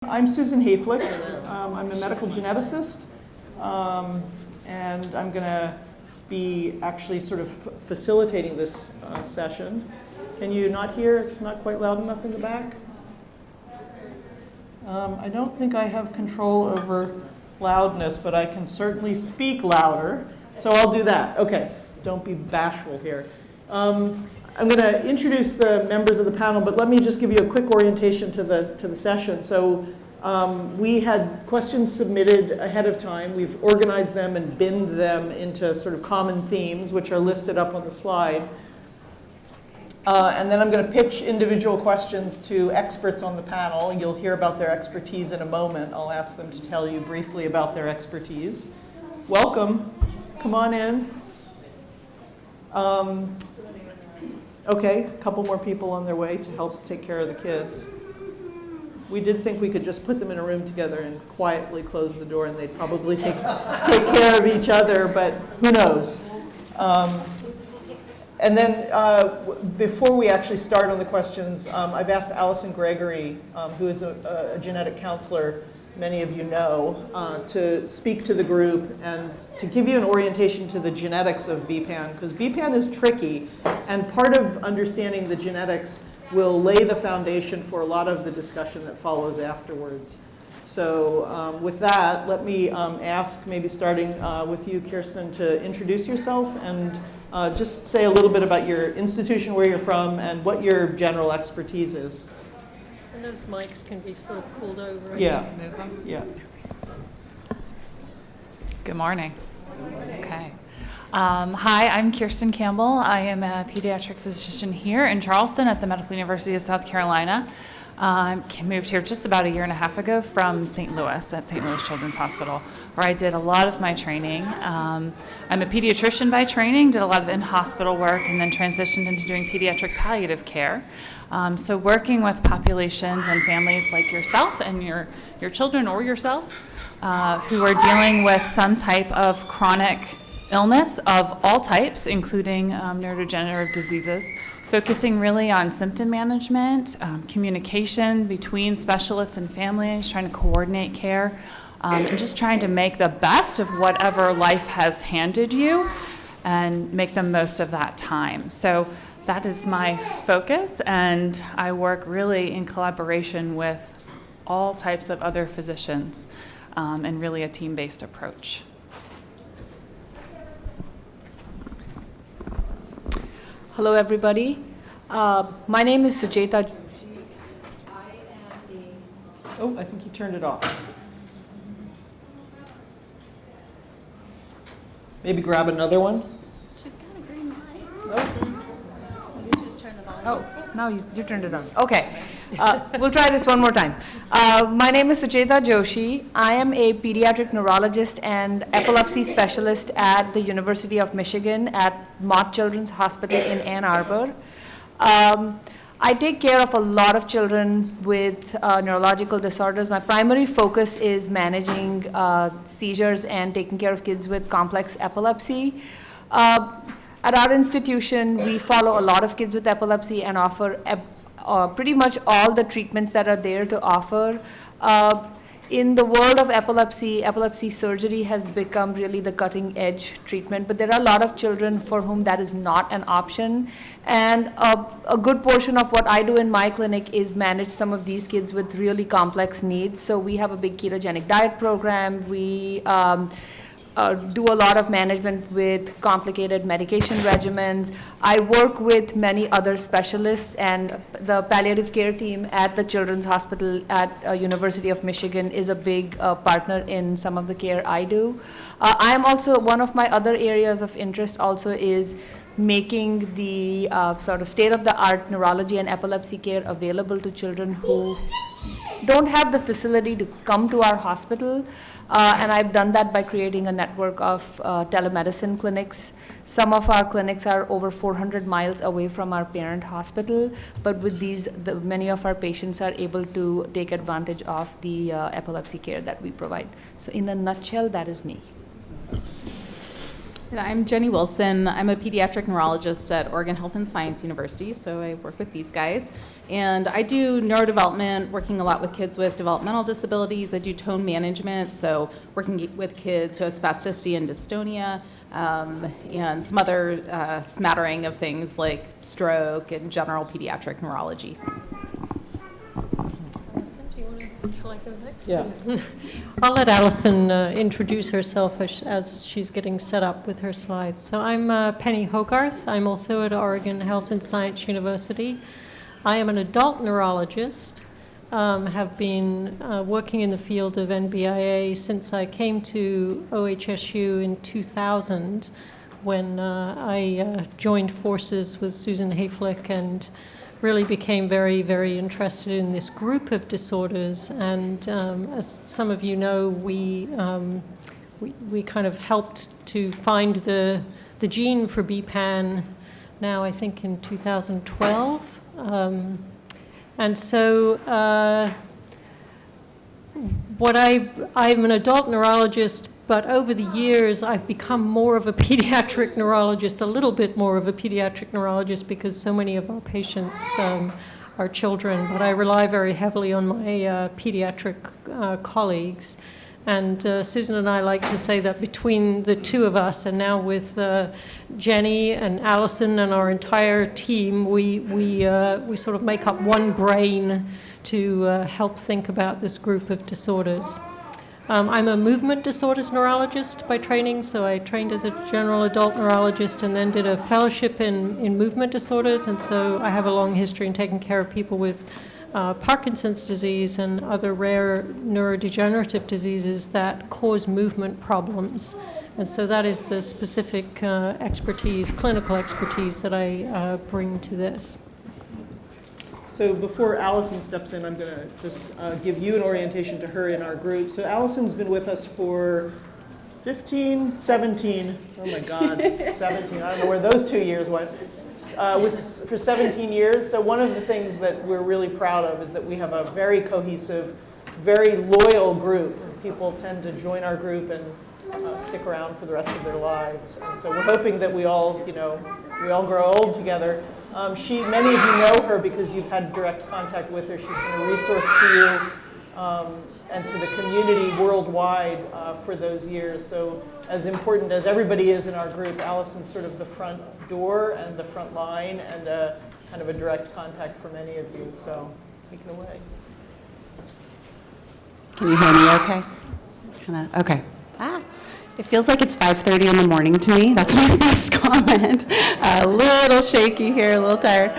I'm Susan Hayflick. I'm a medical geneticist, and I'm going to be actually sort of facilitating this session. Can you not hear? It's not quite loud enough in the back. I don't think I have control over loudness, but I can certainly speak louder, so I'll do that. Okay, don't be bashful here. I'm going to introduce the members of the panel, but let me just give you a quick orientation to the session. So we had questions submitted ahead of time. We've organized them and binned them into sort of common themes, which are listed up on the slide. And then I'm going to pitch individual questions to experts on the panel. You'll hear about their expertise in a moment. I'll ask them to tell you briefly about their expertise. Welcome. Come on in. Okay, a couple more people on their way to help take care of the kids. We did think we could just put them in a room together and quietly close the door and they'd probably take care of each other, but who knows. And then before we actually start on the questions, I've asked Allison Gregory, who is a genetic counselor, many of you know, to speak to the group and to give you an orientation to the genetics of BPAN, because BPAN is tricky, and part of understanding the genetics will lay the foundation for a lot of the discussion that follows afterwards. So with that, let me ask, maybe starting with you, Kirsten, to introduce yourself and just say a little bit about your institution, where you're from, and what your general expertise is. And those mics can be sort of pulled over. Yeah. Move them. Yeah. Good morning. Okay. Hi, I'm Kirsten Campbell. I am a pediatric physician here in Charleston at the Medical University of South Carolina. I moved here just about a year and a half ago from St. Louis at St. Louis Children's Hospital, where I did a lot of my training. I'm a pediatrician by training, did a lot of in-hospital work, and then transitioned into doing pediatric palliative care. So working with populations and families like yourself and your children or yourself who are dealing with some type of chronic illness of all types, including neurodegenerative diseases, focusing really on symptom management, communication between specialists and families, trying to coordinate care, and just trying to make the best of whatever life has handed you and make the most of that time. So that is my focus, and I work really in collaboration with all types of other physicians and really a team-based approach. Hello, everybody. My name is Sucheta. Oh, I think you turned it off. Maybe grab another one. She's got a green light. Oh. Maybe just turn it on. Oh, now you turned it on. Okay. We'll try this one more time. My name is Sucheta Joshi. I am a pediatric neurologist and epilepsy specialist at the University of Michigan at Mott Children's Hospital in Ann Arbor. I take care of a lot of children with neurological disorders. My primary focus is managing seizures and taking care of kids with complex epilepsy. At our institution, we follow a lot of kids with epilepsy and offer pretty much all the treatments that are there to offer. In the world of epilepsy surgery has become really the cutting edge treatment, but there are a lot of children for whom that is not an option. And a good portion of what I do in my clinic is manage some of these kids with really complex needs. So we have a big ketogenic diet program. We do a lot of management with complicated medication regimens. I work with many other specialists, and the palliative care team at the Children's Hospital at University of Michigan is a big partner in some of the care I do. I am also, one of my other areas of interest also is making the sort of state-of-the-art neurology and epilepsy care available to children who don't have the facility to come to our hospital. And I've done that by creating a network of telemedicine clinics. Some of our clinics are over 400 miles away from our parent hospital, but with these, many of our patients are able to take advantage of the epilepsy care that we provide. So in a nutshell, that is me. And I'm Jenny Wilson. I'm a pediatric neurologist at Oregon Health and Science University, so I work with these guys. And I do neurodevelopment, working a lot with kids with developmental disabilities. I do tone management, so working with kids who have spasticity and dystonia, and some other smattering of things like stroke and general pediatric neurology. Allison, do you want to, shall I go next? Yeah. I'll let Allison introduce herself as she's getting set up with her slides. So I'm Penny Hogarth. I'm also at Oregon Health and Science University. I am an adult neurologist, have been working in the field of NBIA since I came to OHSU in 2000 when I joined forces with Susan Hayflick and really became very, very interested in this group of disorders. And as some of you know, we kind of helped to find the gene for BPAN now, I think, in 2012. And so I'm an adult neurologist, but over the years I've become more of a pediatric neurologist, a little bit more of a pediatric neurologist, because so many of our patients are children. But I rely very heavily on my pediatric colleagues. And Susan and I like to say that between the two of us, and now with Jenny and Allison and our entire team, we sort of make up one brain to help think about this group of disorders. I'm a movement disorders neurologist by training, so I trained as a general adult neurologist and then did a fellowship in movement disorders, and so I have a long history in taking care of people with Parkinson's disease and other rare neurodegenerative diseases that cause movement problems. And so that is the specific expertise, clinical expertise that I bring to this. So before Allison steps in, I'm going to just give you an orientation to her in our group. So Allison's been with us for 17, oh my God, 17, I don't know where those 2 years went. For 17 years. So one of the things that we're really proud of is that we have a very cohesive, very loyal group. People tend to join our group and stick around for the rest of their lives. And so we're hoping that we all grow old together. Many of you know her because you've had direct contact with her. She's been a resource to you and to the community worldwide for those years. So as important as everybody is in our group, Allison's sort of the front door and the front line and kind of a direct contact for many of you. So take it away. Can you hear me okay? Okay. It feels like it's 5:30 in the morning to me. That's my first comment. A little shaky here, a little tired.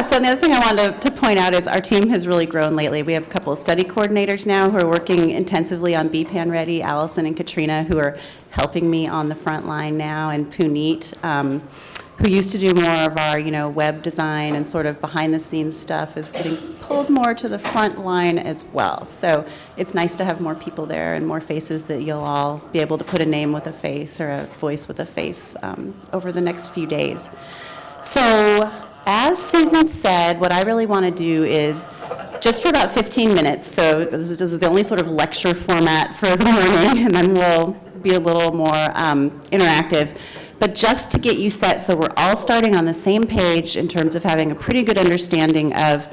So the other thing I wanted to point out is our team has really grown lately. We have a couple of study coordinators now who are working intensively on BPAN Ready, Allison and Katrina, who are helping me on the front line now, and Puneet, who used to do more of our, web design and sort of behind-the-scenes stuff, is getting pulled more to the front line as well. So it's nice to have more people there and more faces that you'll all be able to put a name with a face or a voice with a face over the next few days. So as Susan said, what I really want to do is just for about 15 minutes, so this is the only sort of lecture format for the morning, and then we'll be a little more interactive. But just to get you set, so we're all starting on the same page in terms of having a pretty good understanding of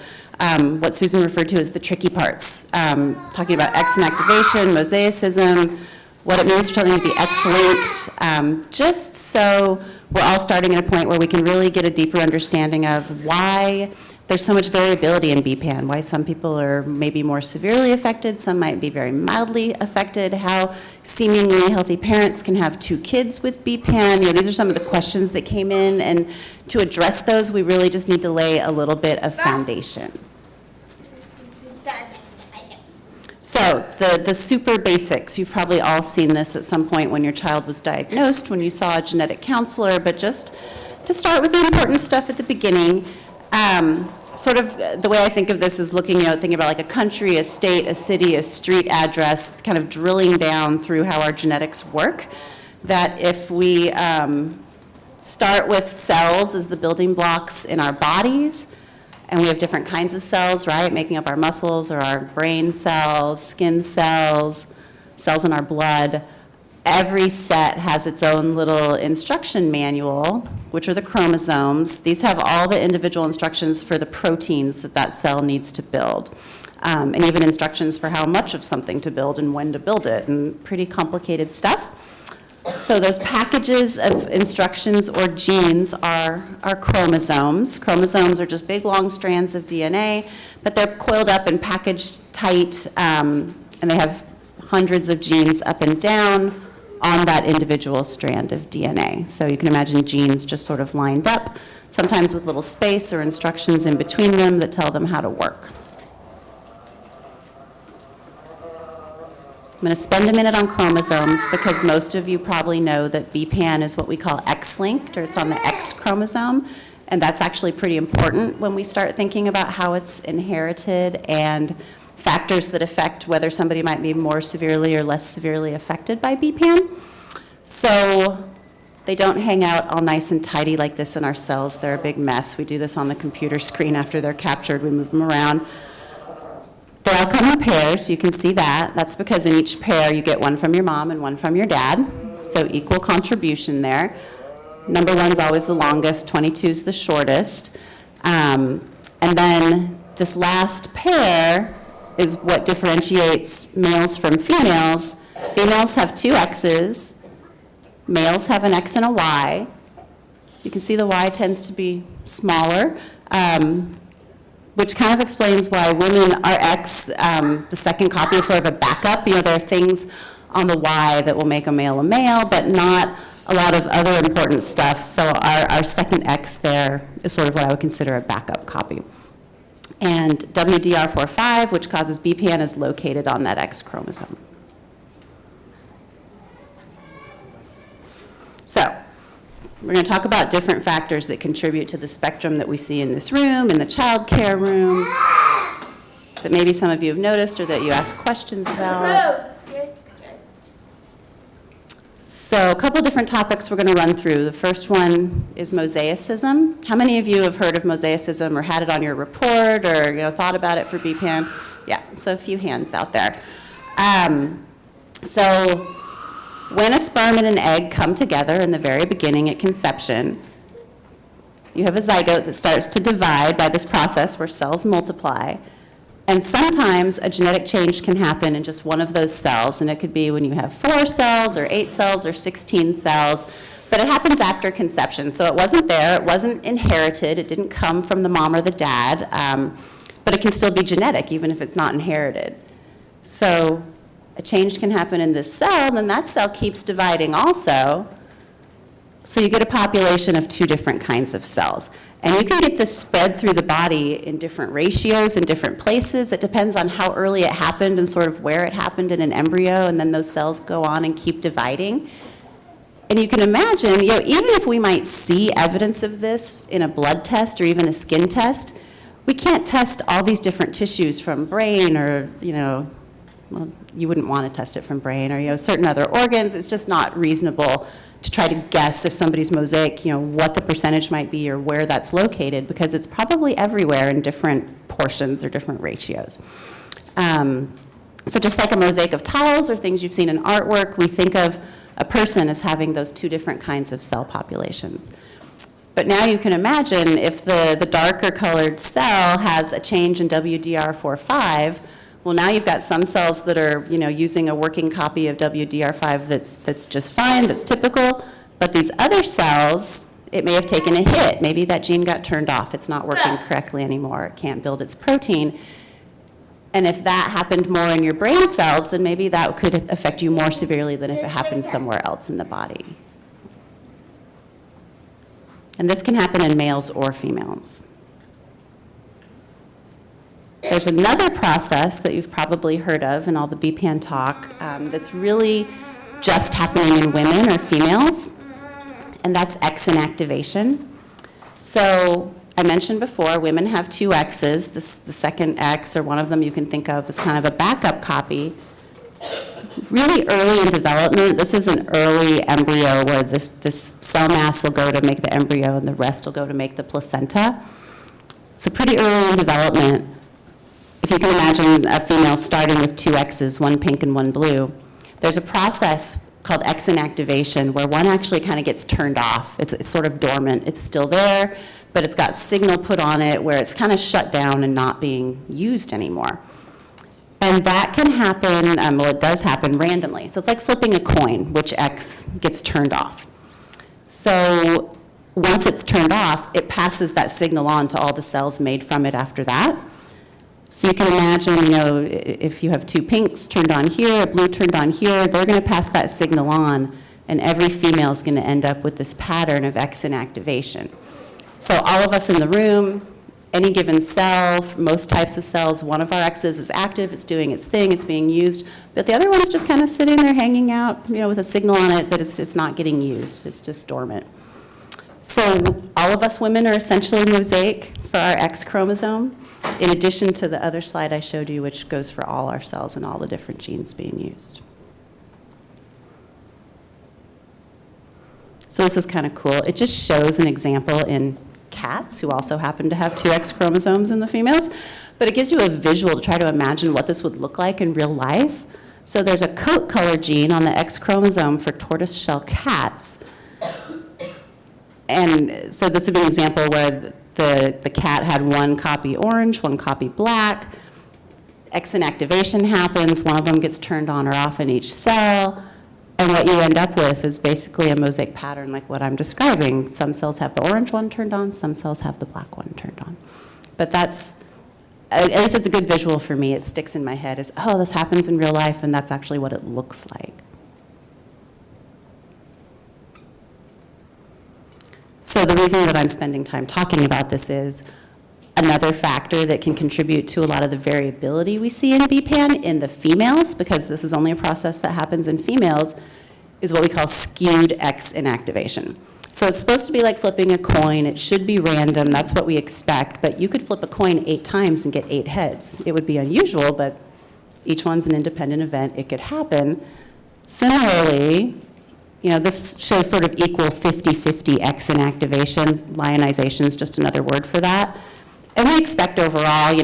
what Susan referred to as the tricky parts, talking about X and activation, mosaicism, what it means for children to be X-linked, just so we're all starting at a point where we can really get a deeper understanding of why there's so much variability in BPAN, why some people are maybe more severely affected, some might be very mildly affected, how seemingly healthy parents can have 2 kids with BPAN. These are some of the questions that came in, and to address those, we really just need to lay a little bit of foundation. So the super basics, you've probably all seen this at some point when your child was diagnosed, when you saw a genetic counselor, but just to start with the important stuff at the beginning, sort of the way I think of this is thinking about like a country, a state, a city, a street address, kind of drilling down through how our genetics work. That if we start with cells as the building blocks in our bodies, and we have different kinds of cells, right, making up our muscles or our brain cells, skin cells, cells in our blood. every set has its own little instruction manual, which are the chromosomes. These have all the individual instructions for the proteins that that cell needs to build, and even instructions for how much of something to build and when to build it, and pretty complicated stuff. So those packages of instructions or genes are chromosomes. Chromosomes are just big, long strands of DNA, but they're coiled up and packaged tight, and they have hundreds of genes up and down on that individual strand of DNA. So you can imagine genes just sort of lined up, sometimes with little space or instructions in between them that tell them how to work. I'm going to spend a minute on chromosomes because most of you probably know that BPAN is what we call X-linked, or it's on the X chromosome, and that's actually pretty important when we start thinking about how it's inherited and factors that affect whether somebody might be more severely or less severely affected by BPAN. So they don't hang out all nice and tidy like this in our cells. They're a big mess. We do this on the computer screen after they're captured. We move them around. They all come in pairs. You can see that. That's because in each pair you get one from your mom and one from your dad. So equal contribution there. Number 1's always the longest. 22 is the shortest. And then this last pair is what differentiates males from females. Females have 2 X's. Males have an X and a Y. You can see the Y tends to be smaller, which kind of explains why women are X. The second copy is sort of a backup. You know, there are things on the Y that will make a male, but not a lot of other important stuff. So our second X there is sort of what I would consider a backup copy. And WDR45, which causes BPAN, is located on that X chromosome. So we're going to talk about different factors that contribute to the spectrum that we see in this room, in the child care room, that maybe some of you have noticed or that you ask questions about. So a couple different topics we're going to run through. The first one is mosaicism. How many of you have heard of mosaicism or had it on your report or thought about it for BPAN? Yeah, so a few hands out there. So when a sperm and an egg come together in the very beginning at conception, you have a zygote that starts to divide by this process where cells multiply. And sometimes a genetic change can happen in just one of those cells, and it could be when you have 4 cells or 8 cells or 16 cells, but it happens after conception. So it wasn't there, it wasn't inherited, it didn't come from the mom or the dad, but it can still be genetic even if it's not inherited. So a change can happen in this cell, and then that cell keeps dividing also. So you get a population of 2 different kinds of cells. And you can get this spread through the body in different ratios in different places. It depends on how early it happened and sort of where it happened in an embryo, and then those cells go on and keep dividing. And you can imagine, even if we might see evidence of this in a blood test or even a skin test, we can't test all these different tissues from brain or, well, you wouldn't want to test it from brain or, certain other organs. It's just not reasonable to try to guess if somebody's mosaic, what the percentage might be or where that's located, because it's probably everywhere in different portions or different ratios. So just like a mosaic of tiles or things you've seen in artwork, we think of a person as having those 2 different kinds of cell populations. But now you can imagine if the darker colored cell has a change in WDR45, well, now you've got some cells that are, using a working copy of WDR5 that's just fine, that's typical, but these other cells, it may have taken a hit. Maybe that gene got turned off. It's not working correctly anymore. It can't build its protein. And if that happened more in your brain cells, then maybe that could affect you more severely than if it happened somewhere else in the body. And this can happen in males or females. There's another process that you've probably heard of in all the BPAN talk that's really just happening in women or females, and that's X inactivation. So I mentioned before, women have 2 X's. The second X, or one of them you can think of as kind of a backup copy. Really early in development, this is an early embryo where this cell mass will go to make the embryo and the rest will go to make the placenta. So pretty early in development. If you can imagine a female starting with 2 X's, one pink and one blue, there's a process called X inactivation, where one actually kind of gets turned off. It's sort of dormant. It's still there, but it's got signal put on it where it's kind of shut down and not being used anymore. And that can happen, well, it does happen randomly. So it's like flipping a coin, which X gets turned off. So once it's turned off, it passes that signal on to all the cells made from it after that. So you can imagine, if you have two pinks turned on here, a blue turned on here, they're going to pass that signal on, and every female is going to end up with this pattern of X inactivation. So all of us in the room, any given cell, most types of cells, one of our X's is active, it's doing its thing, it's being used, but the other one's just kind of sitting there hanging out, with a signal on it that it's not getting used, it's just dormant. So all of us women are essentially mosaic for our X chromosome, in addition to the other slide I showed you, which goes for all our cells and all the different genes being used. So this is kind of cool. It just shows an example in cats who also happen to have two X chromosomes in the females, but it gives you a visual to try to imagine what this would look like in real life. So there's a coat color gene on the X chromosome for tortoiseshell cats. And so this would be an example where the cat had one copy orange, one copy black. X inactivation happens, one of them gets turned on or off in each cell. And what you end up with is basically a mosaic pattern like what I'm describing. Some cells have the orange one turned on, some cells have the black one turned on. But that's, at least it's a good visual for me. It sticks in my head as, oh, this happens in real life, and that's actually what it looks like. So the reason that I'm spending time talking about this is another factor that can contribute to a lot of the variability we see in BPAN in the females, because this is only a process that happens in females, is what we call skewed X inactivation. So it's supposed to be like flipping a coin. It should be random. That's what we expect. But you could flip a coin 8 times and get 8 heads. It would be unusual, but each one's an independent event. It could happen. Similarly, this shows sort of equal 50-50 X inactivation. Lionization is just another word for that. And we expect overall,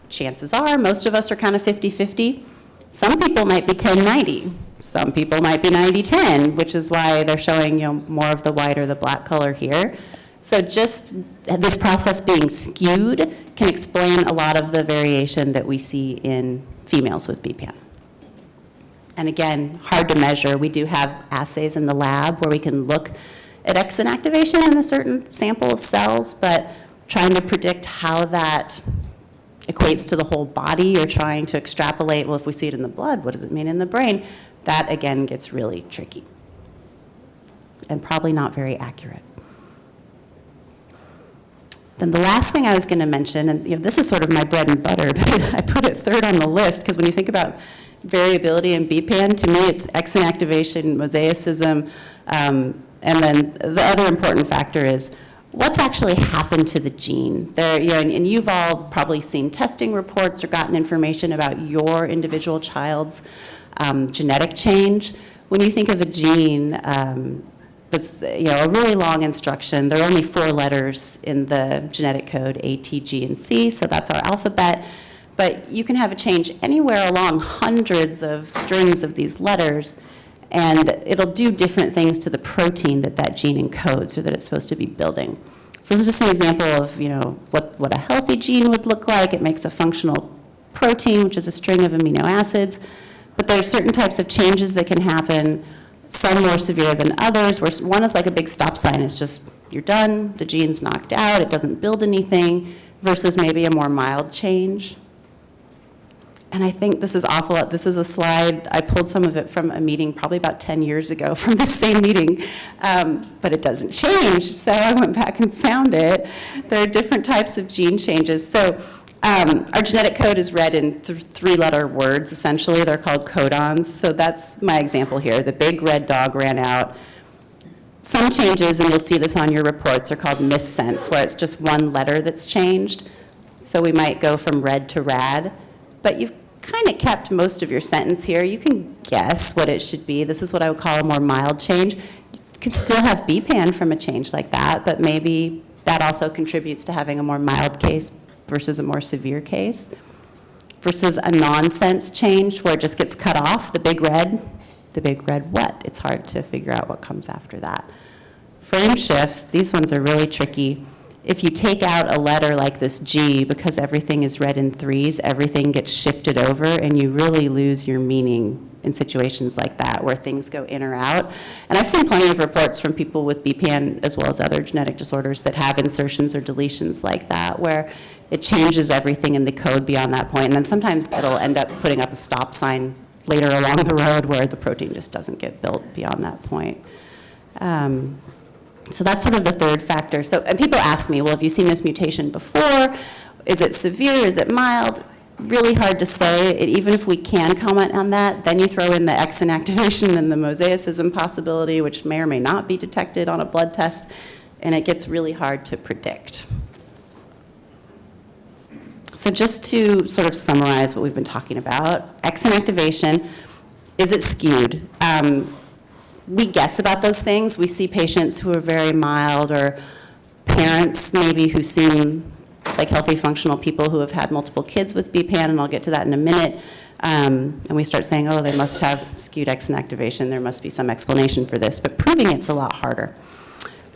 chances are most of us are kind of 50-50. Some people might be 10-90. Some people might be 90-10, which is why they're showing, more of the white or the black color here. So just this process being skewed can explain a lot of the variation that we see in females with BPAN. And again, hard to measure. We do have assays in the lab where we can look at X inactivation in a certain sample of cells, but trying to predict how that equates to the whole body or trying to extrapolate, well, if we see it in the blood, what does it mean in the brain? That, again, gets really tricky and probably not very accurate. Then the last thing I was going to mention, and this is sort of my bread and butter, but I put it third on the list because when you think about variability in BPAN, to me it's X inactivation, mosaicism, and then the other important factor is what's actually happened to the gene. And you've all probably seen testing reports or gotten information about your individual child's genetic change. When you think of a gene that's a really long instruction, there are only 4 letters in the genetic code, A, T, G, and C, so that's our alphabet. But you can have a change anywhere along hundreds of strings of these letters, and it'll do different things to the protein that gene encodes or that it's supposed to be building. So this is just an example of what a healthy gene would look like. It makes a functional protein, which is a string of amino acids. But there are certain types of changes that can happen, some more severe than others, where one is like a big stop sign. It's just, you're done, the gene's knocked out, it doesn't build anything, versus maybe a more mild change. And I think this is awful. This is a slide, I pulled some of it from a meeting probably about 10 years ago from the same meeting, but it doesn't change. So I went back and found it. There are different types of gene changes. So our genetic code is read in 3-letter words, essentially. They're called codons. So that's my example here. The big red dog ran out. Some changes, and you'll see this on your reports, are called missense, where it's just one letter that's changed. So we might go from red to rad. But you've kind of kept most of your sentence here. You can guess what it should be. This is what I would call a more mild change. You could still have BPAN from a change like that, but maybe that also contributes to having a more mild case versus a more severe case. Versus a nonsense change where it just gets cut off, the big red, the big red what. It's hard to figure out what comes after that. Frame shifts, these ones are really tricky. If you take out a letter like this G, because everything is read in threes, everything gets shifted over, and you really lose your meaning in situations like that, where things go in or out. And I've seen plenty of reports from people with BPAN, as well as other genetic disorders, that have insertions or deletions like that, where it changes everything in the code beyond that point. And then sometimes it'll end up putting up a stop sign later along the road where the protein just doesn't get built beyond that point. So that's sort of the third factor. So, and people ask me, well, have you seen this mutation before? Is it severe? Is it mild? Really hard to say. Even if we can comment on that, then you throw in the X inactivation and the mosaicism possibility, which may or may not be detected on a blood test, and it gets really hard to predict. So just to sort of summarize what we've been talking about, X inactivation, is it skewed? We guess about those things. We see patients who are very mild, or parents maybe who seem like healthy, functional people who have had multiple kids with BPAN, and I'll get to that in a minute. And we start saying, oh, they must have skewed X inactivation. There must be some explanation for this, but proving it's a lot harder.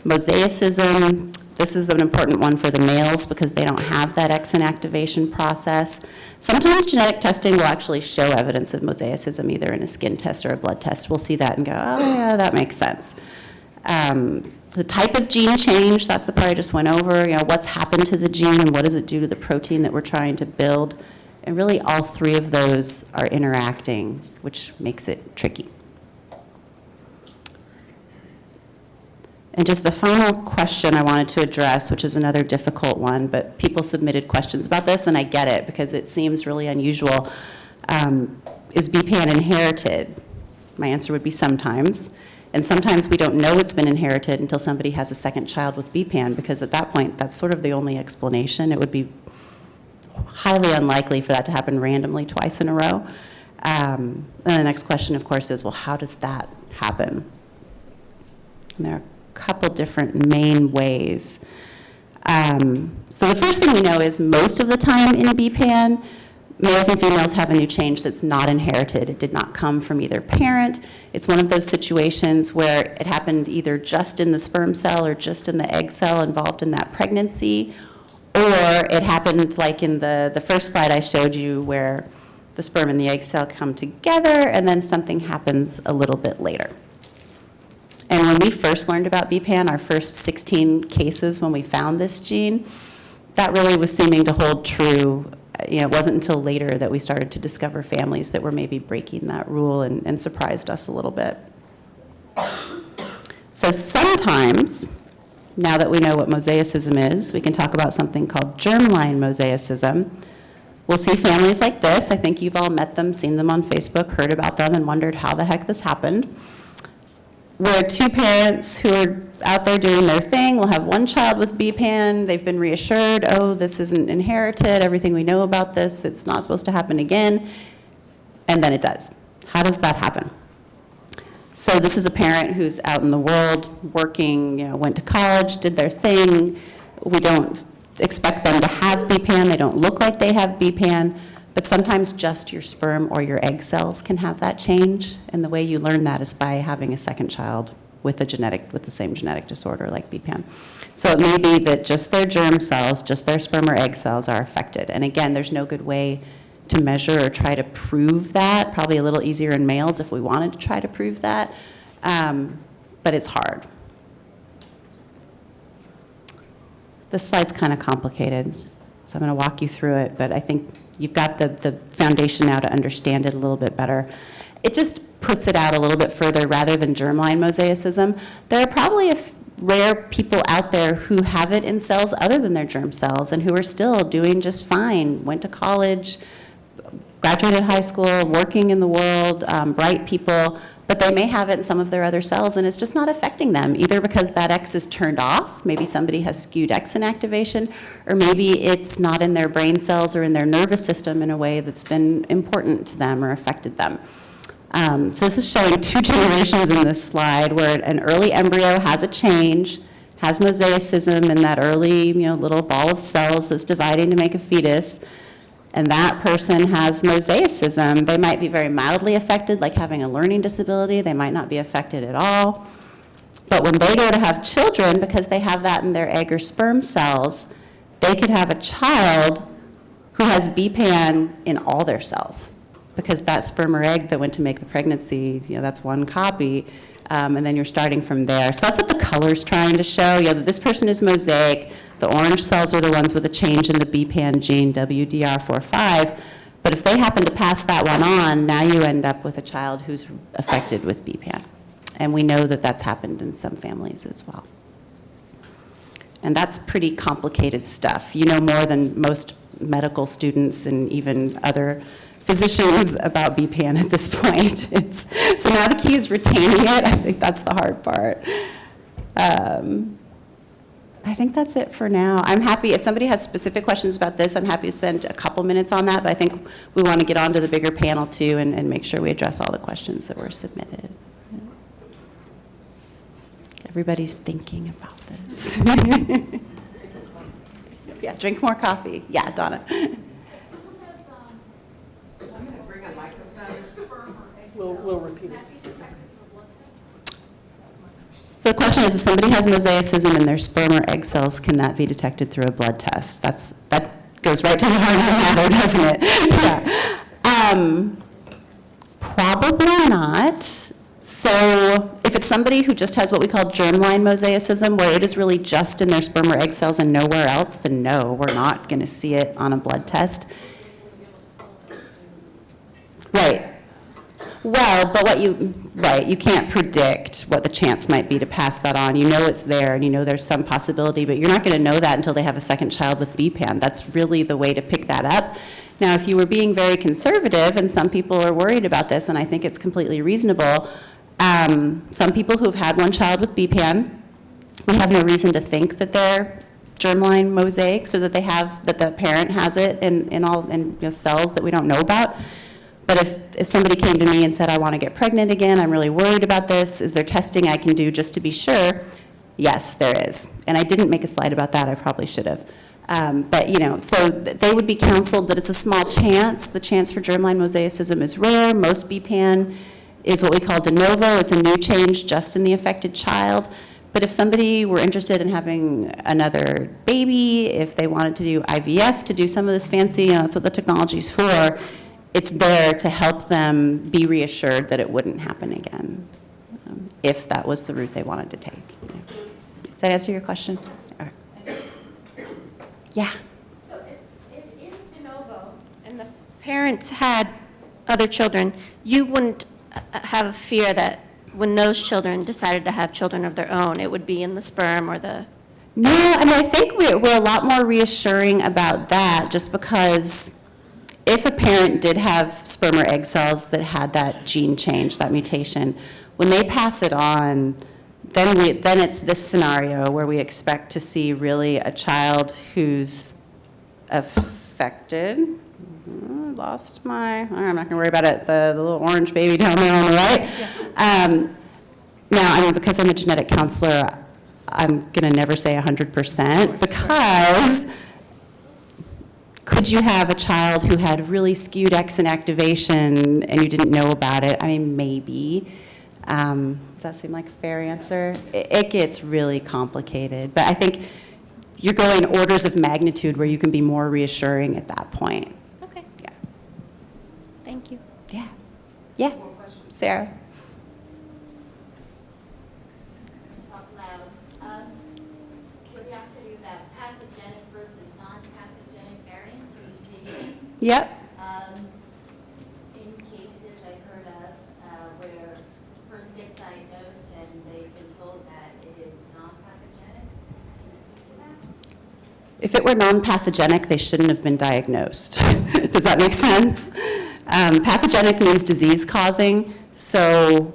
Mosaicism, this is an important one for the males because they don't have that X inactivation process. Sometimes genetic testing will actually show evidence of mosaicism, either in a skin test or a blood test. We'll see that and go, oh yeah, that makes sense. The type of gene change, that's the part I just went over. What's happened to the gene and what does it do to the protein that we're trying to build? And really all three of those are interacting, which makes it tricky. And just the final question I wanted to address, which is another difficult one, but people submitted questions about this, and I get it because it seems really unusual. Is BPAN inherited? My answer would be sometimes. And sometimes we don't know it's been inherited until somebody has a second child with BPAN, because at that point, that's sort of the only explanation. It would be highly unlikely for that to happen randomly twice in a row. And the next question, of course, is, well, how does that happen? And there are a couple different main ways. So the first thing we know is most of the time in a BPAN, males and females have a new change that's not inherited. It did not come from either parent. It's one of those situations where it happened either just in the sperm cell or just in the egg cell involved in that pregnancy, or it happened like in the first slide I showed you where the sperm and the egg cell come together and then something happens a little bit later. And when we first learned about BPAN, our first 16 cases when we found this gene, that really was seeming to hold true. It wasn't until later that we started to discover families that were maybe breaking that rule and surprised us a little bit. So sometimes, now that we know what mosaicism is, we can talk about something called germline mosaicism. We'll see families like this. I think you've all met them, seen them on Facebook, heard about them, and wondered how the heck this happened. Where two parents who are out there doing their thing will have one child with BPAN. They've been reassured, oh, this isn't inherited, everything we know about this, it's not supposed to happen again, and then it does. How does that happen? So this is a parent who's out in the world working, went to college, did their thing. We don't expect them to have BPAN. They don't look like they have BPAN. But sometimes just your sperm or your egg cells can have that change. And the way you learn that is by having a second child with the same genetic disorder like BPAN. So it may be that just their germ cells, just their sperm or egg cells are affected. And again, there's no good way to measure or try to prove that. Probably a little easier in males if we wanted to try to prove that. But it's hard. This slide's kind of complicated, so I'm going to walk you through it, but I think you've got the foundation now to understand it a little bit better. It just puts it out a little bit further rather than germline mosaicism. There are probably rare people out there who have it in cells other than their germ cells and who are still doing just fine, went to college, graduated high school, working in the world, bright people, but they may have it in some of their other cells and it's just not affecting them, either because that X is turned off, maybe somebody has skewed X inactivation, or maybe it's not in their brain cells or in their nervous system in a way that's been important to them or affected them. So this is showing 2 generations in this slide where an early embryo has a change, has mosaicism in that early little ball of cells that's dividing to make a fetus. and that person has mosaicism, they might be very mildly affected, like having a learning disability. They might not be affected at all. But when they go to have children, because they have that in their egg or sperm cells, they could have a child who has BPAN in all their cells, because that sperm or egg that went to make the pregnancy, that's one copy, and then you're starting from there. So that's what the color's trying to show, that this person is mosaic. The orange cells are the ones with a change in the BPAN gene, WDR45, but if they happen to pass that one on, now you end up with a child who's affected with BPAN. And we know that that's happened in some families as well. And that's pretty complicated stuff. You know more than most medical students and even other physicians about BPAN at this point. So now the key is retaining it. I think that's the hard part. I think that's it for now. I'm happy, if somebody has specific questions about this, I'm happy to spend a couple minutes on that, but I think we want to get on to the bigger panel too and make sure we address all the questions that were submitted. Everybody's thinking about this. Yeah, drink more coffee. Yeah, Donna. We'll repeat it. So the question is, if somebody has mosaicism in their sperm or egg cells, can that be detected through a blood test? That goes right to the heart of the matter, doesn't it? Yeah. Probably not. So if it's somebody who just has what we call germline mosaicism, where it is really just in their sperm or egg cells and nowhere else, then no, we're not going to see it on a blood test. Right. Well, but you can't predict what the chance might be to pass that on. You know it's there, and you know there's some possibility, but you're not going to know that until they have a second child with BPAN. That's really the way to pick that up. Now, if you were being very conservative, and some people are worried about this, and I think it's completely reasonable, some people who've had one child with BPAN, we have no reason to think that they're germline mosaics, or that the parent has it in cells that we don't know about. But if somebody came to me and said, I want to get pregnant again, I'm really worried about this, is there testing I can do just to be sure? Yes, there is. And I didn't make a slide about that, I probably should have. So they would be counseled that it's a small chance. The chance for germline mosaicism is rare. Most BPAN is what we call de novo. It's a new change just in the affected child. But if somebody were interested in having another baby, if they wanted to do IVF, to do some of this fancy, that's what the technology's for, it's there to help them be reassured that it wouldn't happen again, if that was the route they wanted to take. Does that answer your question? All right. Yeah. So if it is de novo and the parents had other children, you wouldn't have a fear that when those children decided to have children of their own, it would be in the sperm or the... No, I think we're a lot more reassuring about that, just because if a parent did have sperm or egg cells that had that gene change, that mutation, when they pass it on, then it's this scenario where we expect to see really a child who's affected. I'm not going to worry about it, the little orange baby down there on the right. Yeah. Now, because I'm a genetic counselor, I'm going to never say 100%, because could you have a child who had really skewed exon activation and you didn't know about it? I mean, maybe. Does that seem like a fair answer? It gets really complicated, but I think you're going orders of magnitude where you can be more reassuring at that point. Okay. Yeah. Thank you. Yeah. Yeah. Sarah. Talk loud. Curiosity about pathogenic versus non-pathogenic variants or mutations. Yep. In cases I've heard of where a person gets diagnosed and they've been told that it is non-pathogenic. Can you speak to that? If it were non-pathogenic, they shouldn't have been diagnosed. Does that make sense? Pathogenic means disease-causing. So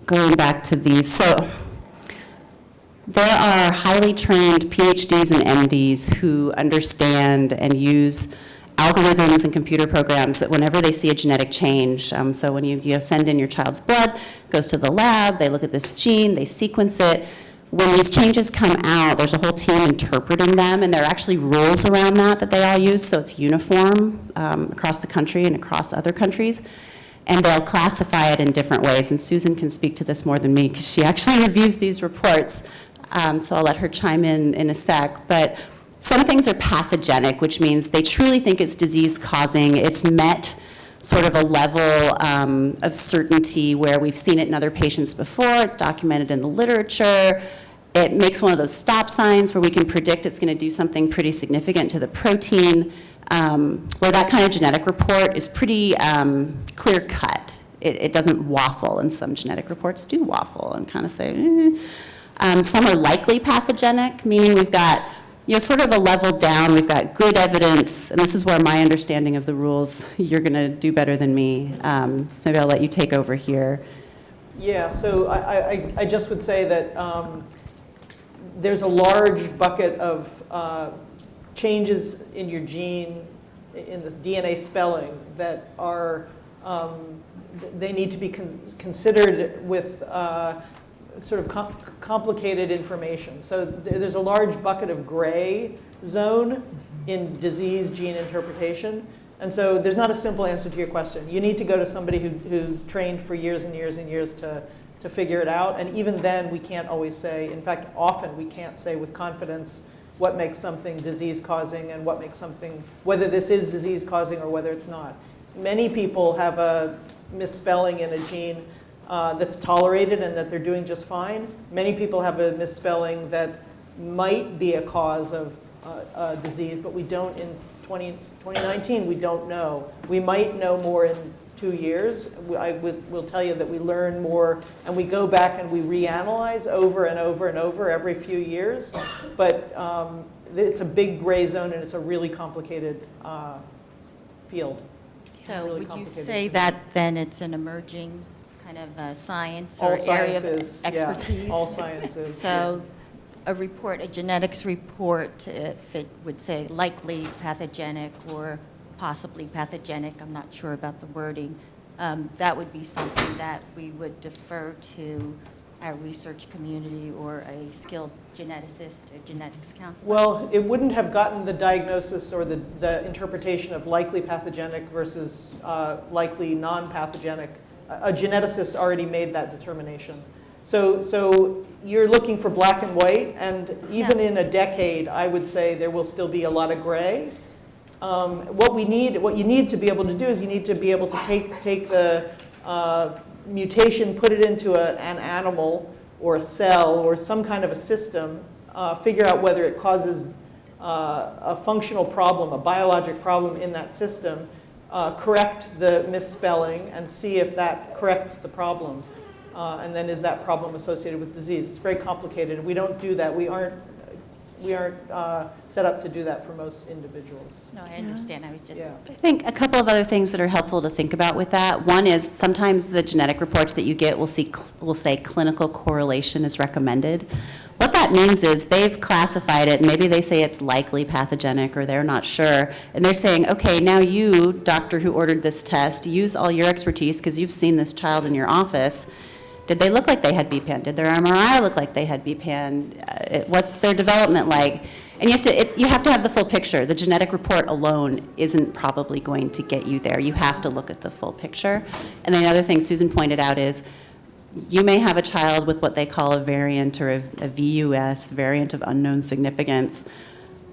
going back to these, so there are highly trained PhDs and MDs who understand and use algorithms and computer programs whenever they see a genetic change. So when you send in your child's blood, it goes to the lab, they look at this gene, they sequence it. when these changes come out, there's a whole team interpreting them, and there are actually rules around that they all use, so it's uniform across the country and across other countries. And they'll classify it in different ways, and Susan can speak to this more than me because she actually reviews these reports, so I'll let her chime in a sec. But some things are pathogenic, which means they truly think it's disease-causing. It's met sort of a level of certainty where we've seen it in other patients before. It's documented in the literature. It makes one of those stop signs where we can predict it's going to do something pretty significant to the protein, where that kind of genetic report is pretty clear-cut. It doesn't waffle, and some genetic reports do waffle and kind of say, some are likely pathogenic, meaning we've got sort of a level down. We've got good evidence, and this is where my understanding of the rules, you're going to do better than me. So maybe I'll let you take over here. Yeah, so I just would say that there's a large bucket of changes in your gene, in the DNA spelling, that are, they need to be considered with sort of complicated information. So there's a large bucket of gray zone in disease gene interpretation. And so there's not a simple answer to your question. You need to go to somebody who trained for years and years and years to figure it out. And even then, we can't always say, in fact, often we can't say with confidence what makes something disease-causing and what makes something, whether this is disease-causing or whether it's not. Many people have a misspelling in a gene that's tolerated and that they're doing just fine. Many people have a misspelling that might be a cause of disease, but we don't in 2019, we don't know. We might know more in 2 years. I will tell you that we learn more and we go back and we reanalyze over and over and over every few years. But it's a big gray zone and it's a really complicated field. So Really would you complicated say field. that then it's an emerging kind of science All or area of sciences, expertise? yeah, all sciences. So a report, a genetics report, if it would say likely pathogenic or possibly pathogenic, I'm not sure about the wording, that would be something that we would defer to our research community or a skilled geneticist or genetics counselor? Well, it wouldn't have gotten the diagnosis or the interpretation of likely pathogenic versus likely non-pathogenic. A geneticist already made that determination. So you're looking for black and white, and even in a decade, I would say there will still be a lot of gray. What you need to be able to do is you need to be able to take the mutation, put it into an animal or a cell or some kind of a system, figure out whether it causes a functional problem, a biologic problem in that system, correct the misspelling and see if that corrects the problem. And then is that problem associated with disease? It's very complicated. We don't do that. We aren't set up to do that for most individuals. No, I understand. I was just... Yeah. I think a couple of other things that are helpful to think about with that. One is sometimes the genetic reports that you get will say clinical correlation is recommended. What that means is they've classified it, and maybe they say it's likely pathogenic or they're not sure, and they're saying, okay, now you, doctor who ordered this test, use all your expertise because you've seen this child in your office. Did they look like they had BPAN? Did their MRI look like they had BPAN? What's their development like? And you have to have the full picture. The genetic report alone isn't probably going to get you there. You have to look at the full picture. And then the other thing Susan pointed out is you may have a child with what they call a variant or a VUS, variant of unknown significance.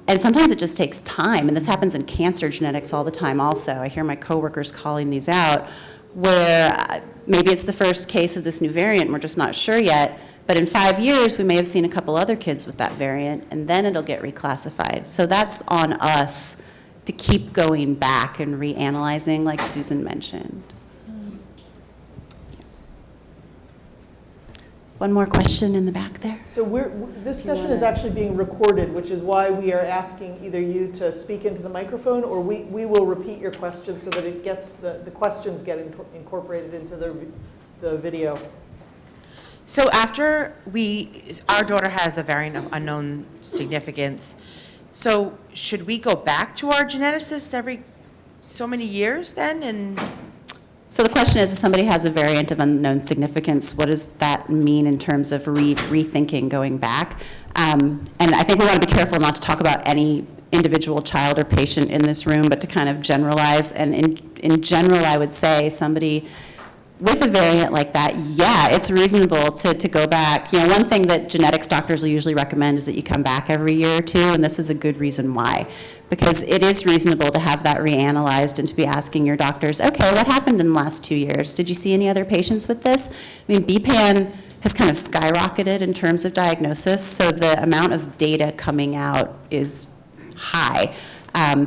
And sometimes it just takes time. And this happens in cancer genetics all the time also. I hear my coworkers calling these out where maybe it's the first case of this new variant and we're just not sure yet. But in 5 years, we may have seen a couple other kids with that variant, and then it'll get reclassified. So that's on us to keep going back and reanalyzing, like Susan mentioned. One more question in the back there. So this session is actually being recorded, which is why we are asking either you to speak into the microphone or we will repeat your question so that it gets the questions get incorporated into the video. So after our daughter has the variant of unknown significance, so should we go back to our geneticist every so many years then and So the question is, if somebody has a variant of unknown significance, what does that mean in terms of rethinking going back? And I think we want to be careful not to talk about any individual child or patient in this room, but to kind of generalize. And in general, I would say somebody with a variant like that, yeah, it's reasonable to go back. You know, one thing that genetics doctors will usually recommend is that you come back every year or two, and this is a good reason why. Because it is reasonable to have that reanalyzed and to be asking your doctors, okay, what happened in the last 2 years? Did you see any other patients with this? I mean, BPAN has kind of skyrocketed in terms of diagnosis, so the amount of data coming out is high.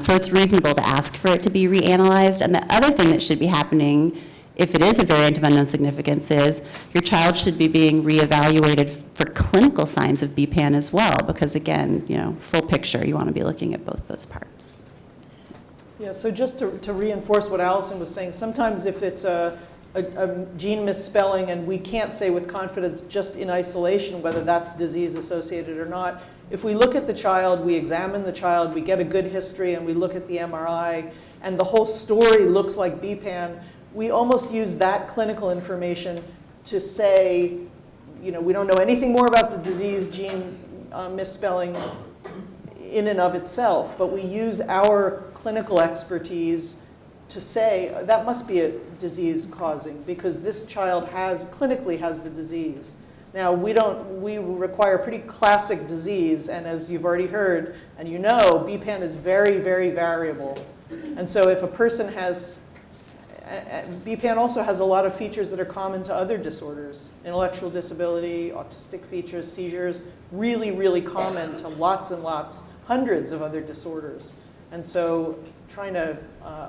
So it's reasonable to ask for it to be reanalyzed. And the other thing that should be happening, if it is a variant of unknown significance, is your child should be being reevaluated for clinical signs of BPAN as well, because again, you know, full picture, you want to be looking at both those parts. Yeah, so just to reinforce what Allison was saying, sometimes if it's a gene misspelling and we can't say with confidence just in isolation whether that's disease associated or not, if we look at the child, we examine the child, we get a good history, and we look at the MRI, and the whole story looks like BPAN, we almost use that clinical information to say, you know, we don't know anything more about the disease gene misspelling in and of itself, but we use our clinical expertise to say that must be a disease causing because this child clinically has the disease. Now, we require pretty classic disease, and as you've already heard, and you know, BPAN is very, very variable. And so if a person has, BPAN also has a lot of features that are common to other disorders. Intellectual disability, autistic features, seizures, really, really common to lots and lots, hundreds of other disorders. And so trying to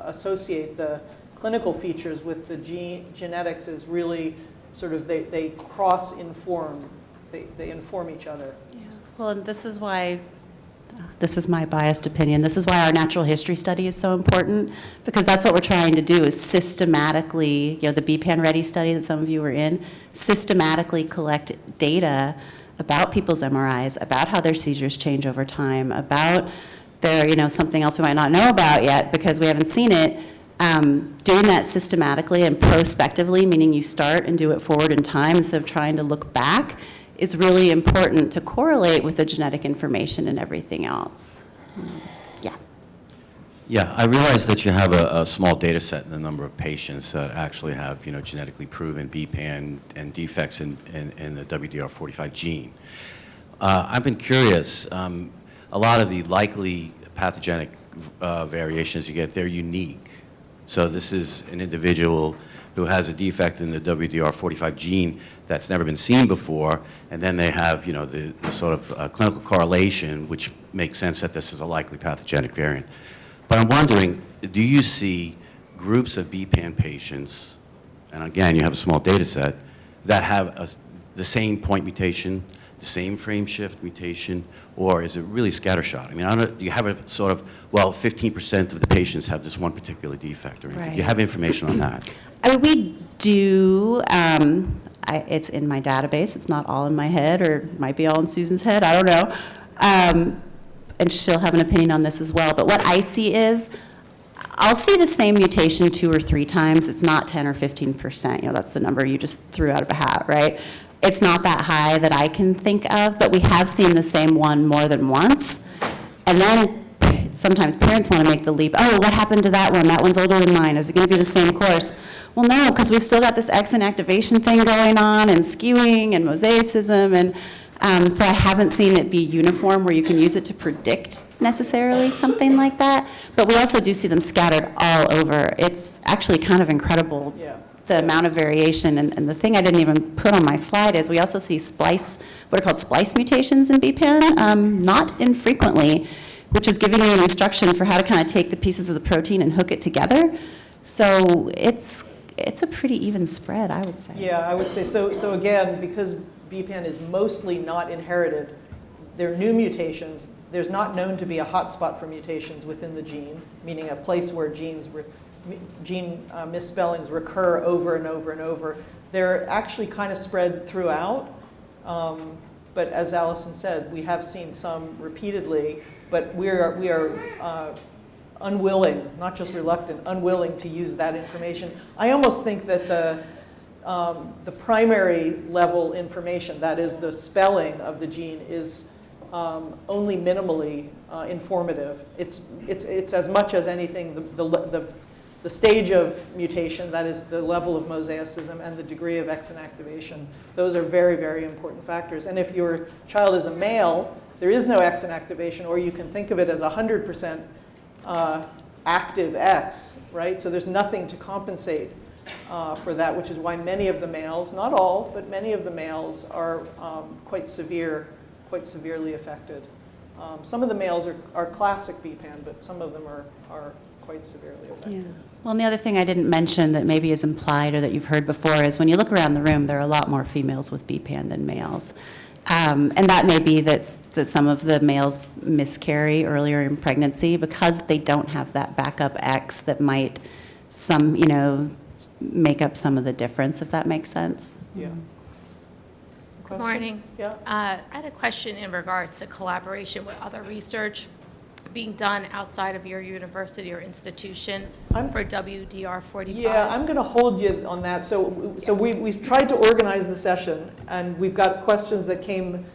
associate the clinical features with the genetics is really sort of, they cross-inform, they inform each other. Yeah. Well, and this is why, this is my biased opinion, this is why our natural history study is so important, because that's what we're trying to do is systematically, you know, the BPAN Ready study that some of you were in, systematically collect data about people's MRIs, about how their seizures change over time, about their, you know, something else we might not know about yet because we haven't seen it. Doing that systematically and prospectively, meaning you start and do it forward in time instead of trying to look back, is really important to correlate with the genetic information and everything else. Yeah. Yeah, I realize that you have a small data set in the number of patients that actually have, you know, genetically proven BPAN and defects in the WDR45 gene. I've been curious, a lot of the likely pathogenic variations you get, they're unique. So this is an individual who has a defect in the WDR45 gene that's never been seen before, and then they have, you know, the sort of clinical correlation, which makes sense that this is a likely pathogenic variant. But I'm wondering, do you see groups of BPAN patients, and again, you have a small data set, that have the same point mutation, the same frame shift mutation, or is it really scattershot? I mean, I don't know, do you have a sort of, well, 15% of the patients have this one particular defect or anything? Right. Do you have information on that? I mean, we do, it's in my database, it's not all in my head, or it might be all in Susan's head, I don't know. And she'll have an opinion on this as well. But what I see is, I'll see the same mutation 2 or 3 times. It's not 10 or 15%, you know, that's the number you just threw out of a hat, right? It's not that high that I can think of, but we have seen the same one more than once. And then sometimes parents want to make the leap, oh, what happened to that one? That one's older than mine. Is it going to be the same course? Well, no, because we've still got this X activation thing going on and skewing and mosaicism. And so I haven't seen it be uniform where you can use it to predict necessarily something like that. But we also do see them scattered all over. It's actually kind of incredible. Yeah. The amount of variation, and the thing I didn't even put on my slide is we also see what are called splice mutations in BPAN, not infrequently, which is giving you an instruction for how to kind of take the pieces of the protein and hook it together. So it's a pretty even spread, I would say. Yeah, I would say so. So again, because BPAN is mostly not inherited, they're new mutations. There's not known to be a hotspot for mutations within the gene, meaning a place where gene misspellings recur over and over and over. They're actually kind of spread throughout, but as Allison said, we have seen some repeatedly, but we are unwilling, not just reluctant, unwilling to use that information. I almost think that the primary level information, that is the spelling of the gene, is only minimally informative. It's as much as anything the stage of mutation, that is the level of mosaicism and the degree of exon activation. Those are very, very important factors. And if your child is a male, there is no exon activation, or you can think of it as 100% active X, right? So there's nothing to compensate for that, which is why many of the males, not all, but many of the males are quite severely affected. Some of the males are classic BPAN, but some of them are quite severely affected. Yeah. Well, and the other thing I didn't mention that maybe is implied or that you've heard before is when you look around the room, there are a lot more females with BPAN than males. And that may be that some of the males miscarry earlier in pregnancy because they don't have that backup X that might make up some of the difference, if that makes sense. Yeah. Good morning. Yeah. I had a question in regards to collaboration with other research being done outside of your university or institution for WDR45. Yeah, I'm going to hold you on that. So we've tried to organize the session, and we've got questions that came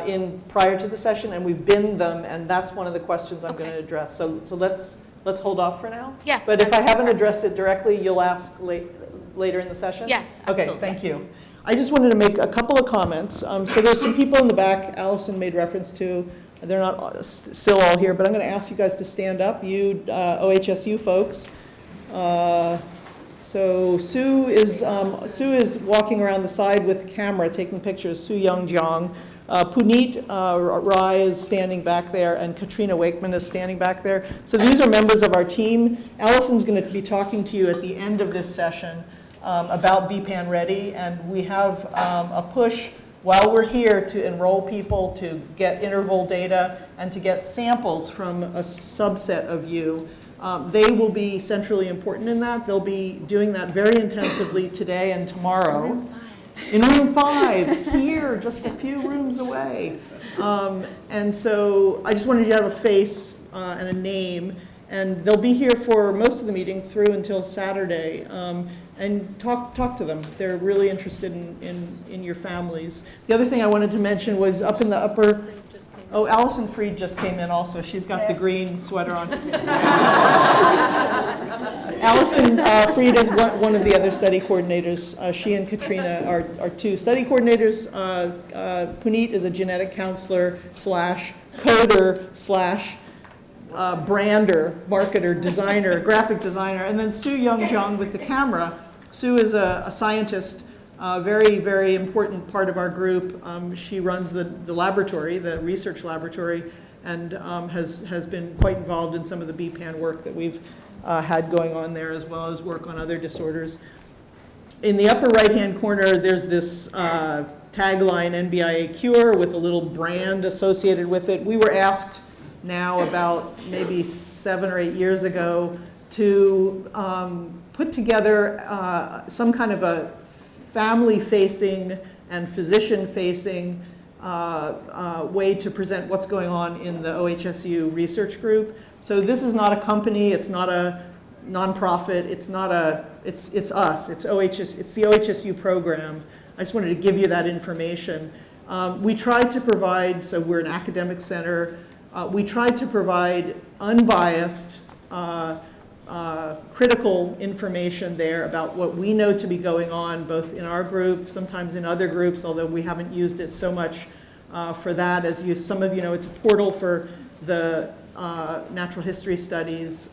in prior to the session, and we've binned them, and that's one of the questions I'm going to address. So let's hold off for now. Yeah. But if I haven't addressed it directly, you'll ask later in the session? Yes, absolutely. Okay, thank you. I just wanted to make a couple of comments. So there's some people in the back Allison made reference to. They're not still all here, but I'm going to ask you guys to stand up, you OHSU folks. So Sue is walking around the side with the camera taking pictures, Sue Young-Jong. Puneet Rai is standing back there, and Katrina Wakeman is standing back there. So these are members of our team. Allison's going to be talking to you at the end of this session about BPAN Ready, and we have a push while we're here to enroll people, to get interval data, and to get samples from a subset of you. They will be centrally important in that. They'll be doing that very intensively today and tomorrow. In room 5, here, just a few rooms away. And so I just wanted you to have a face and a name. And they'll be here for most of the meeting through until Saturday. And talk to them. They're really interested in your families. The other thing I wanted to mention was up in the upper, Allison Freed just came in also. She's got the green sweater on. Allison Freed is one of the other study coordinators. She and Katrina are two study coordinators. Puneet is a genetic counselor / coder / brander, marketer, designer, graphic designer, and then Sue Young-Jong with the camera. Sue is a scientist, very, very important part of our group. She runs the laboratory, the research laboratory, and has been quite involved in some of the BPAN work that we've had going on there, as well as work on other disorders. In the upper right-hand corner, there's this tagline, NBIA Cure, with a little brand associated with it. We were asked now about maybe 7 or 8 years ago to put together some kind of a family-facing and physician-facing way to present what's going on in the OHSU research group. So this is not a company, it's not a nonprofit, it's us, it's the OHSU program. I just wanted to give you that information. We tried to provide, so we're an academic center, we tried to provide unbiased, critical information there about what we know to be going on, both in our group, sometimes in other groups, although we haven't used it so much for that. As some of you know, it's a portal for the natural history studies.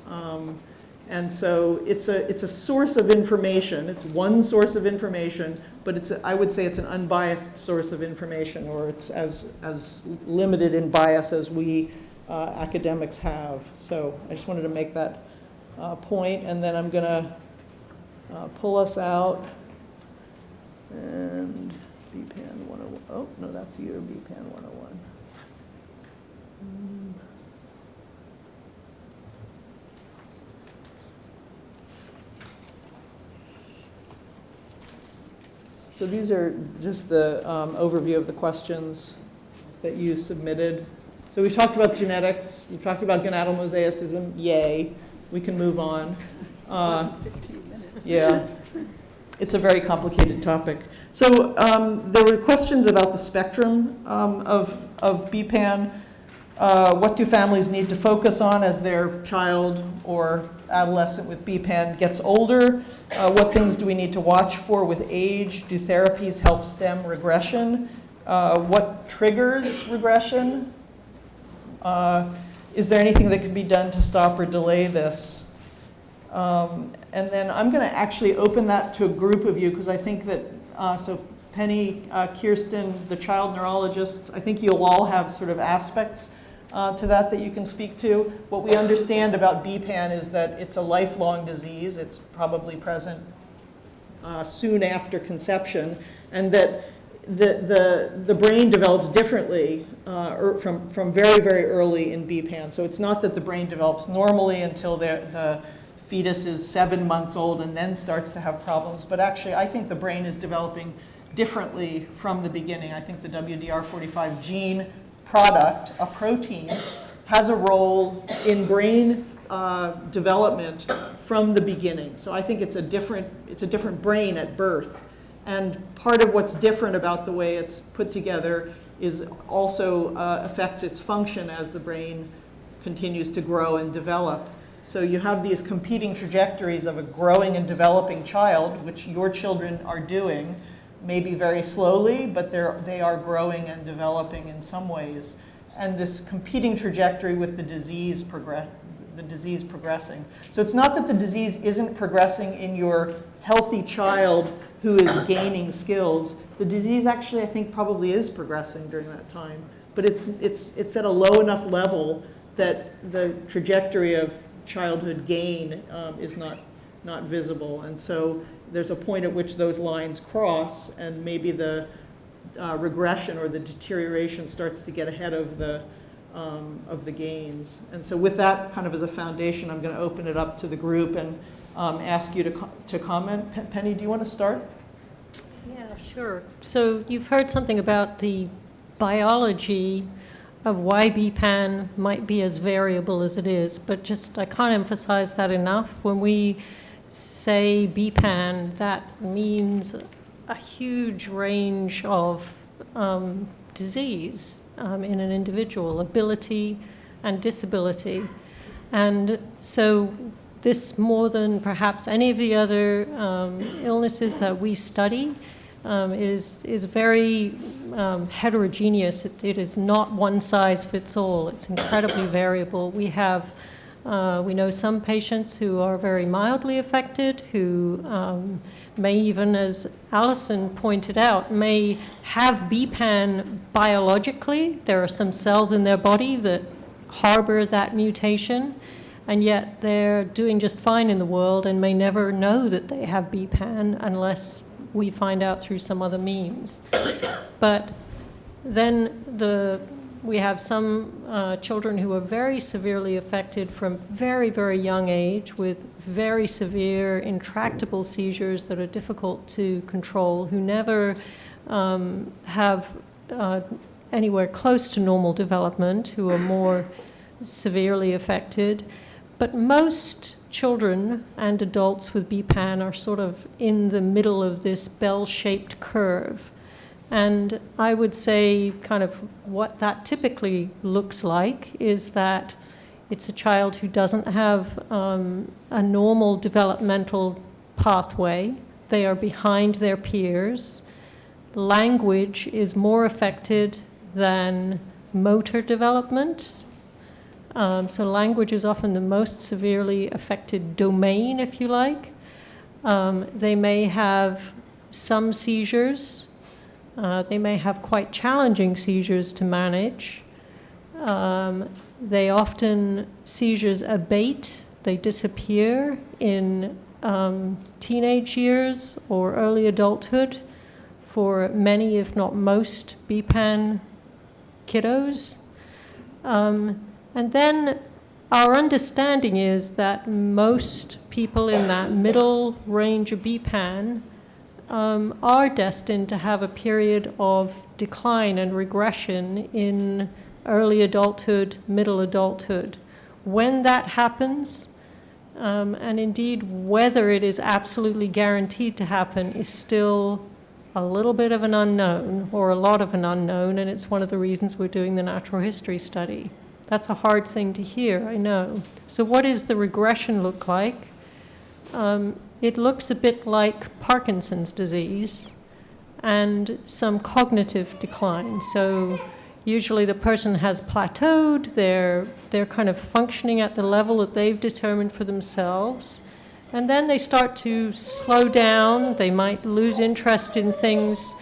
And so it's a source of information. It's one source of information, but I would say it's an unbiased source of information, or it's as limited in bias as we academics have. So I just wanted to make that point, and then I'm going to pull us out. And BPAN 101. Oh, no, that's your BPAN 101. So these are just the overview of the questions that you submitted. So we've talked about genetics, we've talked about gonadal mosaicism, yay, we can move on. 15 minutes. Yeah, it's a very complicated topic. So there were questions about the spectrum of BPAN. What do families need to focus on as their child or adolescent with BPAN gets older? What things do we need to watch for with age? Do therapies help stem regression? What triggers regression? Is there anything that can be done to stop or delay this? And then I'm going to actually open that to a group of you because I think that, so Penny, Kirsten, the child neurologists, I think you'll all have sort of aspects to that you can speak to. What we understand about BPAN is that it's a lifelong disease. It's probably present soon after conception, and that the brain develops differently from very, very early in BPAN. So it's not that the brain develops normally until the fetus is 7 months old and then starts to have problems. But actually, I think the brain is developing differently from the beginning. I think the WDR45 gene product, a protein, has a role in brain development from the beginning. So I think it's a different brain at birth. And part of what's different about the way it's put together is also affects its function as the brain continues to grow and develop. So you have these competing trajectories of a growing and developing child, which your children are doing, maybe very slowly, but they are growing and developing in some ways. And this competing trajectory with the disease progressing. So it's not that the disease isn't progressing in your healthy child who is gaining skills. The disease actually, I think, probably is progressing during that time. But it's at a low enough level that the trajectory of childhood gain is not visible. And so there's a point at which those lines cross, and maybe the regression or the deterioration starts to get ahead of the gains. And so with that kind of as a foundation, I'm going to open it up to the group and ask you to comment. Penny, do you want to start? Yeah, sure. So you've heard something about the biology of why BPAN might be as variable as it is, but just I can't emphasize that enough. When we say BPAN, that means a huge range of disease in an individual, ability and disability. And so this, more than perhaps any of the other illnesses that we study, is very heterogeneous. It is not one size fits all. It's incredibly variable. We know some patients who are very mildly affected, who may even, as Allison pointed out, may have BPAN biologically. There are some cells in their body that harbor that mutation, and yet they're doing just fine in the world and may never know that they have BPAN unless we find out through some other means. But then we have some children who are very severely affected from very, very young age with very severe, intractable seizures that are difficult to control, who never have anywhere close to normal development, who are more severely affected. But most children and adults with BPAN are sort of in the middle of this bell-shaped curve. And I would say kind of what that typically looks like is that it's a child who doesn't have a normal developmental pathway. They are behind their peers. Language is more affected than motor development. So language is often the most severely affected domain, if you like. They may have some seizures. They may have quite challenging seizures to manage. They often, seizures abate. They disappear in teenage years or early adulthood for many, if not most, BPAN kiddos. And then our understanding is that most people in that middle range of BPAN are destined to have a period of decline and regression in early adulthood, middle adulthood. When that happens, and indeed whether it is absolutely guaranteed to happen, is still a little bit of an unknown, or a lot of an unknown, and it's one of the reasons we're doing the natural history study. That's a hard thing to hear, I know. So what does the regression look like? It looks a bit like Parkinson's disease and some cognitive decline. So usually the person has plateaued, they're kind of functioning at the level that they've determined for themselves, and then they start to slow down. They might lose interest in things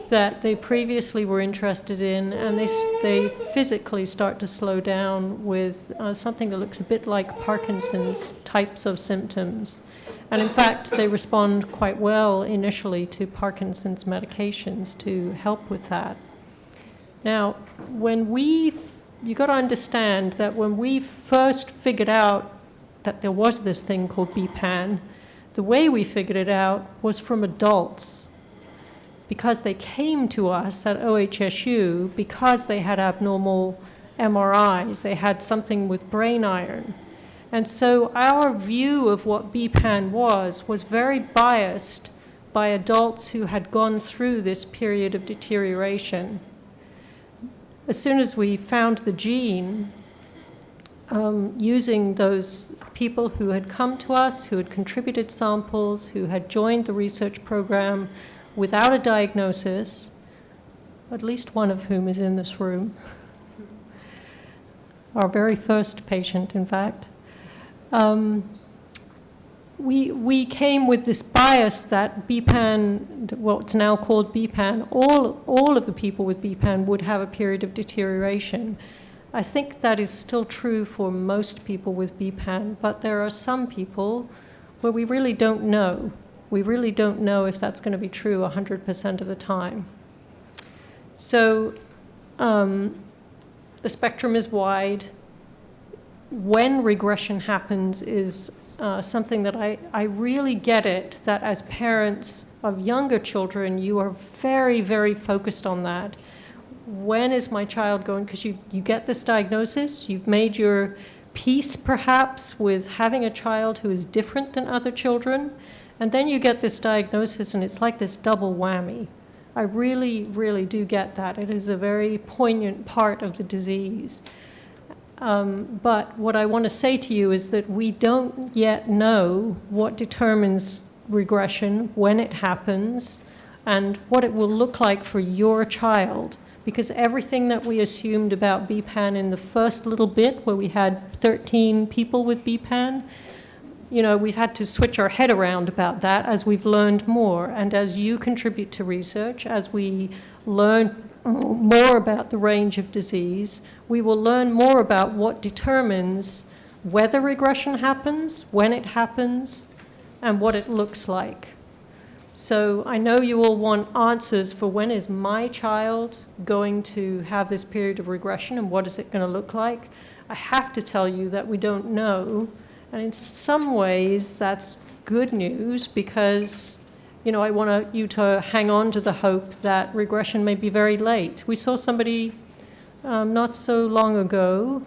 that they previously were interested in, and they physically start to slow down with something that looks a bit like Parkinson's types of symptoms. And in fact, they respond quite well initially to Parkinson's medications to help with that. Now, you got to understand that when we first figured out that there was this thing called BPAN, the way we figured it out was from adults, because they came to us at OHSU because they had abnormal MRIs, they had something with brain iron. And so our view of what BPAN was very biased by adults who had gone through this period of deterioration. As soon as we found the gene, using those people who had come to us, who had contributed samples, who had joined the research program without a diagnosis, at least one of whom is in this room, our very first patient, in fact, we came with this bias that BPAN, what's now called BPAN, all of the people with BPAN would have a period of deterioration. I think that is still true for most people with BPAN, but there are some people where we really don't know. We really don't know if that's going to be true 100% of the time. So the spectrum is wide. When regression happens is something that I really get it, that as parents of younger children, you are very, very focused on that. When is my child going? Because you get this diagnosis, you've made your peace perhaps with having a child who is different than other children, and then you get this diagnosis and it's like this double whammy. I really, really do get that. It is a very poignant part of the disease. But what I want to say to you is that we don't yet know what determines regression, when it happens, and what it will look like for your child. Because everything that we assumed about BPAN in the first little bit, where we had 13 people with BPAN, we've had to switch our head around about that as we've learned more. And as you contribute to research, as we learn more about the range of disease, we will learn more about what determines whether regression happens, when it happens, and what it looks like. So I know you all want answers for when is my child going to have this period of regression and what is it going to look like. I have to tell you that we don't know. And in some ways, that's good news because I want you to hang on to the hope that regression may be very late. We saw somebody not so long ago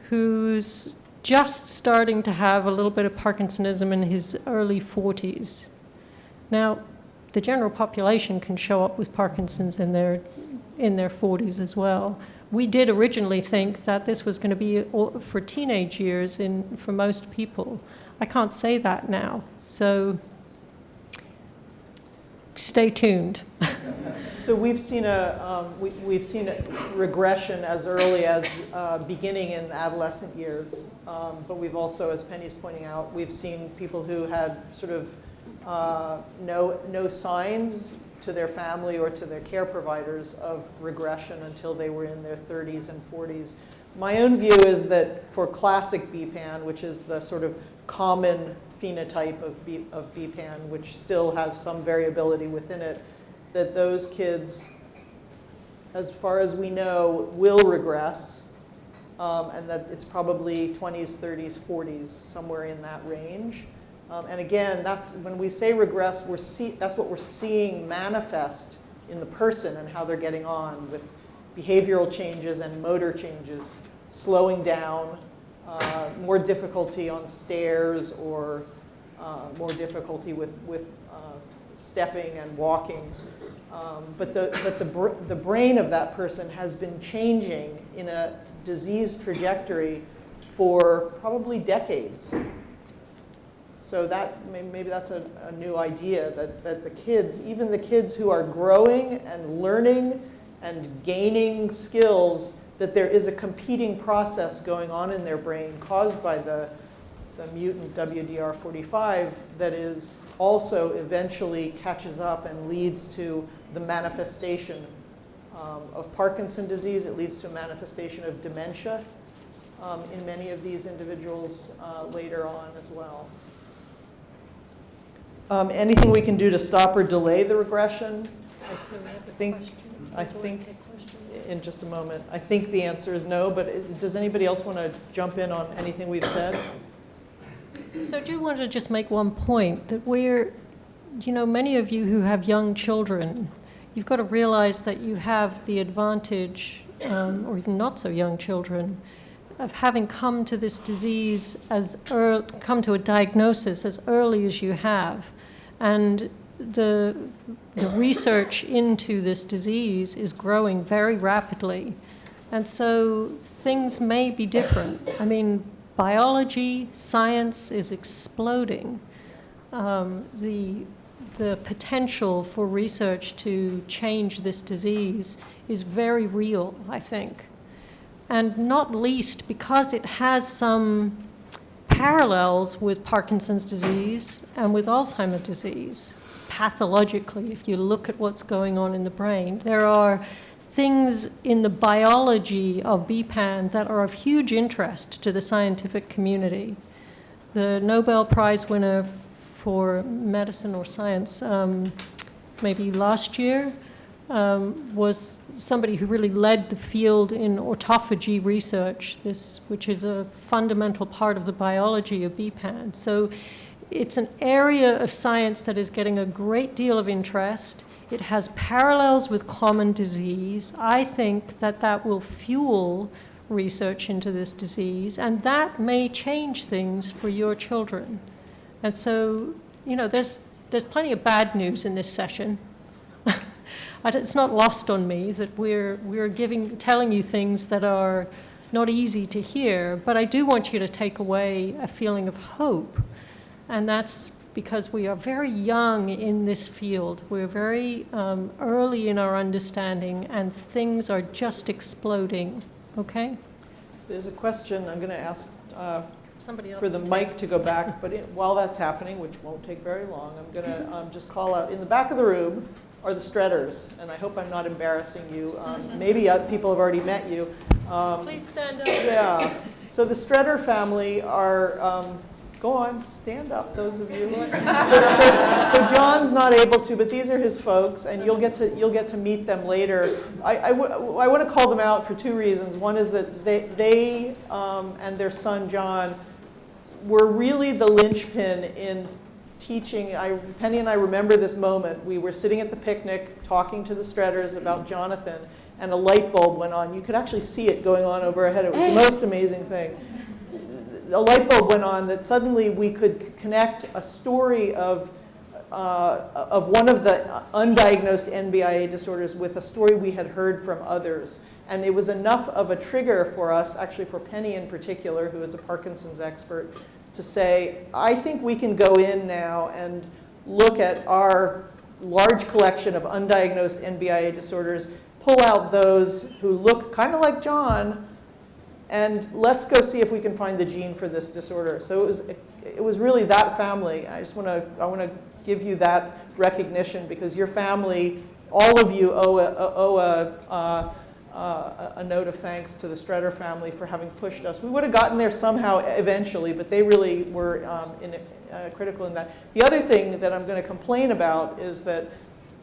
who's just starting to have a little bit of Parkinsonism in his early 40s. Now, the general population can show up with Parkinson's in their 40s as well. We did originally think that this was going to be for teenage years for most people. I can't say that now, so stay tuned. So we've seen a regression as early as beginning in adolescent years, but we've also, as Penny's pointing out, we've seen people who had sort of no signs to their family or to their care providers of regression until they were in their 30s and 40s. My own view is that for classic BPAN, which is the sort of common phenotype of BPAN, which still has some variability within it, that those kids, as far as we know, will regress, and that it's probably 20s, 30s, 40s, somewhere in that range. And again, that's when we say regress, that's what we're seeing manifest in the person and how they're getting on with behavioral changes and motor changes, slowing down, more difficulty on stairs, or more difficulty with stepping and walking. But the brain of that person has been changing in a disease trajectory for probably decades. So that maybe that's a new idea, that the kids, even the kids who are growing and learning and gaining skills, that there is a competing process going on in their brain caused by the mutant WDR45 that is also eventually catches up and leads to the manifestation of Parkinson's disease. It leads to a manifestation of dementia in many of these individuals later on as well. Anything we can do to stop or delay the regression? I think in just a moment. I think the answer is no, but does anybody else want to jump in on anything we've said? So I do want to just make one point, that many of you who have young children, you've got to realize that you have the advantage, or even not so young children, of having come to this disease come to a diagnosis as early as you have. And the research into this disease is growing very rapidly. And so things may be different. I mean, biology, science is exploding. The potential for research to change this disease is very real, I think. And not least because it has some parallels with Parkinson's disease and with Alzheimer's disease. Pathologically, if you look at what's going on in the brain, there are things in the biology of BPAN that are of huge interest to the scientific community. The Nobel Prize winner for medicine or science, maybe last year, was somebody who really led the field in autophagy research, which is a fundamental part of the biology of BPAN. So it's an area of science that is getting a great deal of interest. It has parallels with common disease. I think that will fuel research into this disease, and that may change things for your children. And so, there's plenty of bad news in this session. It's not lost on me that we're telling you things that are not easy to hear, but I do want you to take away a feeling of hope. And that's because we are very young in this field. We're very early in our understanding, and things are just exploding, okay? There's a question I'm going to ask Somebody else for the mic to go back, but while that's happening, which won't take very long, I'm going to just call out, in the back of the room are the Stredders, and I hope I'm not embarrassing you. Maybe people have already met you. Please stand up. Yeah. So the Stredder family are, go on, stand up, those of you. So John's not able to, but these are his folks, and you'll get to meet them later. I want to call them out for two reasons. One is that they and their son John were really the linchpin in teaching. Penny and I remember this moment. We were sitting at the picnic talking to the Stredders about Jonathan, and a light bulb went on. You could actually see it going on over our head. It was the most amazing thing. A light bulb went on that suddenly we could connect a story of one of the undiagnosed NBIA disorders with a story we had heard from others. And it was enough of a trigger for us, actually for Penny in particular, who is a Parkinson's expert, to say, I think we can go in now and look at our large collection of undiagnosed NBIA disorders, pull out those who look kind of like John, and let's go see if we can find the gene for this disorder. So it was really that family. I want to give you that recognition, because your family, all of you owe a note of thanks to the Stredder family for having pushed us. We would have gotten there somehow eventually, but they really were critical in that. The other thing that I'm going to complain about is that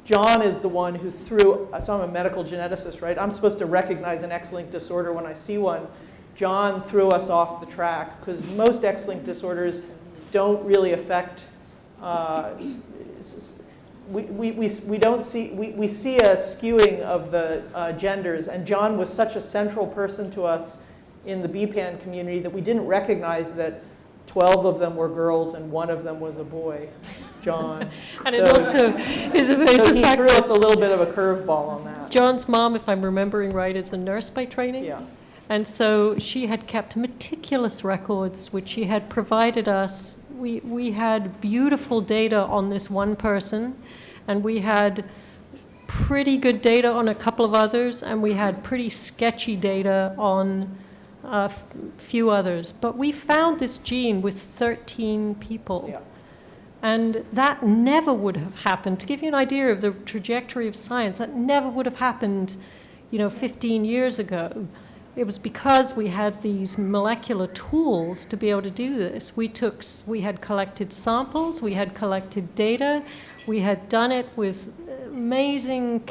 John is the one who threw, so I'm a medical geneticist, right? I'm supposed to recognize an X-linked disorder when I see one. John threw us off the track, because most X-linked disorders don't really affect, we don't see, we see a skewing of the genders, and John was such a central person to us in the BPAN community that we didn't recognize that 12 of them were girls and 1 of them was a boy, John. And it also is a very so he threw us a little bit of a curveball on that. John's mom, if I'm remembering right, is a nurse by training. Yeah. And so she had kept meticulous records, which she had provided us. We had beautiful data on this one person, and we had pretty good data on a couple of others, and we had pretty sketchy data on a few others. But we found this gene with 13 people. Yeah. And that never would have happened. To give you an idea of the trajectory of science, that never would have happened, 15 years ago. It was because we had these molecular tools to be able to do this. We had collected samples, we had collected data, we had done it with amazing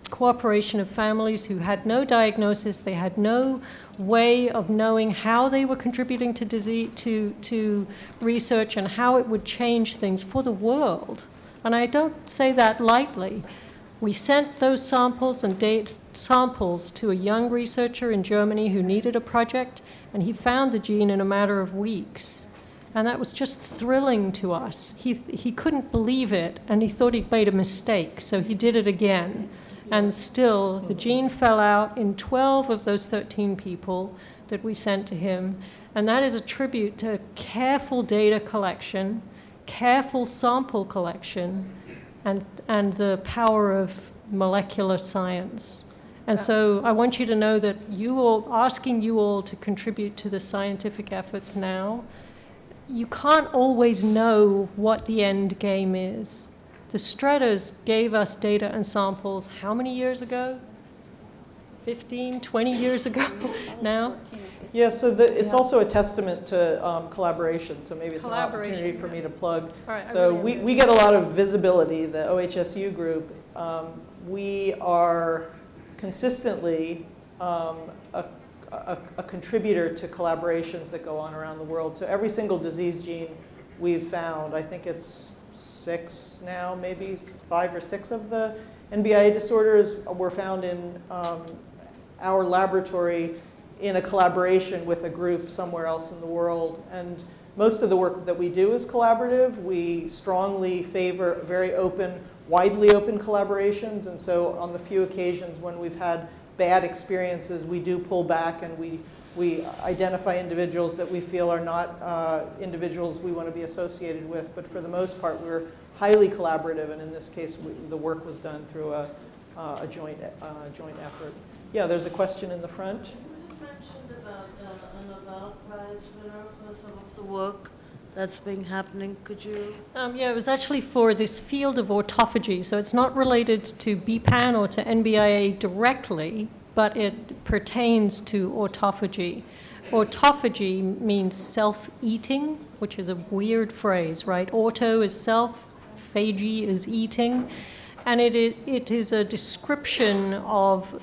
cooperation of families who had no diagnosis, they had no way of knowing how they were contributing to disease, to research, and how it would change things for the world. And I don't say that lightly. We sent those samples and samples to a young researcher in Germany who needed a project, and he found the gene in a matter of weeks. And that was just thrilling to us. He couldn't believe it, and he thought he'd made a mistake, so he did it again. And still, the gene fell out in 12 of those 13 people that we sent to him. And that is a tribute to careful data collection, careful sample collection, and the power of molecular science. And so I want you to know that asking you all to contribute to the scientific efforts now, you can't always know what the end game is. The Stretters gave us data and samples how many years ago? 15, 20 years ago now? Yeah, so it's also a testament to collaboration, so maybe it's an opportunity for me to plug. Right, so we get a lot of visibility, the OHSU group. We are consistently a contributor to collaborations that go on around the world. So every single disease gene we've found, I think it's 6 now, maybe 5 or 6 of the NBIA disorders were found in our laboratory in a collaboration with a group somewhere else in the world. And most of the work that we do is collaborative. We strongly favor very open, widely open collaborations. And so on the few occasions when we've had bad experiences, we do pull back and we identify individuals that we feel are not individuals we want to be associated with. But for the most part, we're highly collaborative. And in this case, the work was done through a joint effort. Yeah, there's a question in the front. You mentioned about a Nobel Prize winner for some of the work that's been happening. Could you? Yeah, it was actually for this field of autophagy. So it's not related to BPAN or to NBIA directly, but it pertains to autophagy. Autophagy means self-eating, which is a weird phrase, right? Auto is self, phagy is eating. And it is a description of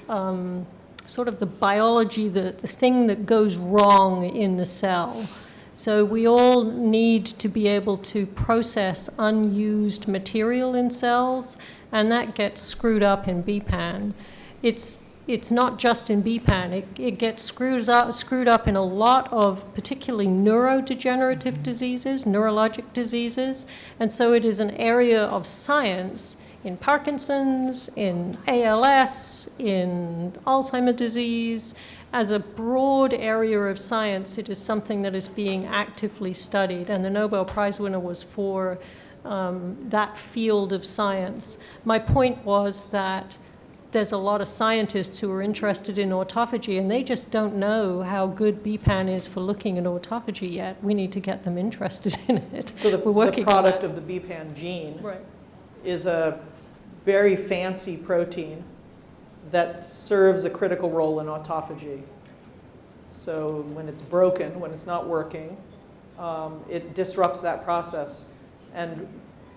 sort of the biology, the thing that goes wrong in the cell. So we all need to be able to process unused material in cells, and that gets screwed up in BPAN. It's not just in BPAN. It gets screwed up in a lot of particularly neurodegenerative diseases, neurologic diseases, and so it is an area of science in Parkinson's, in ALS, in Alzheimer's disease. As a broad area of science, it is something that is being actively studied, and the Nobel Prize winner was for that field of science. My point was that there's a lot of scientists who are interested in autophagy, and they just don't know how good BPAN is for looking at autophagy yet. We need to get them interested in it. So the product of the BPAN gene is a very fancy protein that serves a critical role in autophagy. So when it's broken, when it's not working, it disrupts that process. And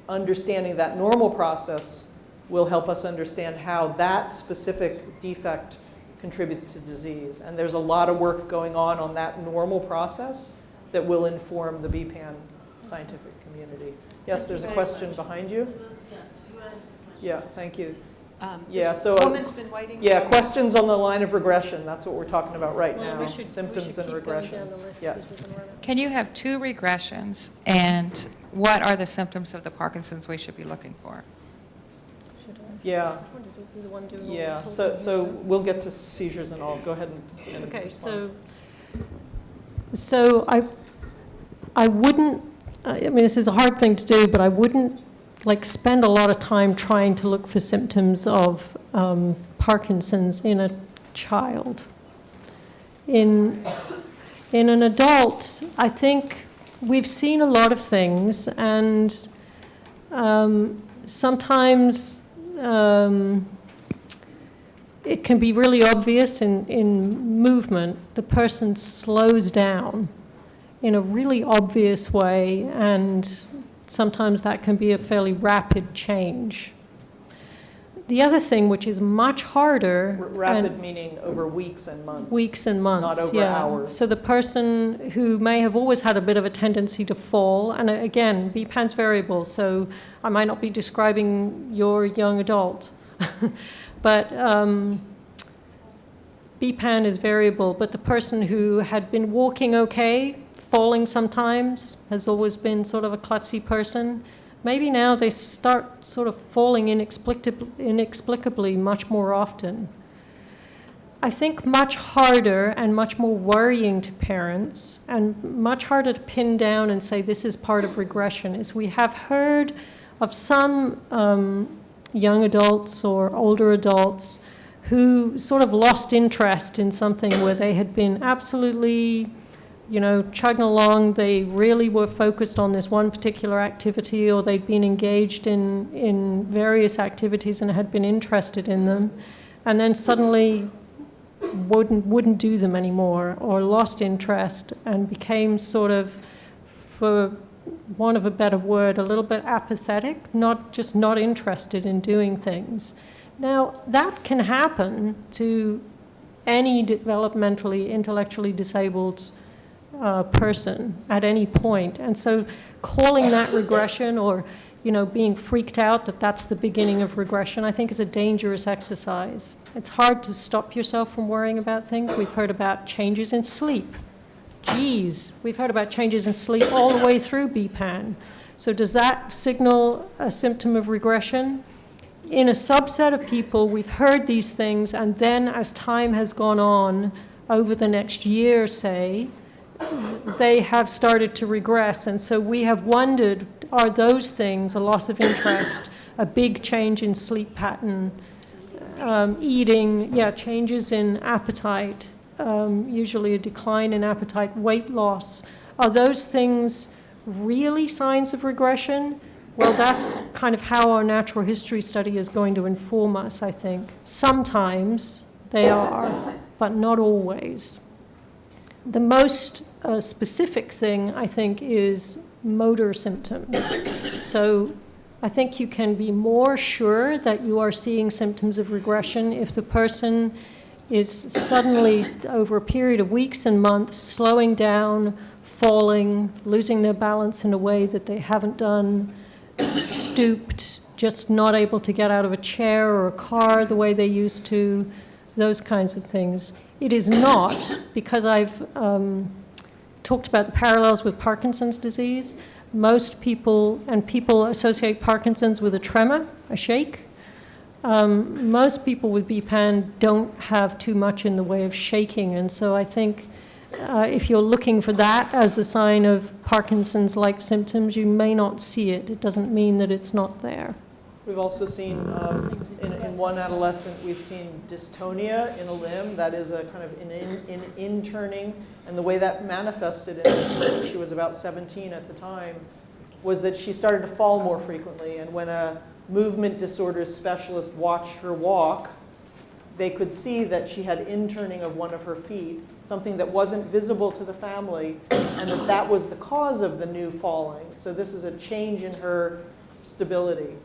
understanding that normal process will help us understand how that specific defect contributes to disease. And there's a lot of work going on that normal process that will inform the BPAN scientific community. Yes, there's a question behind you. Yeah, thank you. Yeah, so Woman's been waiting. yeah, questions on the line of regression. That's what we're talking about right now. We should Symptoms and keep going regression. down the list Yeah. because we can run out. Can you have 2 regressions, and what are the symptoms of the Parkinson's we should be looking for? Should I? Yeah, Wanted to be the one doing all the yeah. talking. So we'll get to seizures and all. Go ahead and Okay, respond. so I wouldn't, I mean, this is a hard thing to do, but I wouldn't like spend a lot of time trying to look for symptoms of Parkinson's in a child. In an adult, I think we've seen a lot of things, and sometimes it can be really obvious in movement. The person slows down in a really obvious way, and sometimes that can be a fairly rapid change. The other thing, which is much harder... Rapid meaning over weeks and months. Weeks and months, not over yeah. hours. So the person who may have always had a bit of a tendency to fall, and again, BPAN's variable, so I might not be describing your young adult, but BPAN is variable, but the person who had been walking okay, falling sometimes, has always been sort of a klutzy person, maybe now they start sort of falling inexplicably much more often. I think much harder and much more worrying to parents, and much harder to pin down and say this is part of regression, is we have heard of some young adults or older adults who sort of lost interest in something where they had been absolutely, chugging along. They really were focused on this one particular activity, or they'd been engaged in various activities and had been interested in them, and then suddenly wouldn't do them anymore, or lost interest and became sort of, for want of a better word, a little bit apathetic, not interested in doing things. Now, that can happen to any developmentally, intellectually disabled person at any point. And so calling that regression, or being freaked out that that's the beginning of regression, I think is a dangerous exercise. It's hard to stop yourself from worrying about things. We've heard about changes in sleep. Geez, we've heard about changes in sleep all the way through BPAN. So does that signal a symptom of regression? In a subset of people, we've heard these things, and then as time has gone on, over the next year, say, they have started to regress. And so we have wondered, are those things, a loss of interest, a big change in sleep pattern, eating, changes in appetite, usually a decline in appetite, weight loss, are those things really signs of regression? Well, that's kind of how our natural history study is going to inform us, I think. Sometimes they are, but not always. The most specific thing, I think, is motor symptoms. So I think you can be more sure that you are seeing symptoms of regression if the person is suddenly, over a period of weeks and months, slowing down, falling, losing their balance in a way that they haven't done, stooped, just not able to get out of a chair or a car the way they used to, those kinds of things. It is not, because I've talked about the parallels with Parkinson's disease. Most people associate Parkinson's with a tremor, a shake. Most people with BPAN don't have too much in the way of shaking, and so I think if you're looking for that as a sign of Parkinson's-like symptoms, you may not see it. It doesn't mean that it's not there. We've also seen, in one adolescent, we've seen dystonia in a limb. That is a kind of an in-turning. And the way that manifested in this, she was about 17 at the time, was that she started to fall more frequently. And when a movement disorders specialist watched her walk, they could see that she had in-turning of one of her feet, something that wasn't visible to the family, and that was the cause of the new falling. So this is a change in her stability.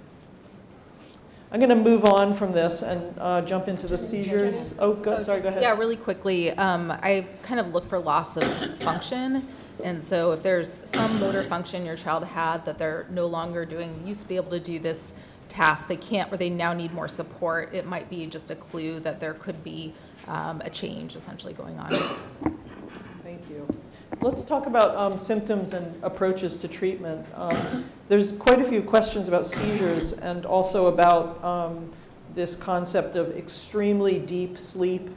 I'm going to move on from this and jump into the seizures. Oh, sorry, go ahead. Yeah, really quickly. I kind of look for loss of function. And so if there's some motor function your child had that they're no longer doing, used to be able to do this task, they can't, or they now need more support, it might be just a clue that there could be a change essentially going on. Thank you. Let's talk about symptoms and approaches to treatment. There's quite a few questions about seizures and also about this concept of extremely deep sleep,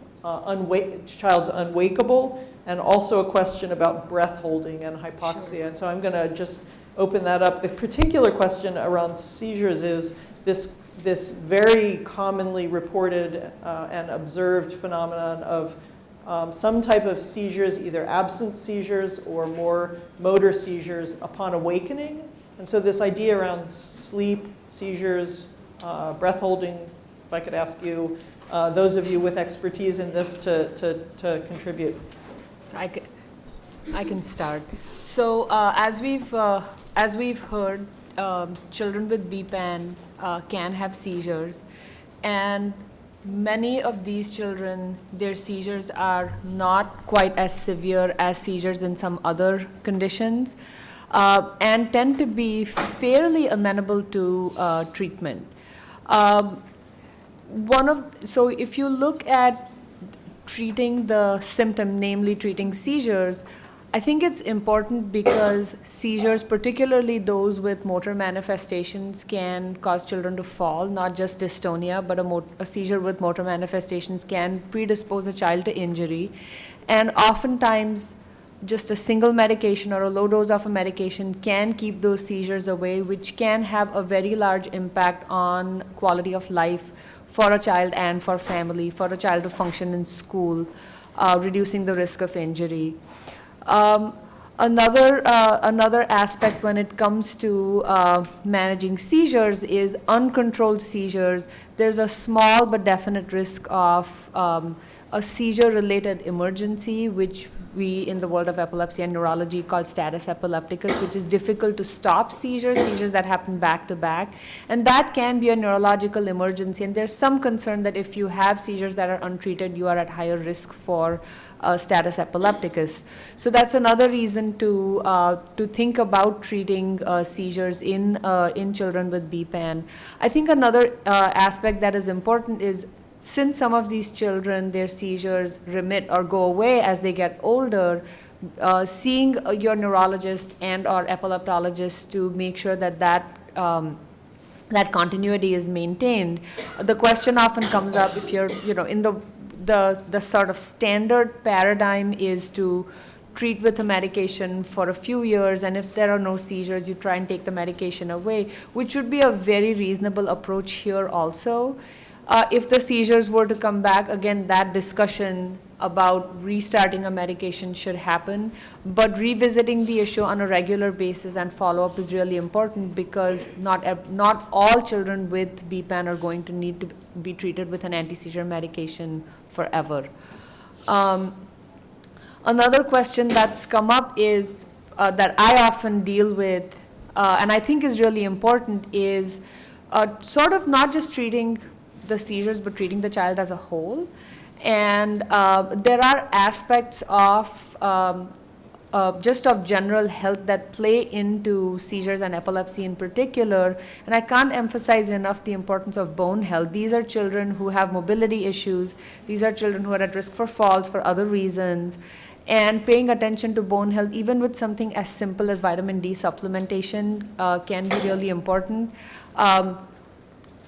child's unwakeable, and also a question about breath holding and hypoxia. Sure. And so I'm going to just open that up. The particular question around seizures is this very commonly reported and observed phenomenon of some type of seizures, either absent seizures or more motor seizures upon awakening. And so this idea around sleep, seizures, breath holding, if I could ask you, those of you with expertise in this to contribute. So I can start. So as we've heard, children with BPAN can have seizures, and many of these children, their seizures are not quite as severe as seizures in some other conditions, and tend to be fairly amenable to treatment. So if you look at treating the symptom, namely treating seizures, I think it's important because seizures, particularly those with motor manifestations, can cause children to fall, not just dystonia, but a seizure with motor manifestations can predispose a child to injury. And oftentimes, just a single medication or a low dose of a medication can keep those seizures away, which can have a very large impact on quality of life for a child and for family, for a child to function in school, reducing the risk of injury. Another aspect when it comes to managing seizures is uncontrolled seizures. There's a small but definite risk of a seizure-related emergency, which we in the world of epilepsy and neurology call status epilepticus, which is difficult to stop seizures that happen back to back. And that can be a neurological emergency. And there's some concern that if you have seizures that are untreated, you are at higher risk for status epilepticus. So that's another reason to think about treating seizures in children with BPAN. I think another aspect that is important is, since some of these children, their seizures remit or go away as they get older, seeing your neurologist and or epileptologist to make sure that continuity is maintained. The question often comes up, if you're, in the sort of standard paradigm is to treat with a medication for a few years, and if there are no seizures, you try and take the medication away, which would be a very reasonable approach here also. If the seizures were to come back, again, that discussion about restarting a medication should happen, but revisiting the issue on a regular basis and follow-up is really important, because not all children with BPAN are going to need to be treated with an anti-seizure medication forever. Another question that's come up is that I often deal with, and I think is really important, is sort of not just treating the seizures, but treating the child as a whole. And there are aspects of just of general health that play into seizures and epilepsy in particular. And I can't emphasize enough the importance of bone health. These are children who have mobility issues. These are children who are at risk for falls for other reasons. And paying attention to bone health, even with something as simple as vitamin D supplementation, can be really important.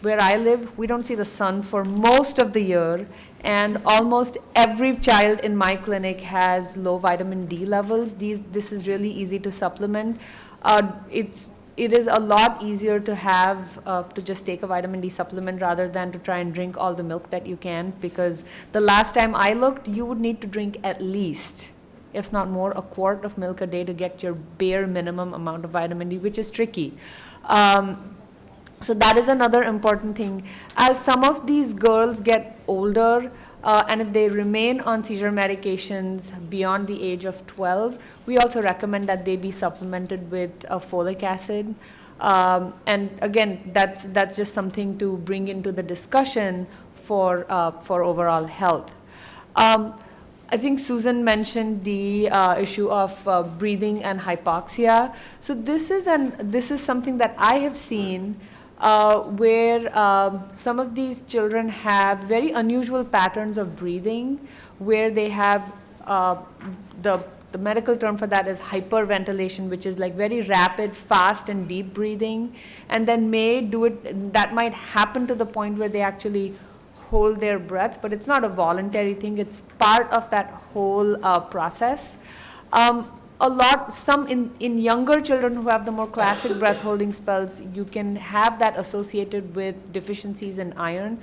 Where I live, we don't see the sun for most of the year, and almost every child in my clinic has low vitamin D levels. This is really easy to supplement. It is a lot easier to have to just take a vitamin D supplement rather than to try and drink all the milk that you can, because the last time I looked, you would need to drink at least, if not more, a quart of milk a day to get your bare minimum amount of vitamin D, which is tricky. So that is another important thing. As some of these girls get older, and if they remain on seizure medications beyond the age of 12, we also recommend that they be supplemented with folic acid. And again, that's just something to bring into the discussion for overall health. I think Susan mentioned the issue of breathing and hypoxia. So this is something that I have seen where some of these children have very unusual patterns of breathing, where they have the medical term for that is hyperventilation, which is like very rapid, fast, and deep breathing, and then that might happen to the point where they actually hold their breath, but it's not a voluntary thing. It's part of that whole process. In younger children who have the more classic breath holding spells, you can have that associated with deficiencies in iron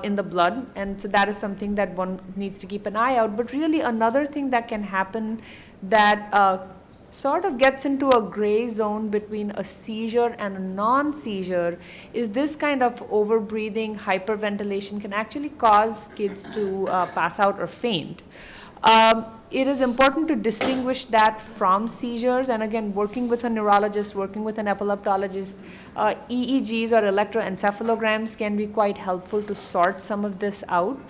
in the blood, and so that is something that one needs to keep an eye out. But really another thing that can happen that sort of gets into a gray zone between a seizure and a non-seizure is this kind of overbreathing, hyperventilation can actually cause kids to pass out or faint. It is important to distinguish that from seizures, and again, working with a neurologist, working with an epileptologist, EEGs or electroencephalograms can be quite helpful to sort some of this out,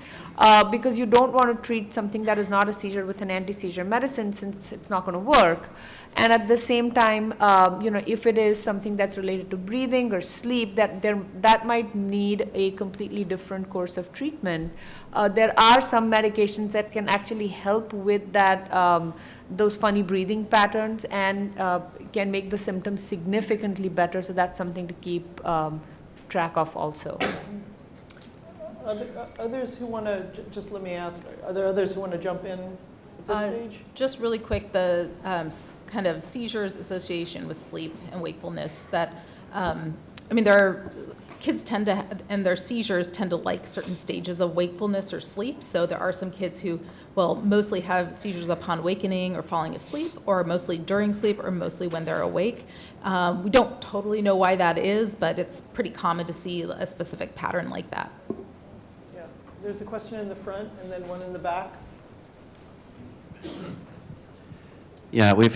because you don't want to treat something that is not a seizure with an anti-seizure medicine, since it's not going to work. And at the same time, if it is something that's related to breathing or sleep, that might need a completely different course of treatment. There are some medications that can actually help with that, those funny breathing patterns, and can make the symptoms significantly better. So that's something to keep track of also. Others who want to, just let me ask, are there others who want to jump in at this stage? Just really quick, the kind of seizures association with sleep and wakefulness that, there are, kids tend to, and their seizures tend to like certain stages of wakefulness or sleep. So there are some kids who will mostly have seizures upon awakening or falling asleep, or mostly during sleep, or mostly when they're awake. We don't totally know why that is, but it's pretty common to see a specific pattern like that. Yeah, there's a question in the front and then one in the back. Yeah, we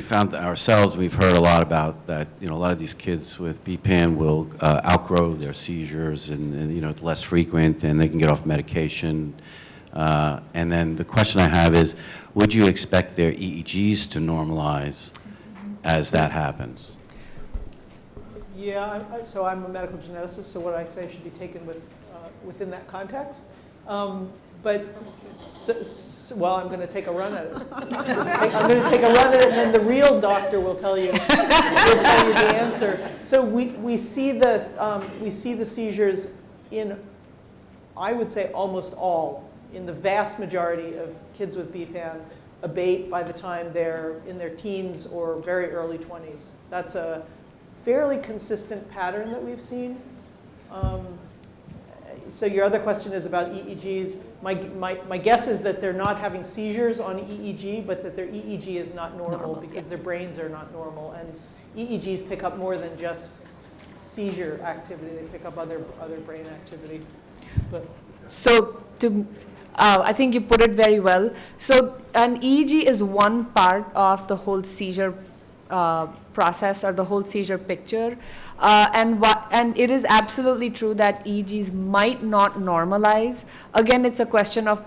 found ourselves, we've heard a lot about that, a lot of these kids with BPAN will outgrow their seizures and it's less frequent and they can get off medication. And then the question I have is, would you expect their EEGs to normalize as that happens? Yeah, so I'm a medical geneticist, so what I say should be taken within that context. But, well, I'm going to take a run at it. I'm going to take a run at it, and then the real doctor will tell you the answer. So we see the seizures in, I would say, almost all, in the vast majority of kids with BPAN, abate by the time they're in their teens or very early 20s. That's a fairly consistent pattern that we've seen. So your other question is about EEGs. My guess is that they're not having seizures on EEG, but that their EEG is not normal because their brains are not normal. And EEGs pick up more than just seizure activity. They pick up other brain activity. But so I think you put it very well. So an EEG is one part of the whole seizure process or the whole seizure picture. And it is absolutely true that EEGs might not normalize. Again, it's a question of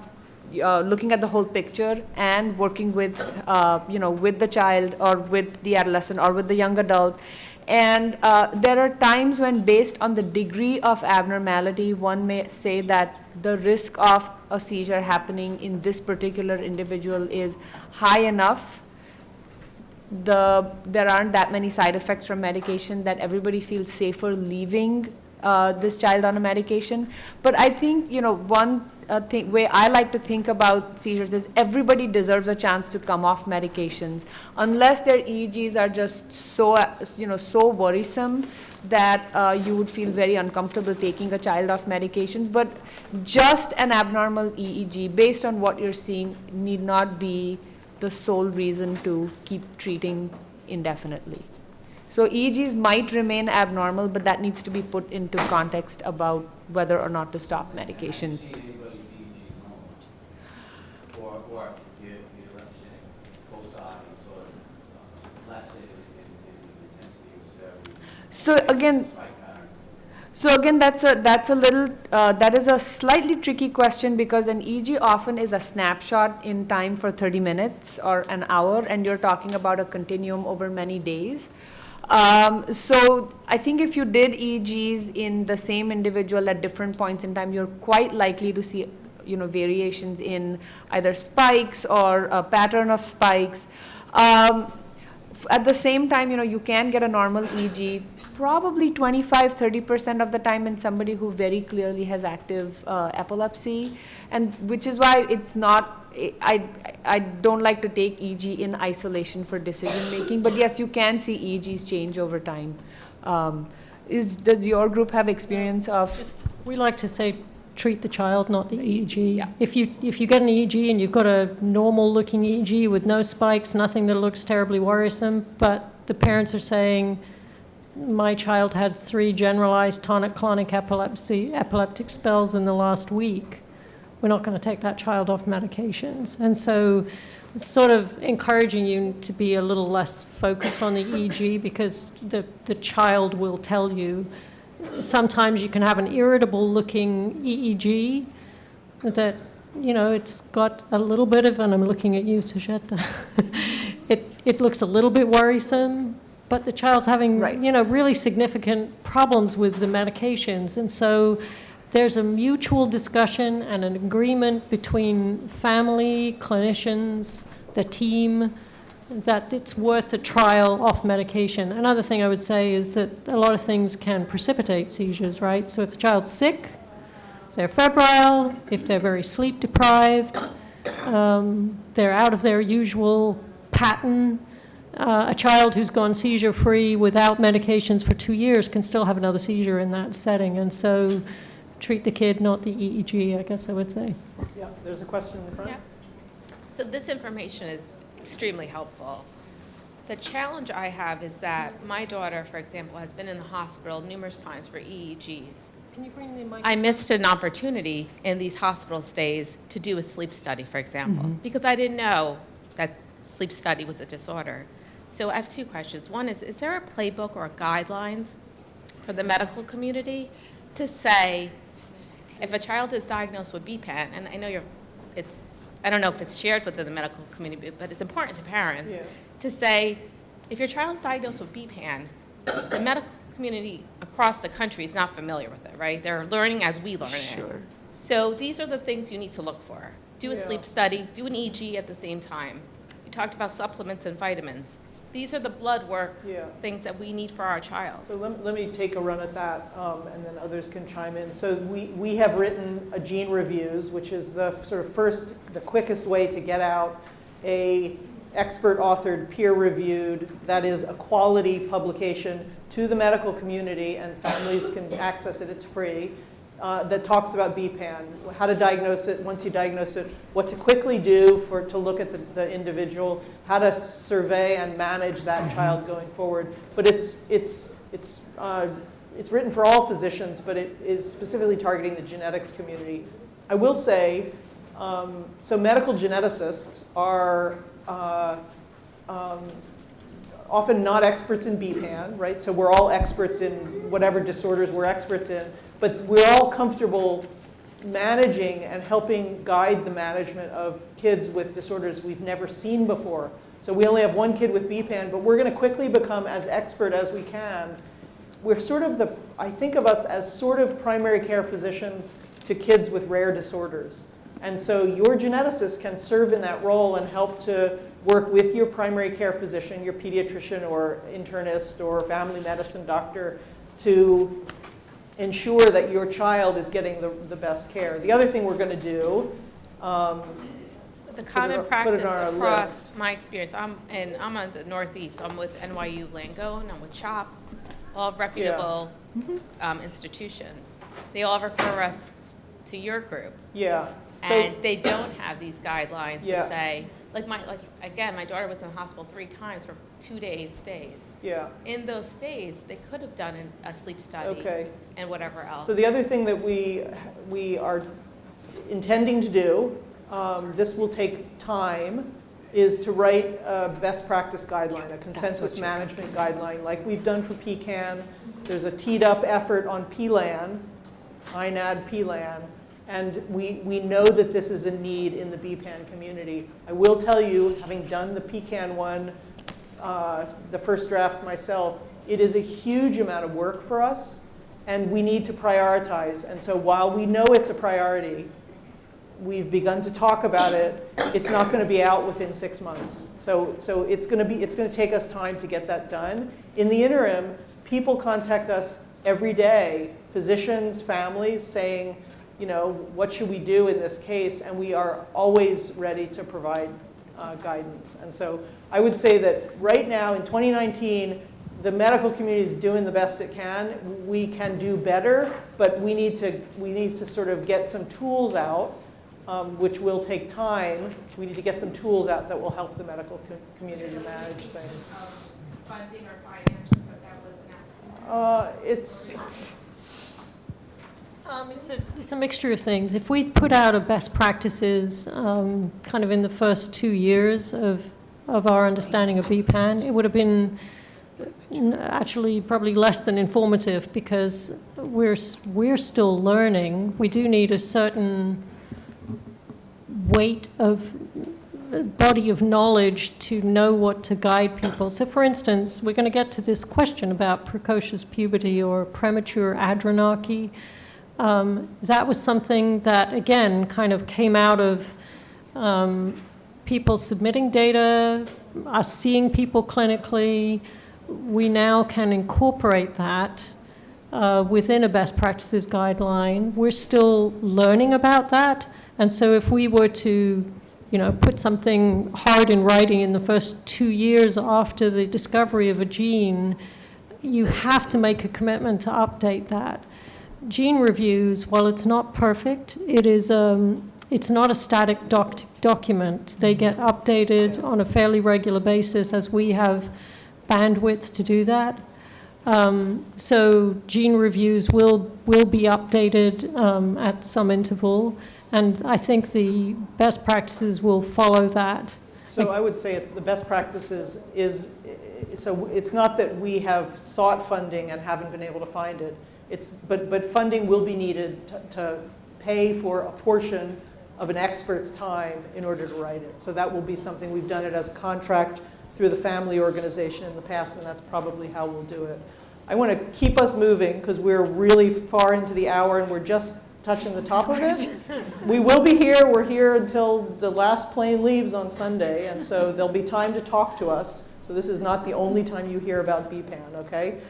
looking at the whole picture and working with, with the child or with the adolescent or with the young adult. And there are times when, based on the degree of abnormality, one may say that the risk of a seizure happening in this particular individual is high enough. There aren't that many side effects from medication that everybody feels safer leaving this child on a medication. But I think, one way I like to think about seizures is everybody deserves a chance to come off medications, unless their EEGs are just so worrisome that you would feel very uncomfortable taking a child off medications. But just an abnormal EEG, based on what you're seeing, need not be the sole reason to keep treating indefinitely. So EEGs might remain abnormal, but that needs to be put into context about whether or not to stop medication. So So again, that is a slightly tricky question because an EEG often is a snapshot in time for 30 minutes or an hour, and you're talking about a continuum over many days. So I think if you did EEGs in the same individual at different points in time, you're quite likely to see, variations in either spikes or a pattern of spikes. At the same time, you can get a normal EEG probably 25-30% of the time in somebody who very clearly has active epilepsy, and which is why it's not. I don't like to take EEG in isolation for decision making, but yes, you can see EEGs change over time. Does your group have experience of? We like to say treat the child, not the EEG. Yeah. If you get an EEG and you've got a normal looking EEG with no spikes, nothing that looks terribly worrisome, but the parents are saying, my child had 3 generalized tonic-clonic epileptic spells in the last week, we're not going to take that child off medications. And so it's sort of encouraging you to be a little less focused on the EEG because the child will tell you. Sometimes you can have an irritable looking EEG that, it's got a little bit of, and I'm looking at you, Sucheta, it looks a little bit worrisome, but the child's having, really significant problems with the medications. And so there's a mutual discussion and an agreement between family, clinicians, the team, that it's worth a trial off medication. Another thing I would say is that a lot of things can precipitate seizures, right? So if the child's sick, they're febrile, if they're very sleep deprived, they're out of their usual pattern. A child who's gone seizure-free without medications for 2 years can still have another seizure in that setting. And so treat the kid, not the EEG, I guess I would say. Yeah, there's a question in the front. Yeah. So this information is extremely helpful. The challenge I have is that my daughter, for example, has been in the hospital numerous times for EEGs. Can you bring the mic? I missed an opportunity in these hospital stays to do a sleep study, for example, because I didn't know that sleep study was a disorder. So I have 2 questions. One is there a playbook or guidelines for the medical community to say if a child is diagnosed with BPAN, and I know I don't know if it's shared within the medical community, but it's important to parents to say, if your child's diagnosed with BPAN, the medical community across the country is not familiar with it, right? They're learning as we learn it. So these are the things you need to look for. Do a sleep study, do an EEG at the same time. You talked about supplements and vitamins. These are the blood work things that we need for our child. So let me take a run at that, and then others can chime in. So we have written a gene reviews, which is the sort of the quickest way to get out a expert-authored, peer-reviewed, that is a quality publication to the medical community, and families can access it, it's free, that talks about BPAN, how to diagnose it, once you diagnose it, what to quickly do to look at the individual, how to survey and manage that child going forward. But it's written for all physicians, but it is specifically targeting the genetics community. I will say, so medical geneticists are often not experts in BPAN, right? So we're all experts in whatever disorders we're experts in, but we're all comfortable managing and helping guide the management of kids with disorders we've never seen before. So we only have 1 kid with BPAN, but we're going to quickly become as expert as we can. We're sort of I think of us as sort of primary care physicians to kids with rare disorders. And so your geneticist can serve in that role and help to work with your primary care physician, your pediatrician or internist or family medicine doctor to ensure that your child is getting the best care. The other thing we're going to do, the common practice across my experience, I'm on the Northeast. I'm with NYU Langone, I'm with CHOP, all reputable institutions. They all refer us to your group. Yeah. And they don't have these guidelines to say, again, my daughter was in the hospital 3 times for 2-day stays. Yeah. In those stays, they could have done a sleep study and whatever else. So the other thing that we are intending to do, this will take time, is to write a best practice guideline, a consensus management guideline, like we've done for PCAN, There's a teed up effort on PLAN, INAD PLAN, and we know that this is a need in the BPAN community. I will tell you, having done the PCAN one, the first draft myself, it is a huge amount of work for us, and we need to prioritize. And so while we know it's a priority, we've begun to talk about it. It's not going to be out within 6 months. So it's going to take us time to get that done. In the interim, people contact us every day, physicians, families, saying, you know, what should we do in this case? And we are always ready to provide guidance. And so I would say that right now in 2019, the medical community is doing the best it can. We can do better, but we need to sort of get some tools out, which will take time. We need to get some tools out that will help the medical community manage things. Funding or financing, but that was an It's a mixture of things. If we put out a best practices kind of in the first 2 years of our understanding of BPAN, it would have been actually probably less than informative because we're still learning. We do need a certain weight of body of knowledge to know what to guide people. So for instance, we're going to get to this question about precocious puberty or premature adrenarche. That was something that, again, kind of came out of people submitting data, us seeing people clinically. We now can incorporate that within a best practices guideline. We're still learning about that. And so if we were to, you know, put something hard in writing in the first 2 years after the discovery of a gene, you have to make a commitment to update that. Gene reviews, while it's not perfect, it's not a static document. They get updated on a fairly regular basis as we have bandwidth to do that. So gene reviews will be updated at some interval, and I think the best practices will follow that. So I would say the best practices is, so it's not that we have sought funding and haven't been able to find it. But funding will be needed to pay for a portion of an expert's time in order to write it. So that will be something, we've done it as a contract through the family organization in the past, and that's probably how we'll do it. I want to keep us moving because we're really far into the hour and we're just touching the top of it. We will be here. We're here until the last plane leaves on Sunday, and so there'll be time to talk to us. So this is not the only time you hear about BPAN, okay?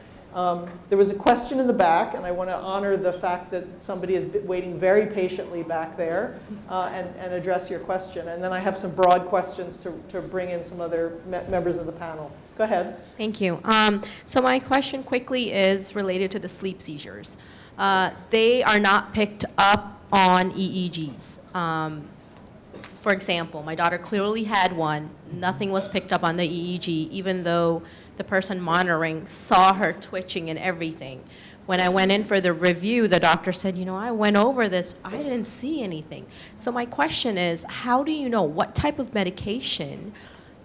There was a question in the back, and I want to honor the fact that somebody is waiting very patiently back there and address your question. And then I have some broad questions to bring in some other members of the panel. Go ahead. Thank you. So my question quickly is related to the sleep seizures. They are not picked up on EEGs. For example, my daughter clearly had one. Nothing was picked up on the EEG, even though the person monitoring saw her twitching and everything. When I went in for the review, the doctor said, you know, I went over this, I didn't see anything. So my question is, how do you know what type of medication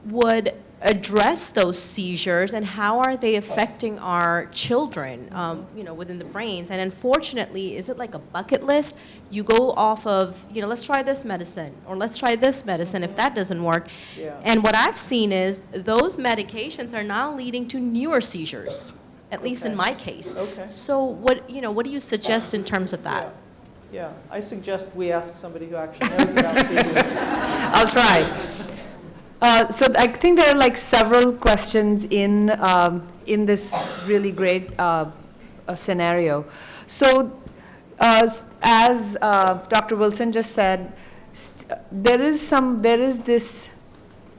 would address those seizures, and how are they affecting our children, you know, within the brains? And unfortunately, is it like a bucket list? You go off of, you know, let's try this medicine, or let's try this medicine if that doesn't work. Yeah. And what I've seen is those medications are now leading to newer seizures, at least in my case. Okay. So what do you suggest in terms of that? Yeah, I suggest we ask somebody who actually knows about seizures. I'll try. So I think there are like several questions in this really great scenario. So as Dr. Wilson just said, there is this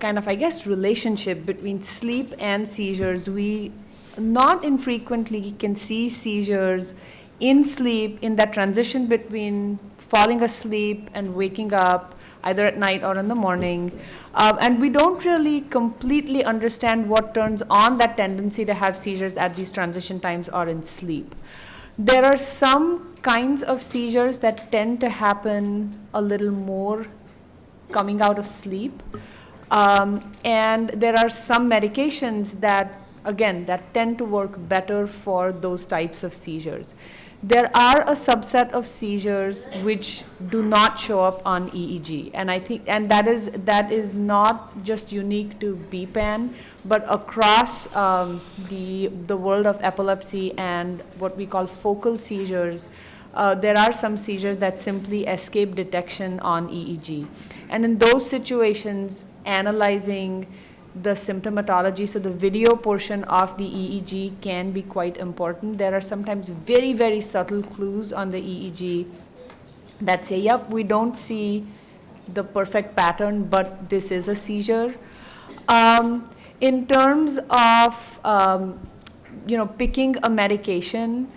kind of, I guess, relationship between sleep and seizures. We not infrequently can see seizures in sleep, in that transition between falling asleep and waking up, either at night or in the morning. And we don't really completely understand what turns on that tendency to have seizures at these transition times or in sleep. There are some kinds of seizures that tend to happen a little more coming out of sleep. And there are some medications that again, that tend to work better for those types of seizures. There are a subset of seizures which do not show up on EEG, and I think, and that is not just unique to BPAN, but across the world of epilepsy and what we call focal seizures. There are some seizures that simply escape detection on EEG, and in those situations, analyzing the symptomatology, so the video portion of the EEG can be quite important. There are sometimes very, very subtle clues on the EEG that say, yep, we don't see the perfect pattern, but this is a seizure. In terms of, picking a medication,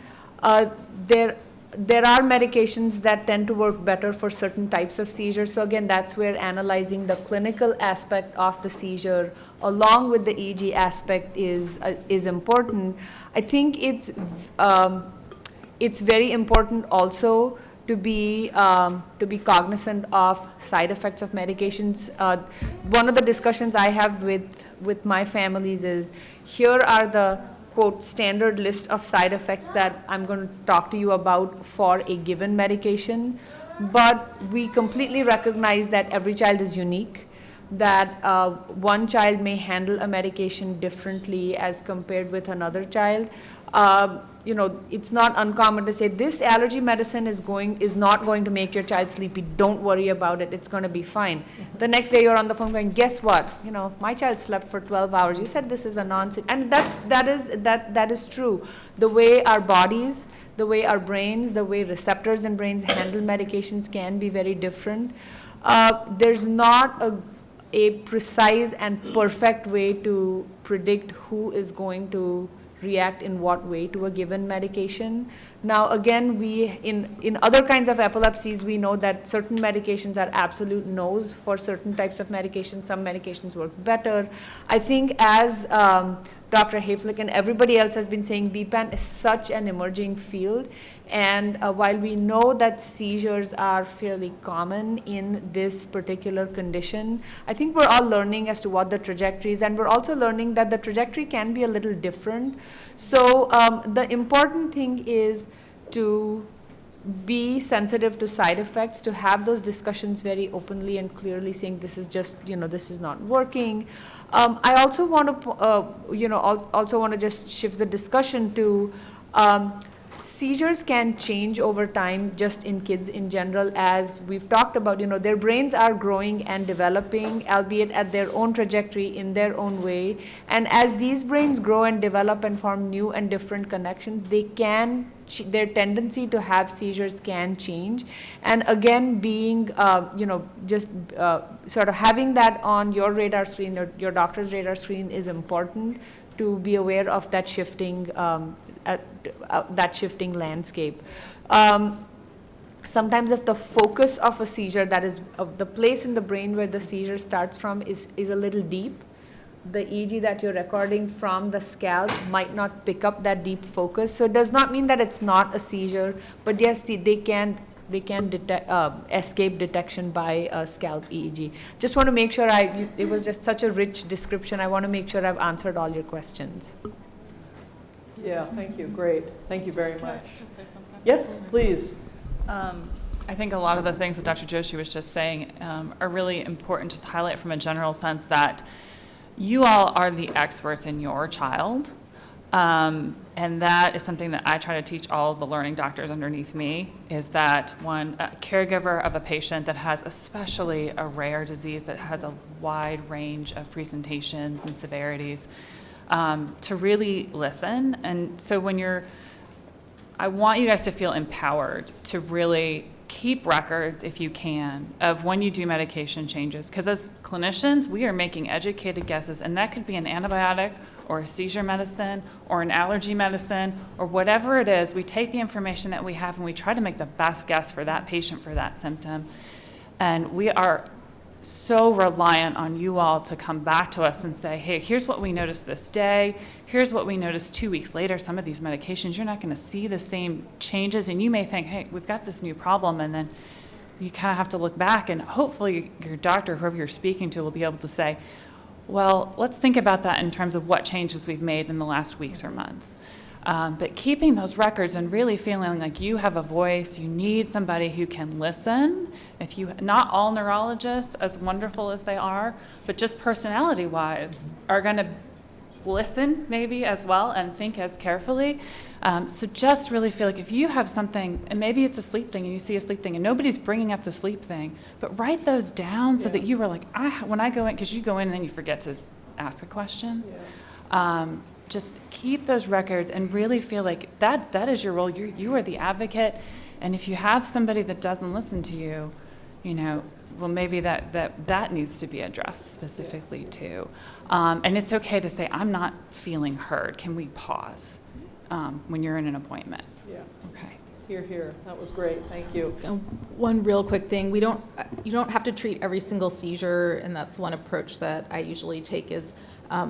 there are medications that tend to work better for certain types of seizures. So again, that's where analyzing the clinical aspect of the seizure along with the EEG aspect is important. I think it's very important also to be cognizant of side effects of medications. One of the discussions I have with my families is, here are the quote standard list of side effects that I'm going to talk to you about for a given medication, but we completely recognize that every child is unique, that one child may handle a medication differently as compared with another child. It's not uncommon to say this allergy medicine is not going to make your child sleepy. Don't worry about it. It's going to be fine. The next day you're on the phone going, guess what? My child slept for 12 hours. You said this is a nonsense, and that is true. The way our bodies, the way our brains, the way receptors in brains handle medications can be very different. There's not a precise and perfect way to predict who is going to react in what way to a given medication. Now again, we in other kinds of epilepsies, we know that certain medications are absolute no's for certain types of medications. Some medications work better. I think as Dr. Hayflick and everybody else has been saying, BPAN is such an emerging field, and while we know that seizures are fairly common in this particular condition, I think we're all learning as to what the trajectory is, and we're also learning that the trajectory can be a little different. So the important thing is to be sensitive to side effects, to have those discussions very openly and clearly, saying this is just, this is not working. I also want to, just shift the discussion to seizures can change over time just in kids in general. As we've talked about, their brains are growing and developing, albeit at their own trajectory in their own way. And as these brains grow and develop and form new and different connections, their tendency to have seizures can change. And again, being, sort of having that on your radar screen or your doctor's radar screen is important to be aware of that shifting landscape. Sometimes if the focus of a seizure, that is of the place in the brain where the seizure starts from, is a little deep, the EEG that you're recording from the scalp might not pick up that deep focus. So it does not mean that it's not a seizure, but yes, they can escape detection by a scalp EEG. Just want to make sure it was just such a rich description. I want to make sure I've answered all your questions. Yeah, thank you. Great. Thank you very much. Just say something? Yes, please. I think a lot of the things that Dr. Joshi was just saying are really important, just to highlight from a general sense that you all are the experts in your child. And that is something that I try to teach all the learning doctors underneath me, is that one, a caregiver of a patient that has especially a rare disease that has a wide range of presentations and severities, to really listen. And so I want you guys to feel empowered to really keep records, if you can, of when you do medication changes. Because as clinicians, we are making educated guesses, and that could be an antibiotic or a seizure medicine or an allergy medicine or whatever it is. We take the information that we have and we try to make the best guess for that patient for that symptom. And we are so reliant on you all to come back to us and say, hey, here's what we noticed this day. Here's what we noticed 2 weeks later. Some of these medications, you're not going to see the same changes. And you may think, hey, we've got this new problem. And then you kind of have to look back, and hopefully your doctor, whoever you're speaking to, will be able to say, Well, let's think about that in terms of what changes we've made in the last weeks or months. But keeping those records and really feeling like you have a voice, you need somebody who can listen. If you, not all neurologists, as wonderful as they are, but just personality-wise, are going to listen maybe as well and think as carefully. So just really feel like if you have something, and maybe it's a sleep thing and you see a sleep thing and nobody's bringing up the sleep thing, but write those down so that you were like, when I go in, because you go in and then you forget to ask a question. Just keep those records and really feel like that is your role. You are the advocate. And if you have somebody that doesn't listen to you, well, maybe that needs to be addressed specifically too. And it's okay to say, I'm not feeling heard. Can we pause when you're in an appointment? Yeah. Okay. Here. That was great. Thank you. One real quick thing, you don't have to treat every single seizure, and that's one approach that I usually take is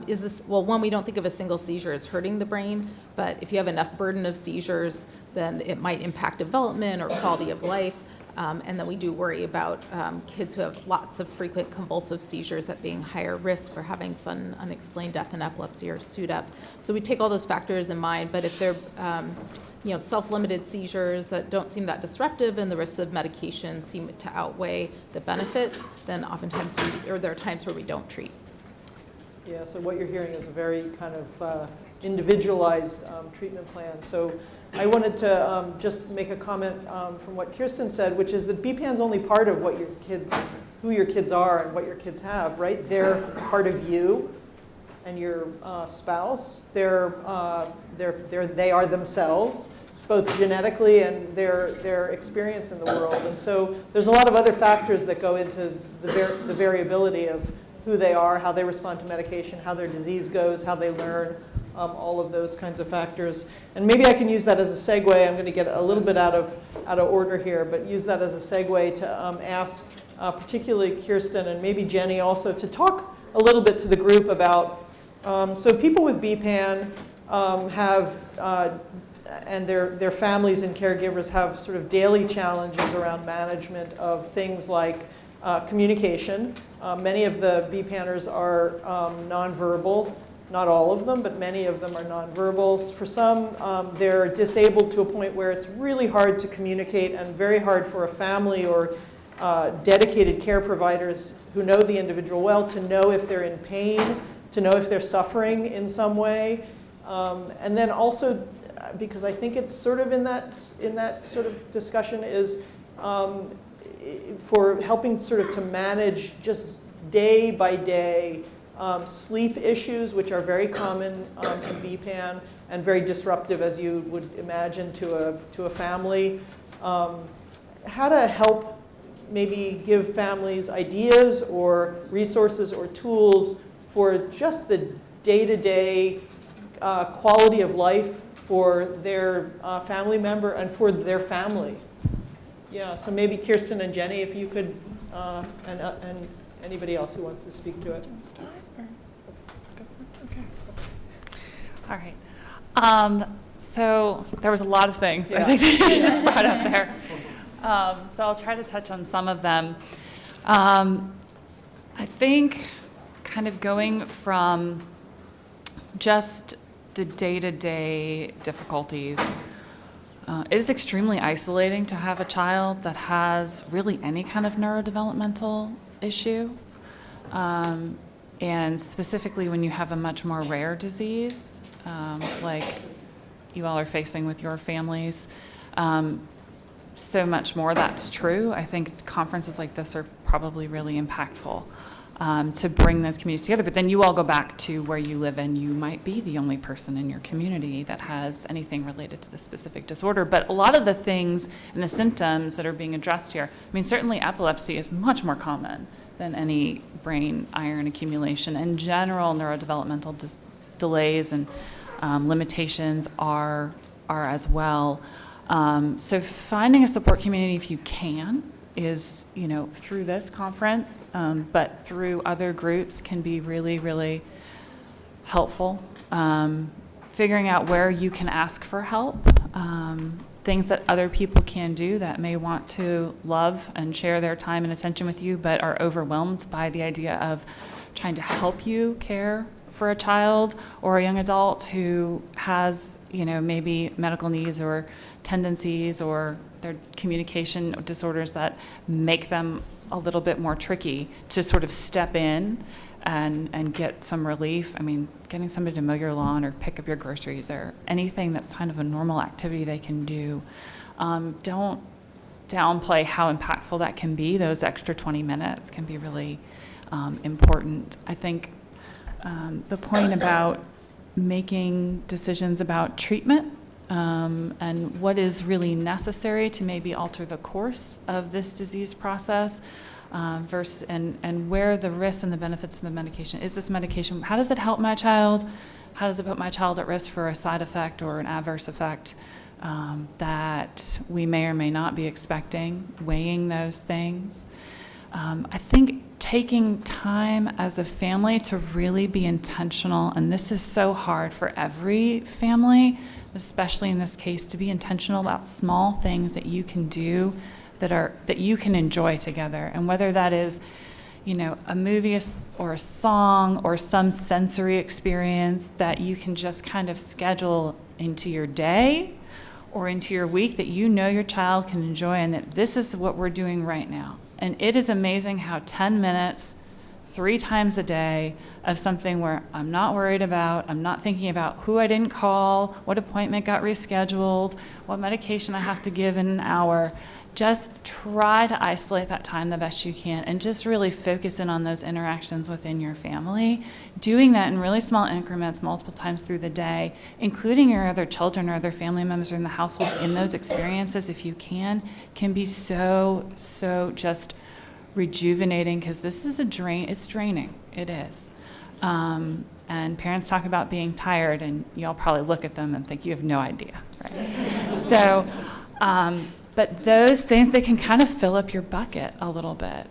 this, well, one, we don't think of a single seizure as hurting the brain, but if you have enough burden of seizures, then it might impact development or quality of life. And then we do worry about kids who have lots of frequent convulsive seizures at being higher risk for having sudden unexplained death and epilepsy or SUDEP. So we take all those factors in mind, but if they're self-limited seizures that don't seem that disruptive and the risks of medication seem to outweigh the benefits, then oftentimes there are times where we don't treat. Yeah, so what you're hearing is a very kind of individualized treatment plan. So I wanted to just make a comment from what Kirsten said, which is that BPAN's only part of what who your kids are and what your kids have, right? They're part of you and your spouse. They are themselves, both genetically and their experience in the world. And so there's a lot of other factors that go into the variability of who they are, how they respond to medication, how their disease goes, how they learn, all of those kinds of factors. And maybe I can use that as a segue. I'm going to get a little bit out of order here, but use that as a segue to ask particularly Kirsten and maybe Jenny also to talk a little bit to the group about, so people with BPAN have, and their families and caregivers have sort of daily challenges around management of things like communication. Many of the BPANers are nonverbal. Not all of them, but many of them are nonverbal. For some, they're disabled to a point where it's really hard to communicate and very hard for a family or dedicated care providers who know the individual well to know if they're in pain, to know if they're suffering in some way. And then also, because I think it's sort of in that sort of discussion is for helping sort of to manage just day by day sleep issues, which are very common in BPAN and very disruptive, as you would imagine, to a family. How to help maybe give families ideas or resources or tools for just the day-to-day quality of life for their family member and for their family. Yeah, so maybe Kirsten and Jenny, if you could, and anybody else who wants to speak to it. Okay. All right. So there was a lot of things I think that you just brought up there. So I'll try to touch on some of them. I think kind of going from just the day-to-day difficulties, it is extremely isolating to have a child that has really any kind of neurodevelopmental issue. And specifically when you have a much more rare disease, like you all are facing with your families, so much more that's true. I think conferences like this are probably really impactful to bring those communities together. But then you all go back to where you live and you might be the only person in your community that has anything related to the specific disorder. But a lot of the things and the symptoms that are being addressed here, I mean, certainly epilepsy is much more common than any brain iron accumulation. And general neurodevelopmental delays and limitations are as well. So finding a support community if you can is, through this conference, but through other groups can be really, really helpful. Figuring out where you can ask for help, things that other people can do that may want to love and share their time and attention with you, but are overwhelmed by the idea of trying to help you care for a child or a young adult who has, maybe medical needs or tendencies or their communication disorders that make them a little bit more tricky, to sort of step in and get some relief. I mean, getting somebody to mow your lawn or pick up your groceries or anything that's kind of a normal activity they can do. Don't downplay how impactful that can be. Those extra 20 minutes can be really important. I think the point about making decisions about treatment and what is really necessary to maybe alter the course of this disease process, versus and where the risks and the benefits of the medication. Is this medication, how does it help my child? How does it put my child at risk for a side effect or an adverse effect that we may or may not be expecting? Weighing those things. I think taking time as a family to really be intentional, and this is so hard for every family, especially in this case, to be intentional about small things that you can do that you can enjoy together. And whether that is, a movie or a song or some sensory experience that you can just kind of schedule into your day or into your week that your child can enjoy, and that this is what we're doing right now. And it is amazing how 10 minutes, 3 times a day of something where I'm not worried about, I'm not thinking about who I didn't call, what appointment got rescheduled, what medication I have to give in an hour. Just try to isolate that time the best you can and just really focus in on those interactions within your family. Doing that in really small increments multiple times through the day, including your other children or other family members in the household in those experiences if you can be so just rejuvenating, because this is it's draining. It is. And parents talk about being tired, and y'all probably look at them and think you have no idea, right? So, but those things, they can kind of fill up your bucket a little bit.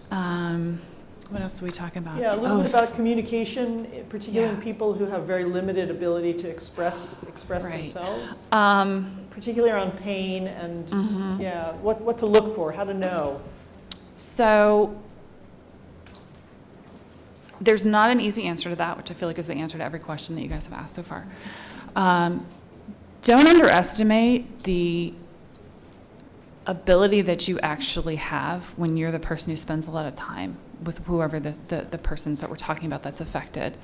What else are we talking about? Yeah, a little bit about communication, particularly in people who have very limited ability to express Right. themselves. Particularly around pain and what to look for, how to know. So there's not an easy answer to that, which I feel like is the answer to every question that you guys have asked so far. Don't underestimate the ability that you actually have when you're the person who spends a lot of time with whoever the persons that we're talking about that's affected,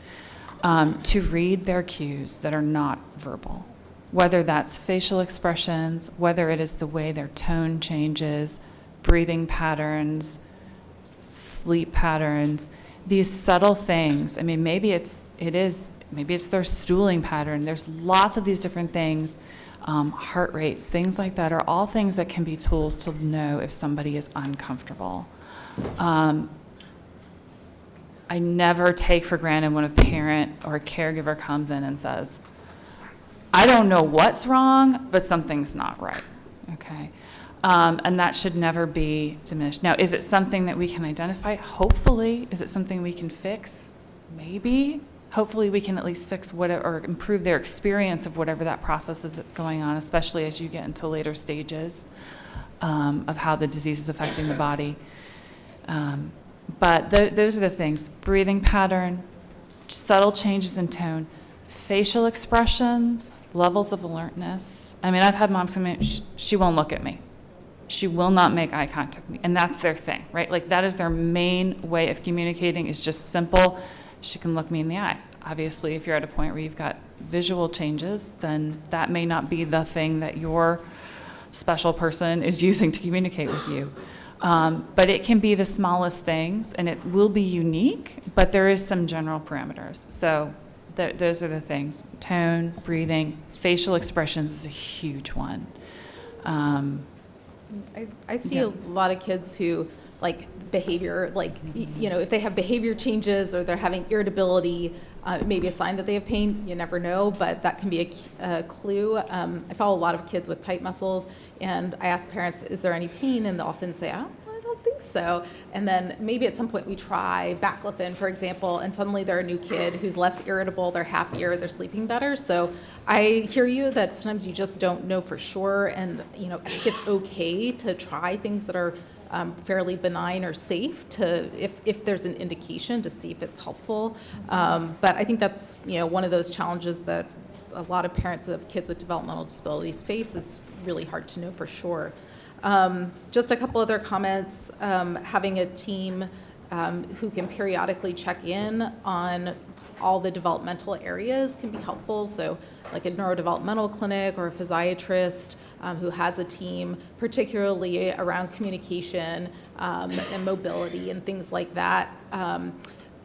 to read their cues that are not verbal, whether that's facial expressions, whether it is the way their tone changes, breathing patterns, sleep patterns, these subtle things. I mean, maybe it's their stooling pattern. There's lots of these different things. Heart rates, things like that are all things that can be tools to know if somebody is uncomfortable. I never take for granted when a parent or a caregiver comes in and says, I don't know what's wrong, but something's not right, okay? And that should never be diminished. Now, is it something that we can identify? Hopefully. Is it something we can fix? Maybe. Hopefully we can at least fix or improve their experience of whatever that process is that's going on, especially as you get into later stages of how the disease is affecting the body. But those are the things: breathing pattern, subtle changes in tone, facial expressions, levels of alertness. I mean, I've had moms come in, she won't look at me. She will not make eye contact with me. And that's their thing, right? Like, that is their main way of communicating, is just simple. She can look me in the eye. Obviously, if you're at a point where you've got visual changes, then that may not be the thing that your special person is using to communicate with you. But it can be the smallest things, and it will be unique, but there is some general parameters. So those are the things: tone, breathing, facial expressions is a huge one. I see a lot of kids who, behavior, if they have behavior changes or they're having irritability, it may be a sign that they have pain. You never know, but that can be a clue. I follow a lot of kids with tight muscles, and I ask parents, is there any pain? And they'll often say, I don't think so. And then maybe at some point we try baclofen, for example, and suddenly they're a new kid who's less irritable, they're happier, they're sleeping better. So I hear you that sometimes you just don't know for sure, and I think it's okay to try things that are fairly benign or safe to, if there's an indication, to see if it's helpful. But I think that's, one of those challenges that a lot of parents of kids with developmental disabilities face. Is really hard to know for sure. Just a couple other comments. Having a team who can periodically check in on all the developmental areas can be helpful. So like a neurodevelopmental clinic or a physiatrist who has a team, particularly around communication and mobility and things like that.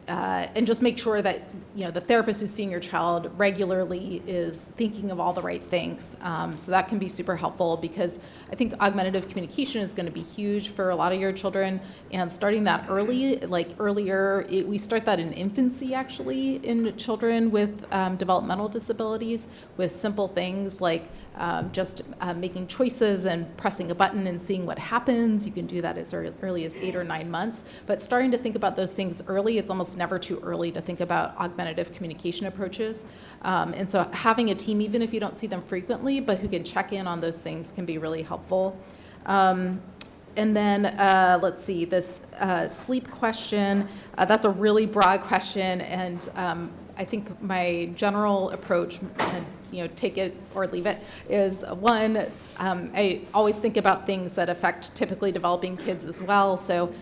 And just make sure that the therapist who's seeing your child regularly is thinking of all the right things. So that can be super helpful, because I think augmentative communication is going to be huge for a lot of your children. And starting that early, we start that in infancy actually in children with developmental disabilities, with simple things like just making choices and pressing a button and seeing what happens. You can do that as early as 8 or 9 months. But starting to think about those things early, it's almost never too early to think about augmentative communication approaches. And so having a team, even if you don't see them frequently, but who can check in on those things, can be really helpful. And then let's see, this sleep question, that's a really broad question. And I think my general approach, and take it or leave it, is one, I always think about things that affect typically developing kids as well. So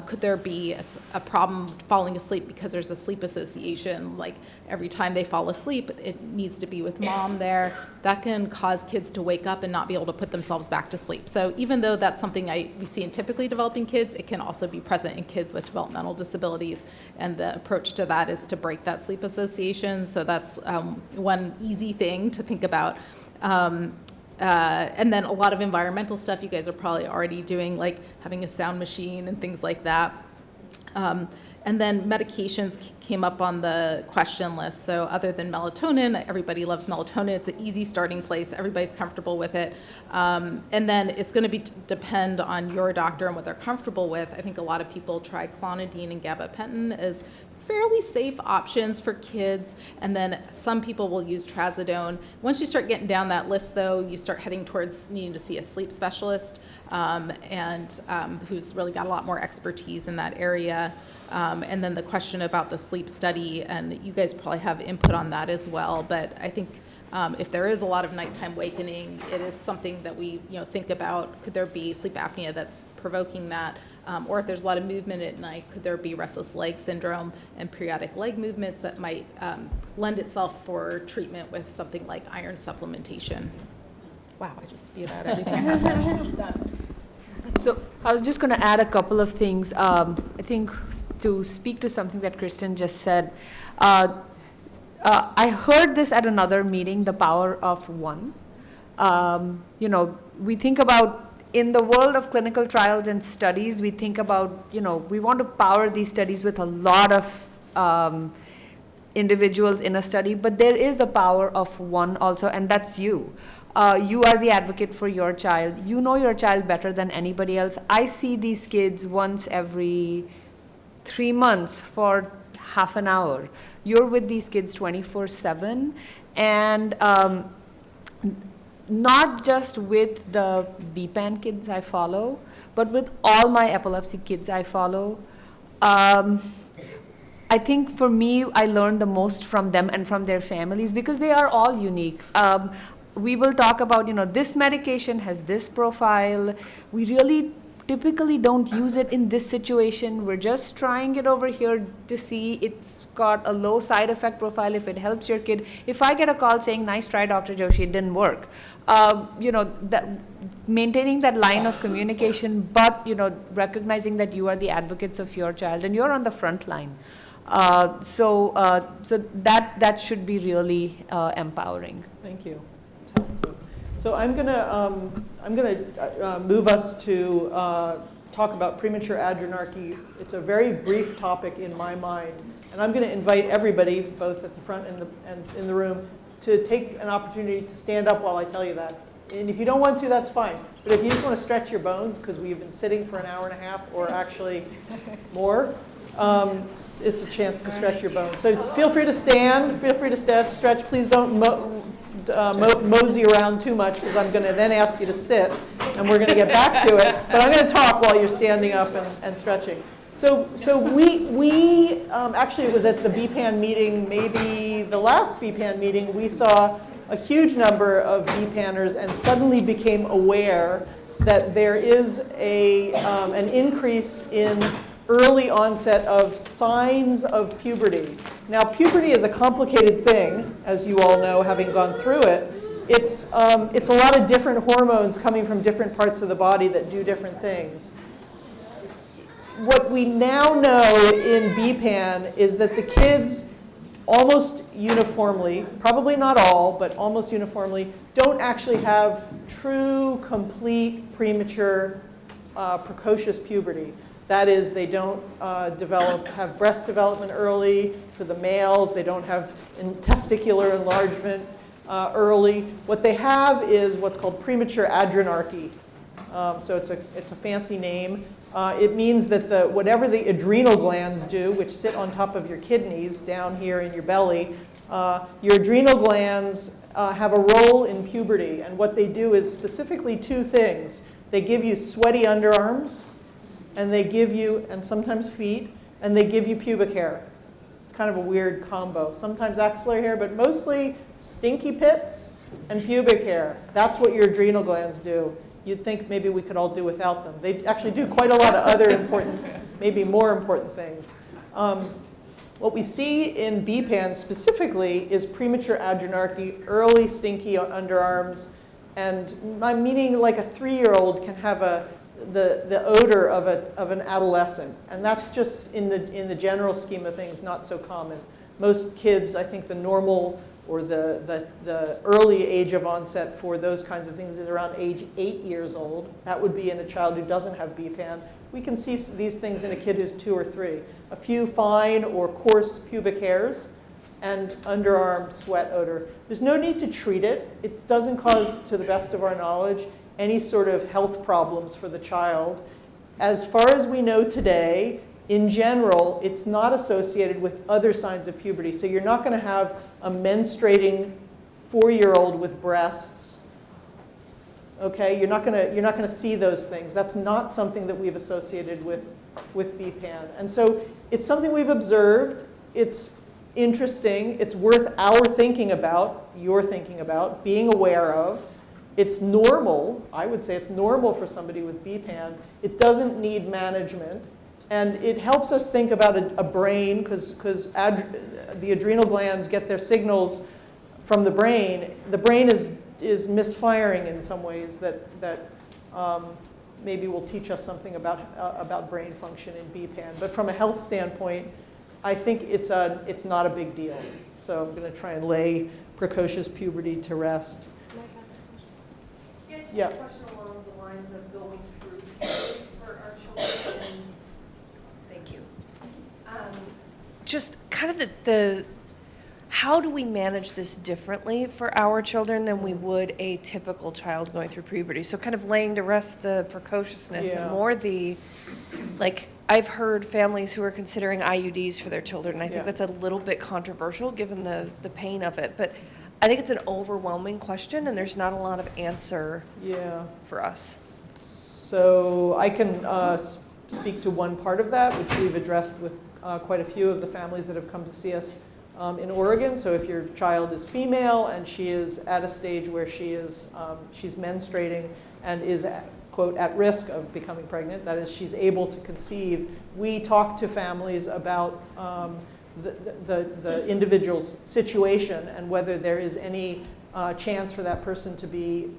could there be a problem falling asleep because there's a sleep association? Like every time they fall asleep, it needs to be with mom there. That can cause kids to wake up and not be able to put themselves back to sleep. So even though that's something we see in typically developing kids, it can also be present in kids with developmental disabilities. And the approach to that is to break that sleep association. So that's one easy thing to think about. And then a lot of environmental stuff you guys are probably already doing, like having a sound machine and things like that. And then medications came up on the question list. So other than melatonin, everybody loves melatonin. It's an easy starting place. Everybody's comfortable with it. And then it's going to depend on your doctor and what they're comfortable with. I think a lot of people try clonidine and gabapentin as fairly safe options for kids, and then some people will use trazodone. Once you start getting down that list, though, you start heading towards needing to see a sleep specialist, and who's really got a lot more expertise in that area. And then the question about the sleep study, and you guys probably have input on that as well, but I think if there is a lot of nighttime wakening, it is something that we think about. Could there be sleep apnea that's provoking that? Or if there's a lot of movement at night, could there be restless leg syndrome and periodic leg movements that might lend itself for treatment with something like iron supplementation? Wow, I just spewed out everything. So I was just going to add a couple of things. I think to speak to something that Kirsten just said, I heard this at another meeting, the power of one. We think about, in the world of clinical trials and studies, we think about, we want to power these studies with a lot of individuals in a study, but there is the power of one also, and that's you. You are the advocate for your child. You know your child better than anybody else. I see these kids once every 3 months for half an hour. You're with these kids 24/7, and not just with the BPAN kids I follow, but with all my epilepsy kids I follow. I think for me, I learned the most from them and from their families, because they are all unique. We will talk about, this medication has this profile. We really typically don't use it in this situation. We're just trying it over here to see it's got a low side effect profile if it helps your kid. If I get a call saying, "Nice try, Dr. Joshi, it didn't work," that maintaining that line of communication, but recognizing that you are the advocates of your child and you're on the front line. So that should be really empowering. Thank you. So I'm gonna move us to talk about premature adrenarche. It's a very brief topic in my mind, and I'm gonna invite everybody, both at the front and in the room, to take an opportunity to stand up while I tell you that. And if you don't want to, that's fine. But if you just want to stretch your bones, because we've been sitting for an hour and a half, or actually more, it's a chance to stretch your bones. So feel free to stand. Feel free to stretch. Please don't mosey around too much, because I'm going to then ask you to sit. and we're going to get back to it. But I'm going to talk while you're standing up and stretching. So we actually, it was at the BPAN meeting, maybe the last BPAN meeting, we saw a huge number of BPANers and suddenly became aware that there is an increase in early onset of signs of puberty. Now, puberty is a complicated thing, as you all know, having gone through it. It's a lot of different hormones coming from different parts of the body that do different things. What we now know in BPAN is that the kids almost uniformly, probably not all, but almost uniformly, don't actually have true, complete, premature, precocious puberty. That is, they don't have breast development early for the males. They don't have testicular enlargement early. What they have is what's called premature adrenarche. So it's a fancy name. It means that whatever the adrenal glands do, which sit on top of your kidneys down here in your belly, your adrenal glands have a role in puberty. And what they do is specifically two things. They give you sweaty underarms, and they give you, and sometimes feet, and they give you pubic hair. It's kind of a weird combo. Sometimes axillary hair, but mostly stinky pits and pubic hair. That's what your adrenal glands do. You'd think maybe we could all do without them. They actually do quite a lot of other important, maybe more important things. What we see in BPAN specifically is premature adrenarche, early stinky underarms, and I'm meaning like a 3-year-old can have the odor of an adolescent, and that's just in the general scheme of things not so common. Most kids, I think the normal or the early age of onset for those kinds of things is around age 8 years old. That would be in a child who doesn't have BPAN. We can see these things in a kid who's 2 or 3. A few fine or coarse pubic hairs and underarm sweat odor. There's no need to treat it. It doesn't cause, to the best of our knowledge, any sort of health problems for the child. As far as we know today, in general, it's not associated with other signs of puberty. So you're not going to have a menstruating 4-year-old with breasts. Okay, you're not going to see those things. That's not something that we've associated with BPAN. And so it's something we've observed. It's interesting. It's worth our thinking about, your thinking about, being aware of. It's normal. I would say it's normal for somebody with BPAN. It doesn't need management. And it helps us think about a brain, because the adrenal glands get their signals from the brain. The brain is misfiring in some ways that maybe will teach us something about brain function in BPAN. But from a health standpoint, I think it's not a big deal. So I'm going to try and lay precocious puberty to rest. Yeah. A question along the lines of going through puberty for our children. Thank you. Just kind of the how do we manage this differently for our children than we would a typical child going through puberty? So kind of laying to rest the precociousness and more I've heard families who are considering IUDs for their children, and I think that's a little bit controversial given the pain of it. But I think it's an overwhelming question, and there's not a lot of answer for us. So I can speak to one part of that, which we've addressed with quite a few of the families that have come to see us in Oregon. So if your child is female and she is at a stage where she's menstruating and is quote, at risk of becoming pregnant, that is, she's able to conceive, we talk to families about the individual's situation and whether there is any chance for that person to be,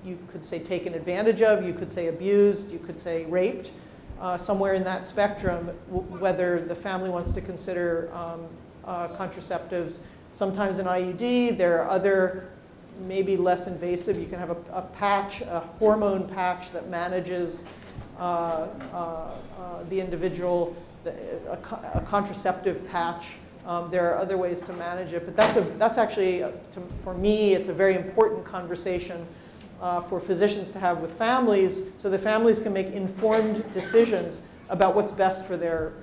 you could say taken advantage of, you could say abused, you could say raped, somewhere in that spectrum, whether the family wants to consider contraceptives. Sometimes an IUD, there are other maybe less invasive. You can have a patch, a hormone patch that manages the individual, a contraceptive patch. There are other ways to manage it, but that's actually, for me, it's a very important conversation for physicians to have with families, so the families can make informed decisions about what's best for their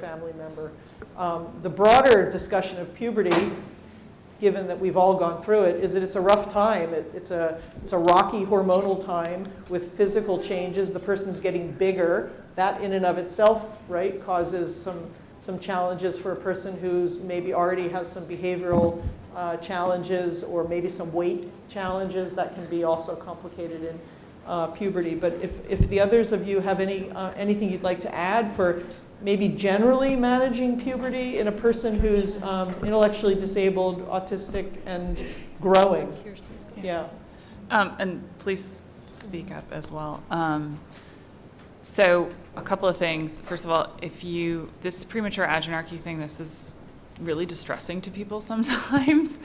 family member. The broader discussion of puberty given that we've all gone through it, is that it's a rough time. It's a rocky hormonal time with physical changes. The person's getting bigger. That in and of itself, right, causes some challenges for a person who's maybe already has some behavioral challenges or maybe some weight challenges that can be also complicated in puberty. But if the others of you have anything you'd like to add for maybe generally managing puberty in a person who's intellectually disabled, autistic, and growing. Yeah. And please speak up as well. So a couple of things. First of all, this premature adrenarche thing, this is really distressing to people sometimes.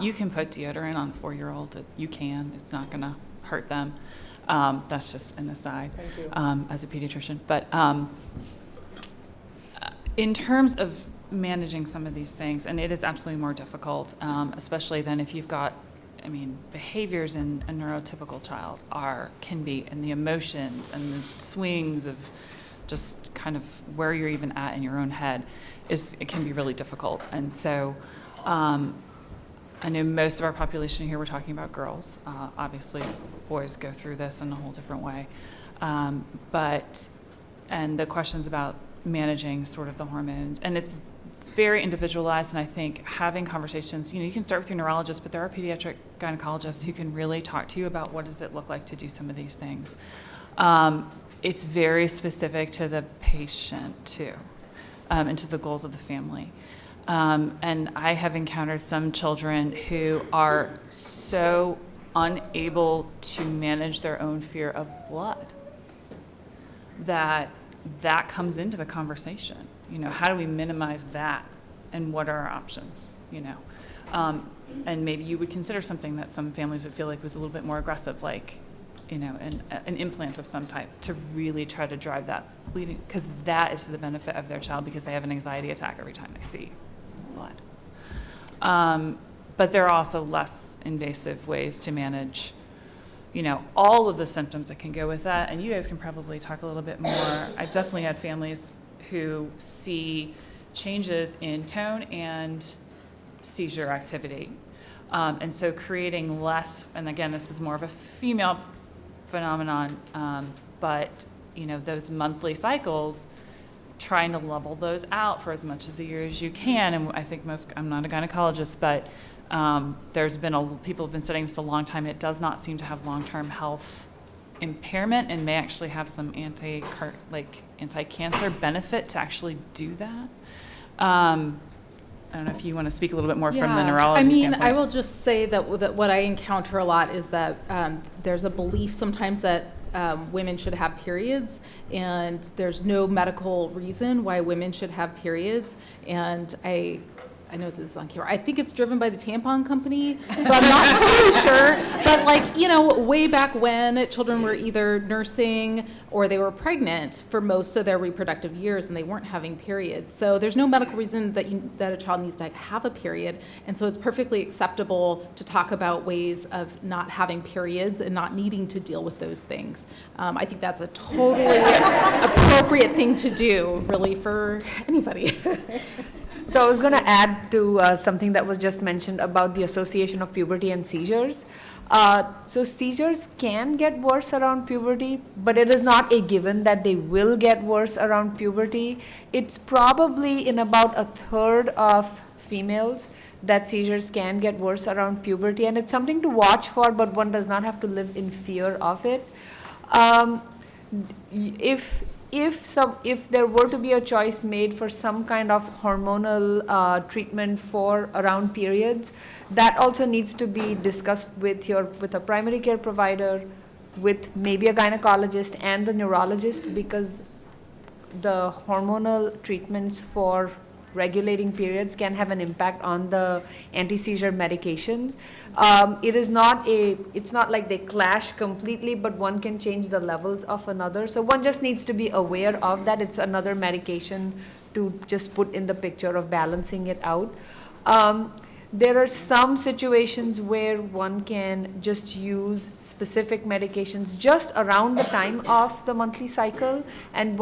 You can put deodorant on a 4-year-old. You can. It's not going to hurt them. That's just an aside. Thank you. As a pediatrician. But in terms of managing some of these things, and it is absolutely more difficult, especially than if you've got, behaviors in a neurotypical child can be, and the emotions and the swings of just kind of where you're even at in your own head it can be really difficult. And so I know most of our population here, we're talking about girls. Obviously, boys go through this in a whole different way. And the questions about managing sort of the hormones, and it's very individualized, and I think having conversations, you can start with your neurologist, but there are pediatric gynecologists who can really talk to you about what does it look like to do some of these things. It's very specific to the patient too, and to the goals of the family. And I have encountered some children who are so unable to manage their own fear of blood that comes into the conversation. How do we minimize that, and what are our options? And maybe you would consider something that some families would feel like was a little bit more aggressive, like an implant of some type, to really try to drive that bleeding, because that is to the benefit of their child, because they have an anxiety attack every time they see blood. But there are also less invasive ways to manage all of the symptoms that can go with that, and you guys can probably talk a little bit more. I've definitely had families who see changes in tone and seizure activity. And so creating less, and again, this is more of a female phenomenon, but those monthly cycles, trying to level those out for as much of the year as you can. And I think I'm not a gynecologist, but people have been studying this a long time. It does not seem to have long-term health impairment, and may actually have some anti-cancer benefit to actually do that. I don't know if you want to speak a little bit more from the neurology standpoint. I will just say that what I encounter a lot is that there's a belief sometimes that women should have periods, and there's no medical reason why women should have periods. And I know this is on camera. I think it's driven by the tampon company, but I'm not totally sure. But way back when, children were either nursing or they were pregnant for most of their reproductive years, and they weren't having periods. So there's no medical reason that a child needs to have a period. And so it's perfectly acceptable to talk about ways of not having periods and not needing to deal with those things. I think that's a totally appropriate thing to do, really, for anybody. So I was going to add to something that was just mentioned about the association of puberty and seizures. So seizures can get worse around puberty, but it is not a given that they will get worse around puberty. It's probably in about a third of females that seizures can get worse around puberty, and it's something to watch for, but one does not have to live in fear of it. If there were to be a choice made for some kind of hormonal treatment for around periods, that also needs to be discussed with a primary care provider, with maybe a gynecologist and the neurologist, because the hormonal treatments for regulating periods can have an impact on the anti-seizure medications. It's not like they clash completely, but one can change the levels of another. So one just needs to be aware of that. It's another medication to just put in the picture of balancing it out. There are some situations where one can just use specific medications just around the time of the monthly cycle, and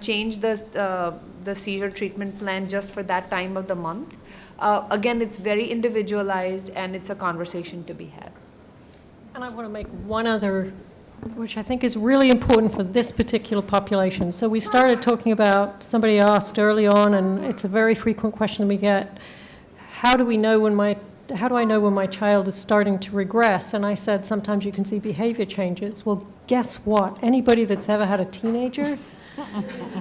change the seizure treatment plan just for that time of the month. Again, it's very individualized, and it's a conversation to be had. And I want to make one other, which I think is really important for this particular population. So we started talking about, somebody asked early on, and it's a very frequent question we get, how do I know when my child is starting to regress? And I said, sometimes you can see behavior changes. Well, guess what? Anybody that's ever had a teenager,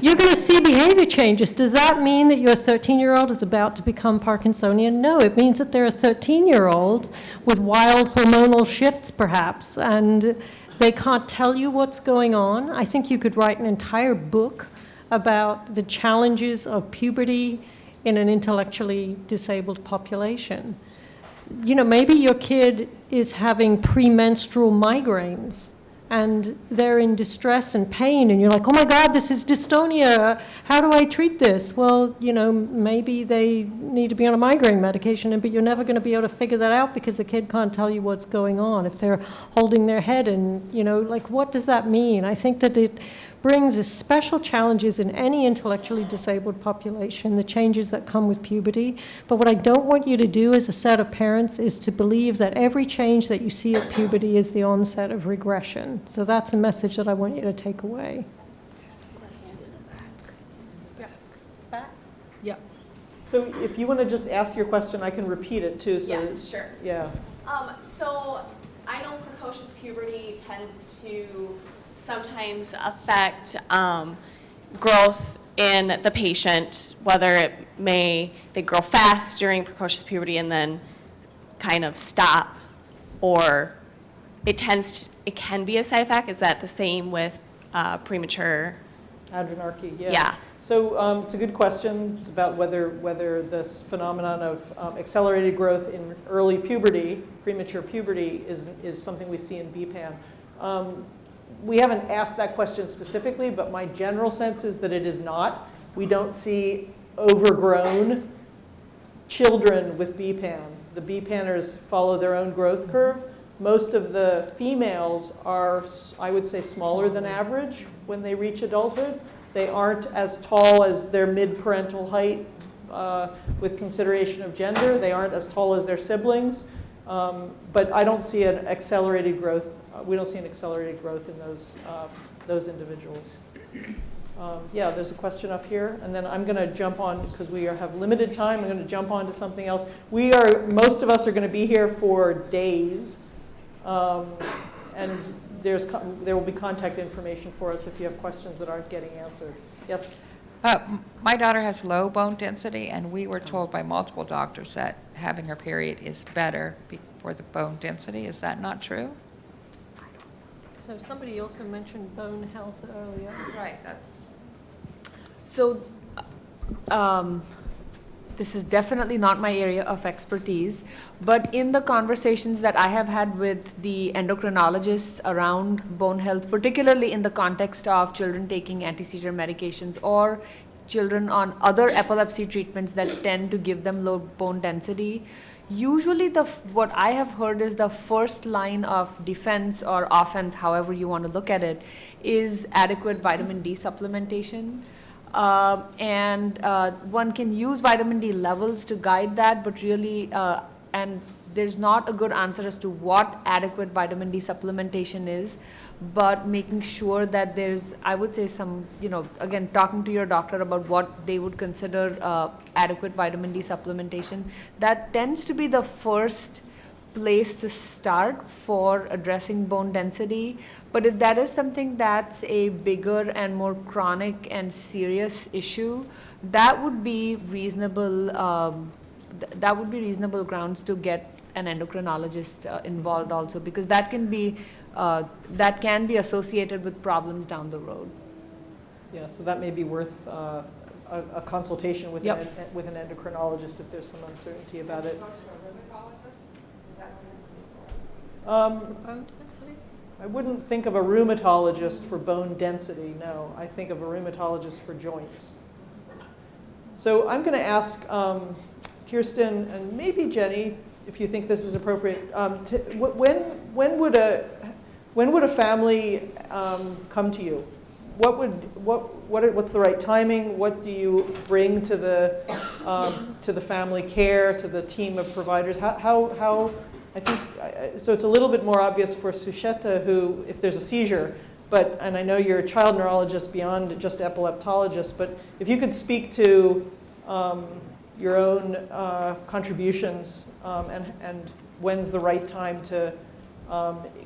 you're going to see behavior changes. Does that mean that your 13-year-old is about to become Parkinsonian? No, it means that they're a 13-year-old with wild hormonal shifts, perhaps, and they can't tell you what's going on. I think you could write an entire book about the challenges of puberty in an intellectually disabled population. You know, maybe your kid is having premenstrual migraines and they're in distress and pain, and you're like, oh my God, this is dystonia. How do I treat this? Well, you know, maybe they need to be on a migraine medication, but you're never going to be able to figure that out because the kid can't tell you what's going on. If they're holding their head and, you know, like, what does that mean? I think that it brings special challenges in any intellectually disabled population, the changes that come with puberty. But what I don't want you to do as a set of parents is to believe that every change that you see at puberty is the onset of regression. So that's a message that I want you to take away. There's a question in the back. Back? Yeah. So if you want to just ask your question, I can repeat it too. So, yeah, sure. Yeah. So I know precocious puberty tends to sometimes affect growth in the patient, whether they grow fast during precocious puberty and then kind of stop, or it can be a side effect. Is that the same with premature Adrenarche, yeah. Yeah. So it's a good question. It's about whether this phenomenon of accelerated growth in early puberty, premature puberty, is something we see in BPAN. We haven't asked that question specifically, but my general sense is that it is not. We don't see overgrown children with BPAN. The BPANers follow their own growth curve. Most of the females are, I would say, smaller than average when they reach adulthood. They aren't as tall as their mid-parental height with consideration of gender. They aren't as tall as their siblings. But I don't see an accelerated growth. We don't see an accelerated growth in those individuals. Yeah, there's a question up here, and then I'm going to jump on, because we have limited time, I'm going to jump on to something else. Most of us are going to be here for days, and there will be contact information for us if you have questions that aren't getting answered. Yes? My daughter has low bone density, and we were told by multiple doctors that having her period is better for the bone density. Is that not true? So somebody also mentioned bone health earlier. Right, that's... So this is definitely not my area of expertise, but in the conversations that I have had with the endocrinologists around bone health, particularly in the context of children taking anti-seizure medications or children on other epilepsy treatments that tend to give them low bone density, usually what I have heard is the first line of defense or offense, however you want to look at it, is adequate vitamin D supplementation. One can use vitamin D levels to guide that, but really, and there's not a good answer as to what adequate vitamin D supplementation is, but making sure that there's, I would say, some, again, talking to your doctor about what they would consider adequate vitamin D supplementation. That tends to be the first place to start for addressing bone density. But if that is something that's a bigger and more chronic and serious issue, that would be reasonable. That would be reasonable grounds to get an endocrinologist involved also, because that can be associated with problems down the road. Yeah, so that may be worth a consultation with an endocrinologist if there's some uncertainty about it. I wouldn't think of a rheumatologist for bone density, no. I think of a rheumatologist for joints. So I'm going to ask Kirsten and maybe Jenny, if you think this is appropriate, when would a family come to you? What's the right timing? What do you bring to the to the family care, to the team of providers? How I think, so it's a little bit more obvious for Sucheta, who, if there's a seizure, and I know you're a child neurologist beyond just epileptologist, but if you could speak to your own contributions and when's the right time to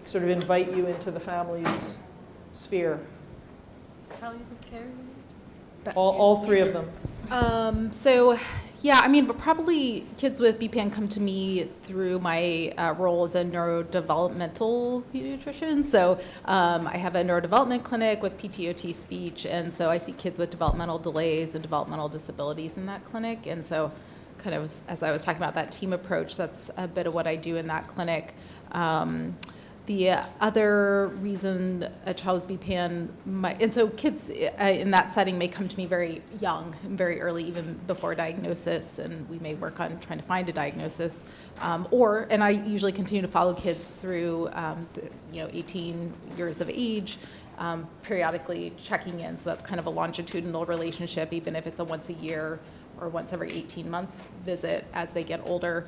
sort of invite you into the family's sphere. All three of them. So, yeah, I mean, but probably kids with BPAN come to me through my role as a neurodevelopmental pediatrician. So I have a neurodevelopment clinic with PTOT speech, and so I see kids with developmental delays and developmental disabilities in that clinic. And so kind of, as I was talking about that team approach, that's a bit of what I do in that clinic. The other reason a child with BPAN might, and so kids in that setting may come to me very young, very early, even before diagnosis, and we may work on trying to find a diagnosis. And I usually continue to follow kids through, 18 years of age, periodically checking in. So that's kind of a longitudinal relationship, even if it's a once a year or once every 18 months visit as they get older.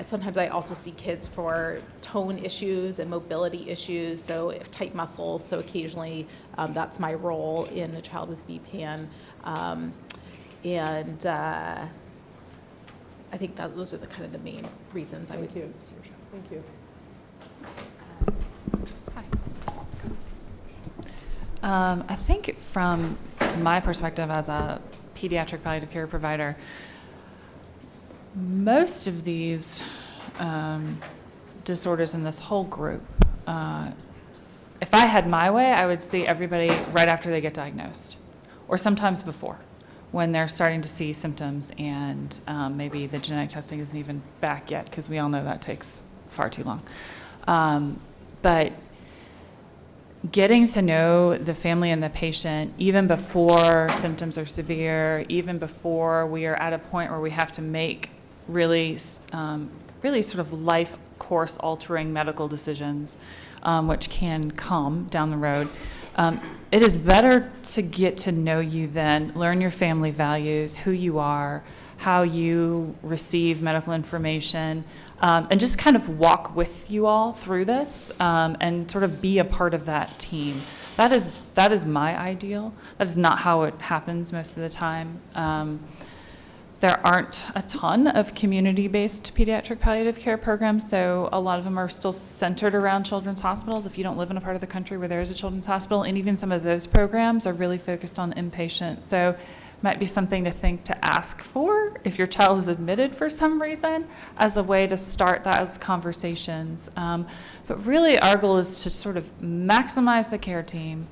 Sometimes I also see kids for tone issues and mobility issues, so if tight muscles, so occasionally that's my role in a child with BPAN. I think that those are the kind of the main reasons I would see your show. Thank you. I think from my perspective as a pediatric palliative care provider, most of these disorders in this whole group, if I had my way, I would see everybody right after they get diagnosed, or sometimes before, when they're starting to see symptoms and maybe the genetic testing isn't even back yet, because we all know that takes far too long. But getting to know the family and the patient even before symptoms are severe, even before we are at a point where we have to make really sort of life course altering medical decisions, which can come down the road. It is better to get to know you then, learn your family values, who you are, how you receive medical information, and just kind of walk with you all through this and sort of be a part of that team. That is my ideal. That is not how it happens most of the time. There aren't a ton of community-based pediatric palliative care programs, so a lot of them are still centered around children's hospitals if you don't live in a part of the country where there is a children's hospital, and even some of those programs are really focused on inpatient. So might be something to think to ask for if your child is admitted for some reason as a way to start those conversations. But really our goal is to sort of maximize the care team,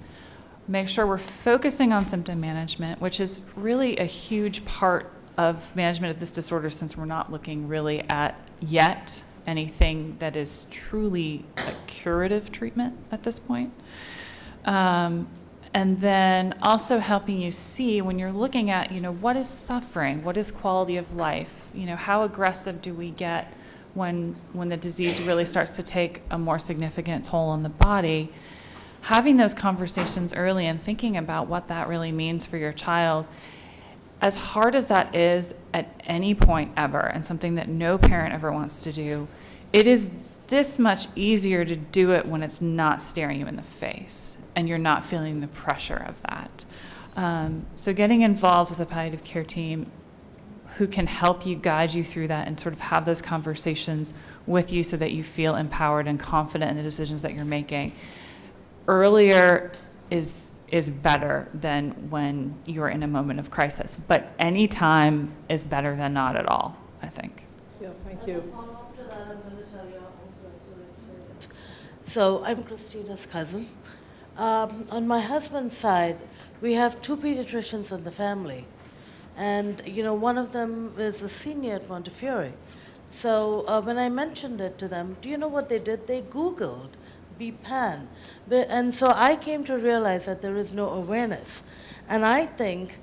make sure we're focusing on symptom management, which is really a huge part of management of this disorder, since we're not looking really at yet anything that is truly a curative treatment at this point. And then also helping you see when you're looking at, what is suffering, what is quality of life, how aggressive do we get when the disease really starts to take a more significant toll on the body. Having those conversations early and thinking about what that really means for your child, as hard as that is at any point ever, and something that no parent ever wants to do, it is this much easier to do it when it's not staring you in the face and you're not feeling the pressure of that. So getting involved with a palliative care team who can help you, guide you through that, and sort of have those conversations with you so that you feel empowered and confident in the decisions that you're making earlier is better than when you're in a moment of crisis. But any time is better than not at all, I think. Yeah, thank you. So I'm Christina's cousin. On my husband's side, we have two pediatricians in the family. And, one of them is a senior at Montefiore. So when I mentioned it to them, do you know what they did? They Googled BPAN. And so I came to realize that there is no awareness. And I think,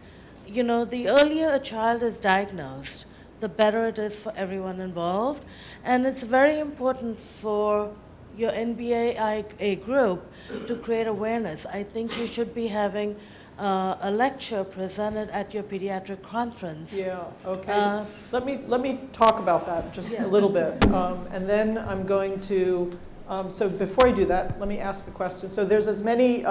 the earlier a child is diagnosed, the better it is for everyone involved. And it's very important for your NBIA group to create awareness. I think you should be having a lecture presented at your pediatric conference. Yeah, okay. Let me talk about that just a little bit. And then I'm going to, so before I do that, let me ask a question. So there's as many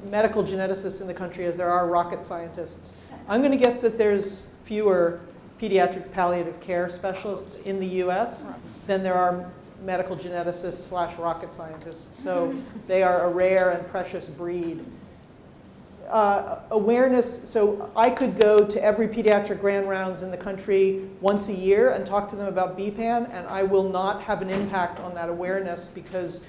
medical geneticists in the country as there are rocket scientists. I'm going to guess that there's fewer pediatric palliative care specialists in the US than there are medical geneticists / rocket scientists. So they are a rare and precious breed. Awareness, so I could go to every pediatric grand rounds in the country once a year and talk to them about BPAN, and I will not have an impact on that awareness because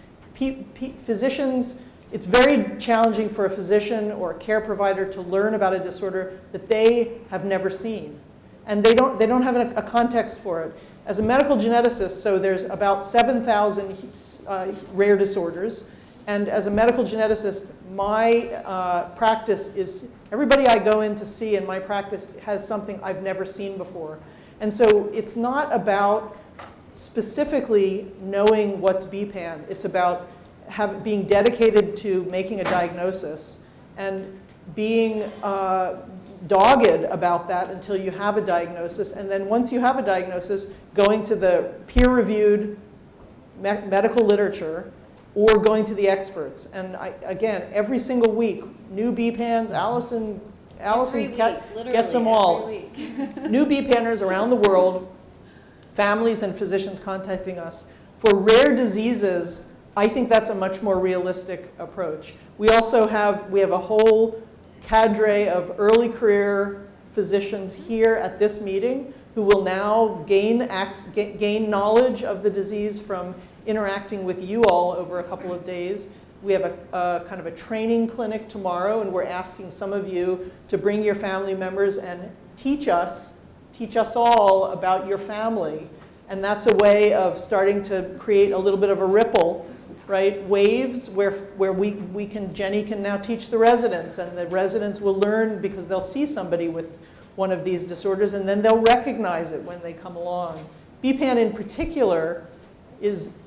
physicians, it's very challenging for a physician or a care provider to learn about a disorder that they have never seen. And they don't have a context for it. As a medical geneticist, so there's about 7,000 rare disorders. And as a medical geneticist, my practice is, everybody I go in to see in my practice has something I've never seen before. And so it's not about specifically knowing what's BPAN. It's about being dedicated to making a diagnosis and being dogged about that until you have a diagnosis. And then once you have a diagnosis, going to the peer-reviewed medical literature or going to the experts. And again, every single week, new BPANs, Allison gets them all. New BPANers around the world, families and physicians contacting us. For rare diseases, I think that's a much more realistic approach. We also have a whole cadre of early career physicians here at this meeting who will now gain knowledge of the disease from interacting with you all over a couple of days. We have a kind of a training clinic tomorrow, and we're asking some of you to bring your family members and teach us all about your family. And that's a way of starting to create a little bit of a ripple, right? Waves where Jenny can now teach the residents, and the residents will learn because they'll see somebody with one of these disorders, and then they'll recognize it when they come along. BPAN in particular is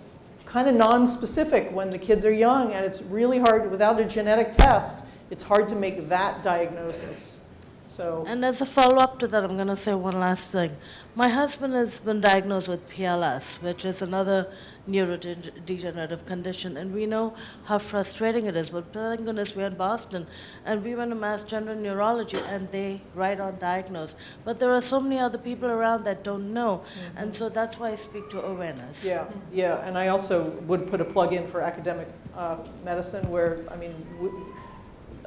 kind of non-specific when the kids are young, and it's really hard, without a genetic test, it's hard to make that diagnosis. So, and as a follow-up to that, I'm going to say one last thing. My husband has been diagnosed with PLS, which is another neurodegenerative condition, and we know how frustrating it is. But thank goodness we're in Boston, and we went to Mass General Neurology, and they write on diagnose. But there are so many other people around that don't know, and so that's why I speak to awareness. Yeah, and I also would put a plug in for academic medicine, where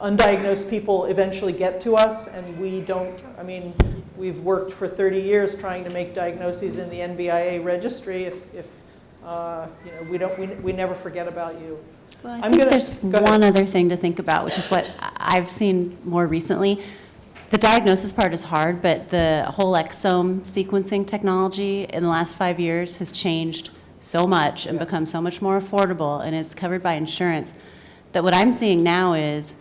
undiagnosed people eventually get to us, and we don't. I mean, we've worked for 30 years trying to make diagnoses in the NBIA registry. If we never forget about you. Well, I think there's one other thing to think about, which is what I've seen more recently. The diagnosis part is hard, but the whole exome sequencing technology in the last 5 years has changed so much and become so much more affordable, and is covered by insurance, that what I'm seeing now is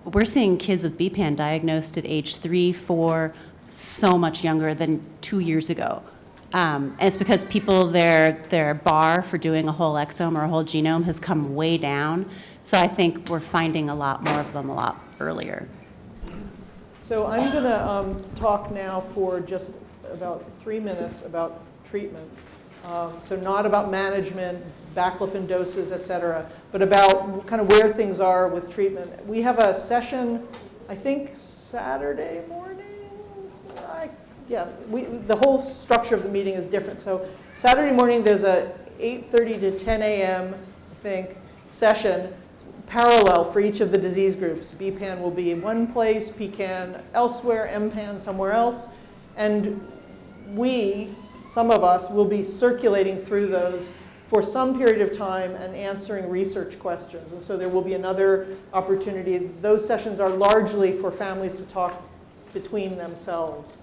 we're seeing kids with BPAN diagnosed at age 3, 4, so much younger than 2 years ago. And it's because people, their bar for doing a whole exome or a whole genome has come way down. So I think we're finding a lot more of them a lot earlier. So I'm going to talk now for just about 3 minutes about treatment. So not about management, baclofen doses, et cetera, but about kind of where things are with treatment. We have a session, I think Saturday morning? The whole structure of the meeting is different. So Saturday morning there's a 8:30 to 10 a.m. I think session parallel for each of the disease groups. BPAN will be in one place, PCAN elsewhere, MPAN somewhere else, and some of us will be circulating through those for some period of time and answering research questions. And so there will be another opportunity. Those sessions are largely for families to talk between themselves.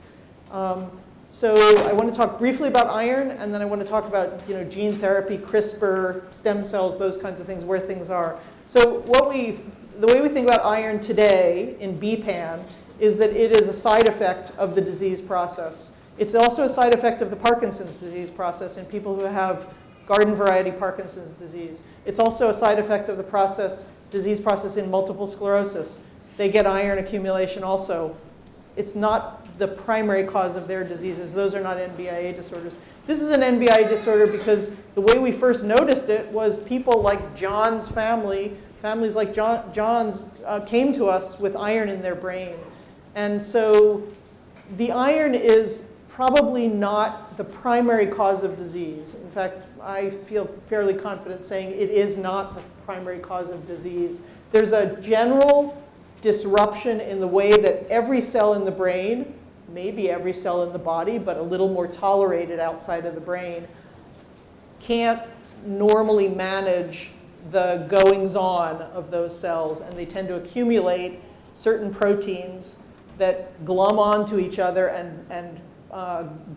So I want to talk briefly about iron, and then I want to talk about gene therapy, CRISPR, stem cells, those kinds of things, where things are. So the way we think about iron today in BPAN is that it is a side effect of the disease process. It's also a side effect of the Parkinson's disease process in people who have garden variety Parkinson's disease. It's also a side effect of the disease process in multiple sclerosis. they get iron accumulation also. It's not the primary cause of their diseases. Those are not NBIA disorders. This is an NBIA disorder because the way we first noticed it was people like John's family, families like John's came to us with iron in their brain. And so the iron is probably not the primary cause of disease. In fact, I feel fairly confident saying it is not the primary cause of disease. There's a general disruption in the way that every cell in the brain, maybe every cell in the body, but a little more tolerated outside of the brain, can't normally manage the goings-on of those cells, and they tend to accumulate certain proteins that glom onto each other and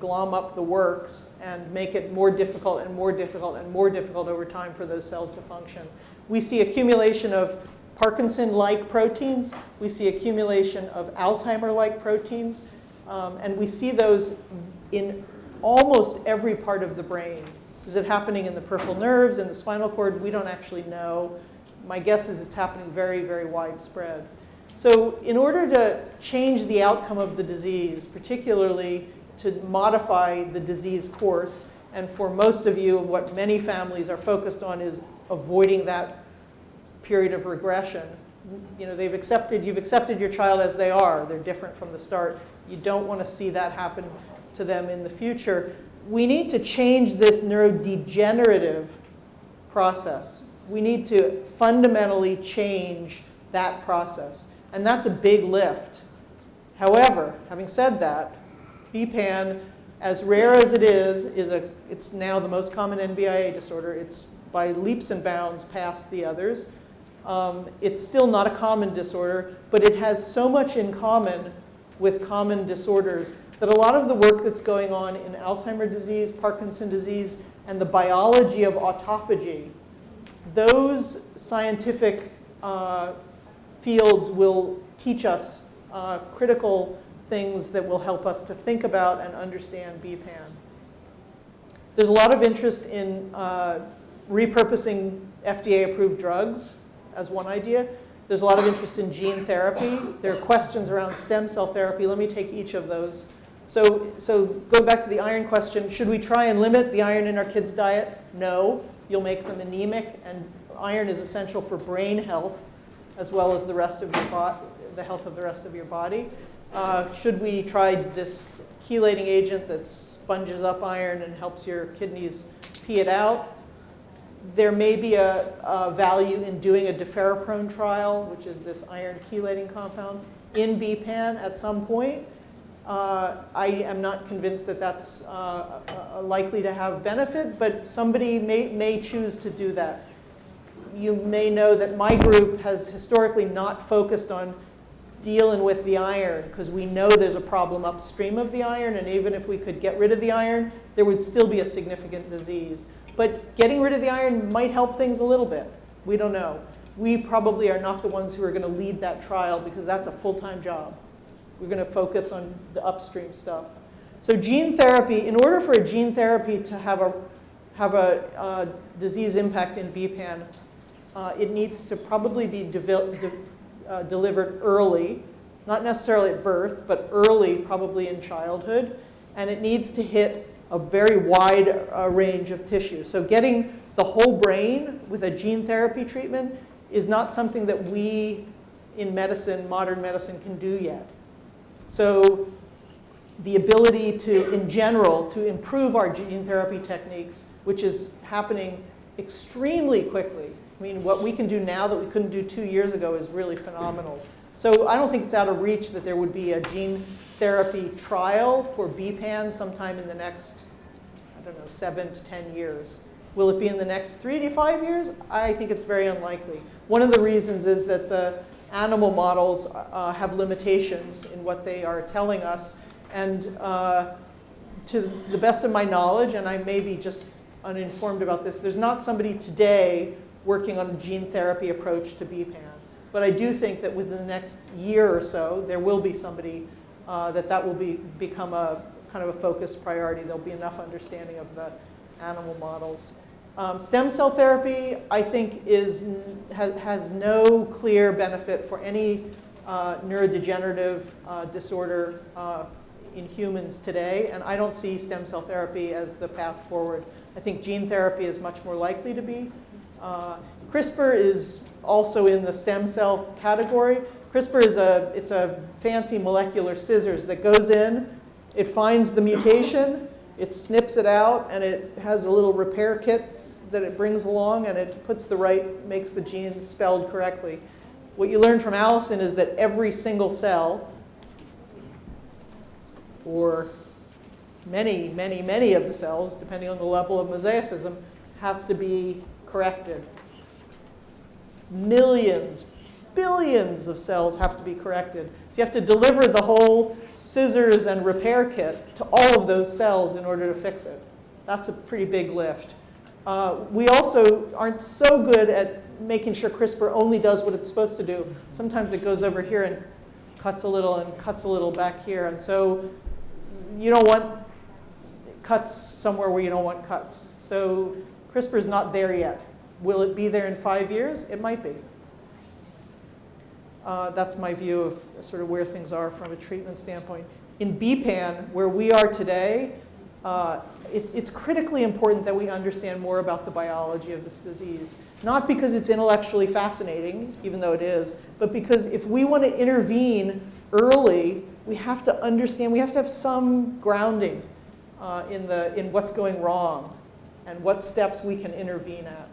glom up the works and make it more difficult and more difficult and more difficult over time for those cells to function. We see accumulation of Parkinson-like proteins. We see accumulation of Alzheimer-like proteins. And we see those in almost every part of the brain. Is it happening in the peripheral nerves, in the spinal cord? We don't actually know. My guess is it's happening very, very widespread. So in order to change the outcome of the disease, particularly to modify the disease course, and for most of you, what many families are focused on is avoiding that period of regression. You know, you've accepted your child as they are. They're different from the start. You don't want to see that happen to them in the future. We need to change this neurodegenerative process. We need to fundamentally change that process. And that's a big lift. However, having said that, BPAN, as rare as it is it's now the most common NBIA disorder. It's by leaps and bounds past the others. It's still not a common disorder, but it has so much in common with common disorders that a lot of the work that's going on in Alzheimer's disease, Parkinson's disease, and the biology of autophagy, those scientific fields will teach us critical things that will help us to think about and understand BPAN. There's a lot of interest in repurposing FDA-approved drugs as one idea. There's a lot of interest in gene therapy. There are questions around stem cell therapy. Let me take each of those. So going back to the iron question, should we try and limit the iron in our kids' diet? No. You'll make them anemic, and iron is essential for brain health as well as the rest of your the health of the rest of your body. Should we try this chelating agent that sponges up iron and helps your kidneys pee it out? There may be a value in doing a deferriprone trial, which is this iron chelating compound, in BPAN at some point. I am not convinced that that's likely to have benefit, but somebody may choose to do that. You may know that my group has historically not focused on dealing with the iron because we know there's a problem upstream of the iron, and even if we could get rid of the iron, there would still be a significant disease. But getting rid of the iron might help things a little bit. We don't know. We probably are not the ones who are going to lead that trial because that's a full-time job. We're going to focus on the upstream stuff. So gene therapy, in order for a gene therapy to have a disease impact in BPAN, it needs to probably be delivered early, not necessarily at birth, but early, probably in childhood. And it needs to hit a very wide range of tissue. So getting the whole brain with a gene therapy treatment is not something that we in medicine, modern medicine, can do yet. So the ability to, in general, to improve our gene therapy techniques, which is happening extremely quickly. I mean, what we can do now that we couldn't do 2 years ago is really phenomenal. So I don't think it's out of reach that there would be a gene therapy trial for BPAN sometime in the next, I don't know, 7 to 10 years. Will it be in the next 3 to 5 years? I think it's very unlikely. One of the reasons is that the animal models have limitations in what they are telling us. And to the best of my knowledge, and I may be just uninformed about this, there's not somebody today working on a gene therapy approach to BPAN. But I do think that within the next year or so, there will be somebody that will become a kind of a focused priority. There'll be enough understanding of the animal models. Stem cell therapy, I think, has no clear benefit for any neurodegenerative disorder in humans today, and I don't see stem cell therapy as the path forward. I think gene therapy is much more likely to be. CRISPR is also in the stem cell category. CRISPR is a fancy molecular scissors that goes in, it finds the mutation, it snips it out, and it has a little repair kit that it brings along, and it makes the gene spelled correctly. What you learned from Allison is that every single cell, or many, many, many of the cells, depending on the level of mosaicism, has to be corrected. Millions, billions of cells have to be corrected. So you have to deliver the whole scissors and repair kit to all of those cells in order to fix it. That's a pretty big lift. We also aren't so good at making sure CRISPR only does what it's supposed to do. Sometimes it goes over here and cuts a little back here. And so you don't want cuts somewhere where you don't want cuts. So CRISPR is not there yet. Will it be there in 5 years? It might be. That's my view of sort of where things are from a treatment standpoint. In BPAN, where we are today, it's critically important that we understand more about the biology of this disease. Not because it's intellectually fascinating, even though it is, but because if we want to intervene early, we have to understand, we have to have some grounding in what's going wrong and what steps we can intervene at.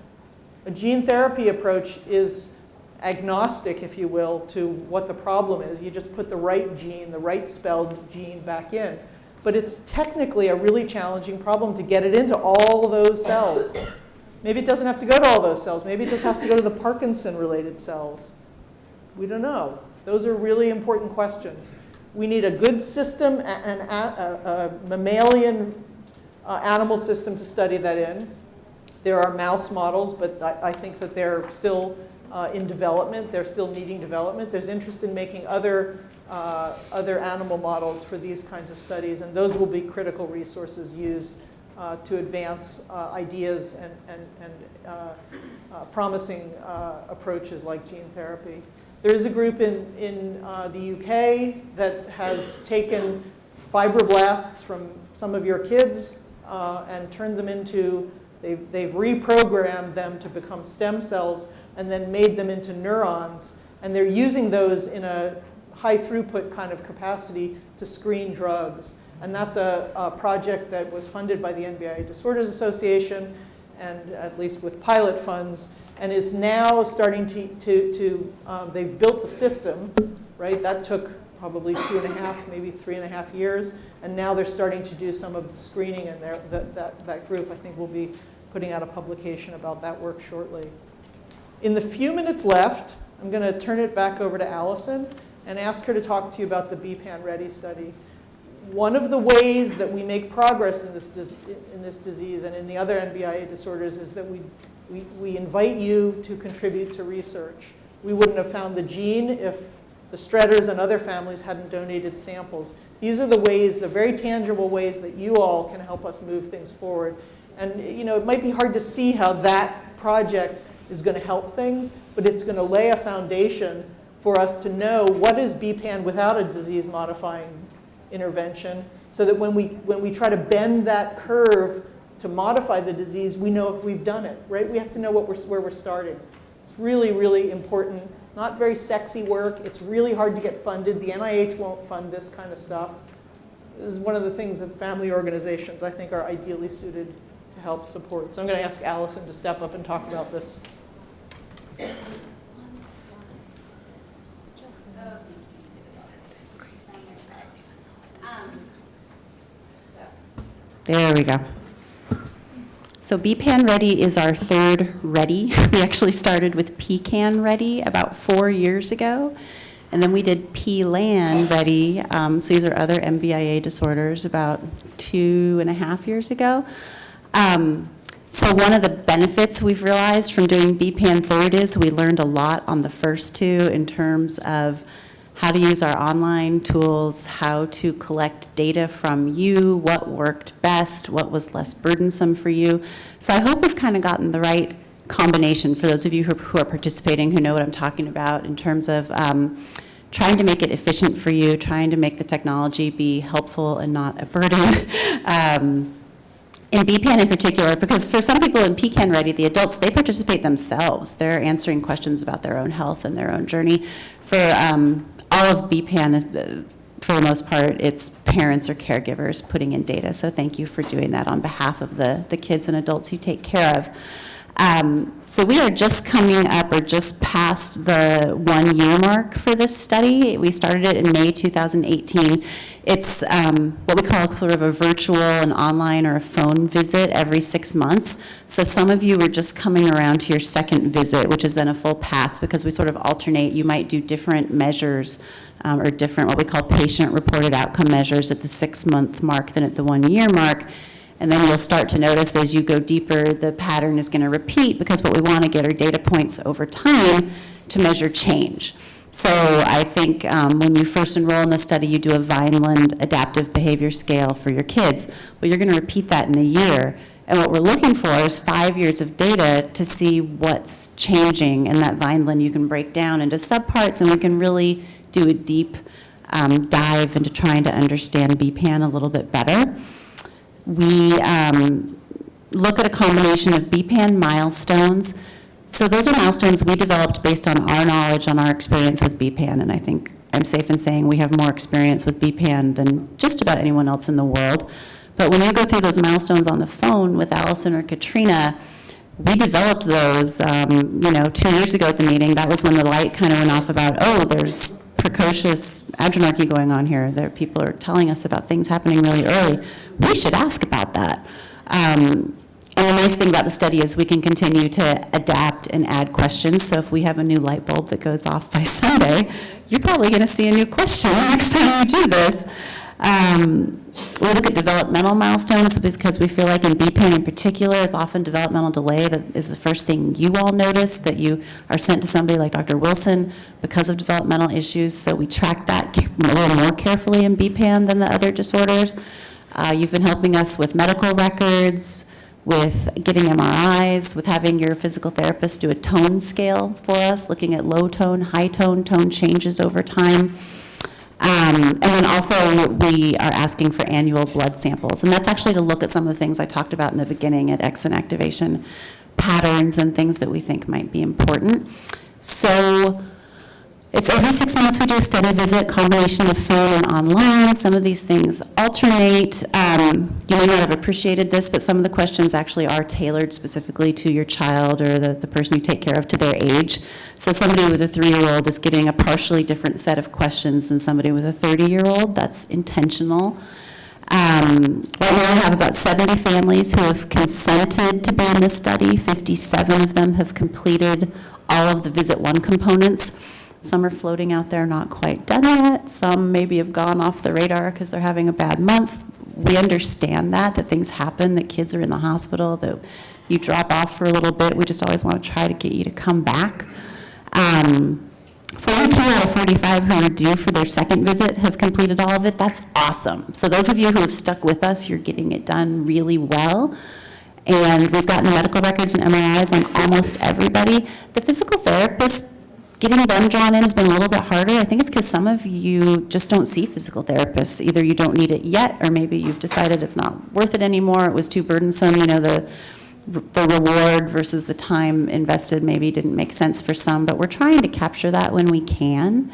A gene therapy approach is agnostic, if you will, to what the problem is. You just put the right gene, the right spelled gene back in. But it's technically a really challenging problem to get it into all of those cells. Maybe it doesn't have to go to all those cells. Maybe it just has to go to the Parkinson-related cells. We don't know. Those are really important questions. We need a good system, a mammalian animal system to study that in. There are mouse models, but I think that they're still in development. They're still needing development. There's interest in making other animal models for these kinds of studies, and those will be critical resources used to advance ideas and promising approaches like gene therapy. There is a group in the UK that has taken fibroblasts from some of your kids and turned them into, they've reprogrammed them to become stem cells and then made them into neurons. And they're using those in a high throughput kind of capacity to screen drugs. And that's a project that was funded by the NBIA Disorders Association, and at least with pilot funds, and is now starting they've built the system, right? That took probably 2.5, maybe 3.5 years, and now they're starting to do some of the screening, and that group, I think, will be putting out a publication about that work shortly. In the few minutes left, I'm going to turn it back over to Allison and ask her to talk to you about the BPAN Ready study. One of the ways that we make progress in this disease and in the other NBIA disorders is that we invite you to contribute to research. We wouldn't have found the gene if the Stretters and other families hadn't donated samples. These are the ways, the very tangible ways that you all can help us move things forward. And it might be hard to see how that project is going to help things, but it's going to lay a foundation for us to know what is BPAN without a disease-modifying intervention, so that when we try to bend that curve to modify the disease, we know if we've done it, right? We have to know where we're starting. It's really, really important. Not very sexy work. It's really hard to get funded. The NIH won't fund this kind of stuff. This is one of the things that family organizations, I think, are ideally suited to help support. So I'm going to ask Allison to step up and talk about this. There we go. So BPAN Ready is our third Ready. We actually started with PCAN Ready about 4 years ago. And then we did PLAN Ready. So these are other NBIA disorders about 2.5 years ago. So one of the benefits we've realized from doing BPAN Third is we learned a lot on the first two in terms of how to use our online tools, how to collect data from you, what worked best, what was less burdensome for you. So I hope we've kind of gotten the right combination for those of you who are participating, who know what I'm talking about in terms of trying to make it efficient for you, trying to make the technology be helpful and not a burden. In BPAN in particular, because for some people in PCAN Ready, the adults, they participate themselves. They're answering questions about their own health and their own journey. For all of BPAN, for the most part, it's parents or caregivers putting in data. So thank you for doing that on behalf of the kids and adults you take care of. So we are just coming up or just past the 1 year mark for this study. We started it in May 2018. It's what we call sort of a virtual, an online, or a phone visit every 6 months. So some of you are just coming around to your second visit, which is then a full pass, because we sort of alternate. You might do different measures or different what we call patient-reported outcome measures at the 6 month mark than at the 1 year mark. And then you'll start to notice as you go deeper, the pattern is going to repeat, because what we want to get are data points over time to measure change. So I think when you first enroll in the study, you do a Vineland adaptive behavior scale for your kids. Well, you're going to repeat that in a year. And what we're looking for is 5 years of data to see what's changing. And that Vineland you can break down into subparts, and we can really do a deep dive into trying to understand BPAN a little bit better. We look at a combination of BPAN milestones. So those are milestones we developed based on our knowledge, on our experience with BPAN, and I think I'm safe in saying we have more experience with BPAN than just about anyone else in the world. But when you go through those milestones on the phone with Allison or Katrina, we developed those, 2 years ago at the meeting. That was when the light kind of went off about, oh, there's precocious adrenarche going on here. There, people are telling us about things happening really early. We should ask about that. And the nice thing about the study is we can continue to adapt and add questions. So if we have a new light bulb that goes off by Sunday, you're probably going to see a new question next time you do this. We look at developmental milestones because we feel like in BPAN in particular is often developmental delay that is the first thing you all notice, that you are sent to somebody like Dr. Wilson because of developmental issues. So we track that a little more carefully in BPAN than the other disorders. You've been helping us with medical records, with getting MRIs, with having your physical therapist do a tone scale for us, looking at low tone, high tone, tone changes over time. And then also we are asking for annual blood samples. And that's actually to look at some of the things I talked about in the beginning at exon activation patterns and things that we think might be important. So it's every 6 months we do a study visit, combination of phone and online. Some of these things alternate. You may not have appreciated this, but some of the questions actually are tailored specifically to your child or the person you take care of, to their age. So somebody with a 3-year-old is getting a partially different set of questions than somebody with a 30-year-old. That's intentional. Right now we have about 70 families who have consented to be in this study. 57 of them have completed all of the Visit 1 components. Some are floating out there, not quite done yet. Some maybe have gone off the radar because they're having a bad month. We understand that things happen, that kids are in the hospital, that you drop off for a little bit. We just always want to try to get you to come back. 42 out of 45 who are due for their second visit have completed all of it. That's awesome. So those of you who have stuck with us, you're getting it done really well. And we've gotten medical records and MRIs on almost everybody. The physical therapist, getting them drawn in has been a little bit harder. I think it's because some of you just don't see physical therapists. Either you don't need it yet, or maybe you've decided it's not worth it anymore. It was too burdensome. The reward versus the time invested maybe didn't make sense for some, but we're trying to capture that when we can.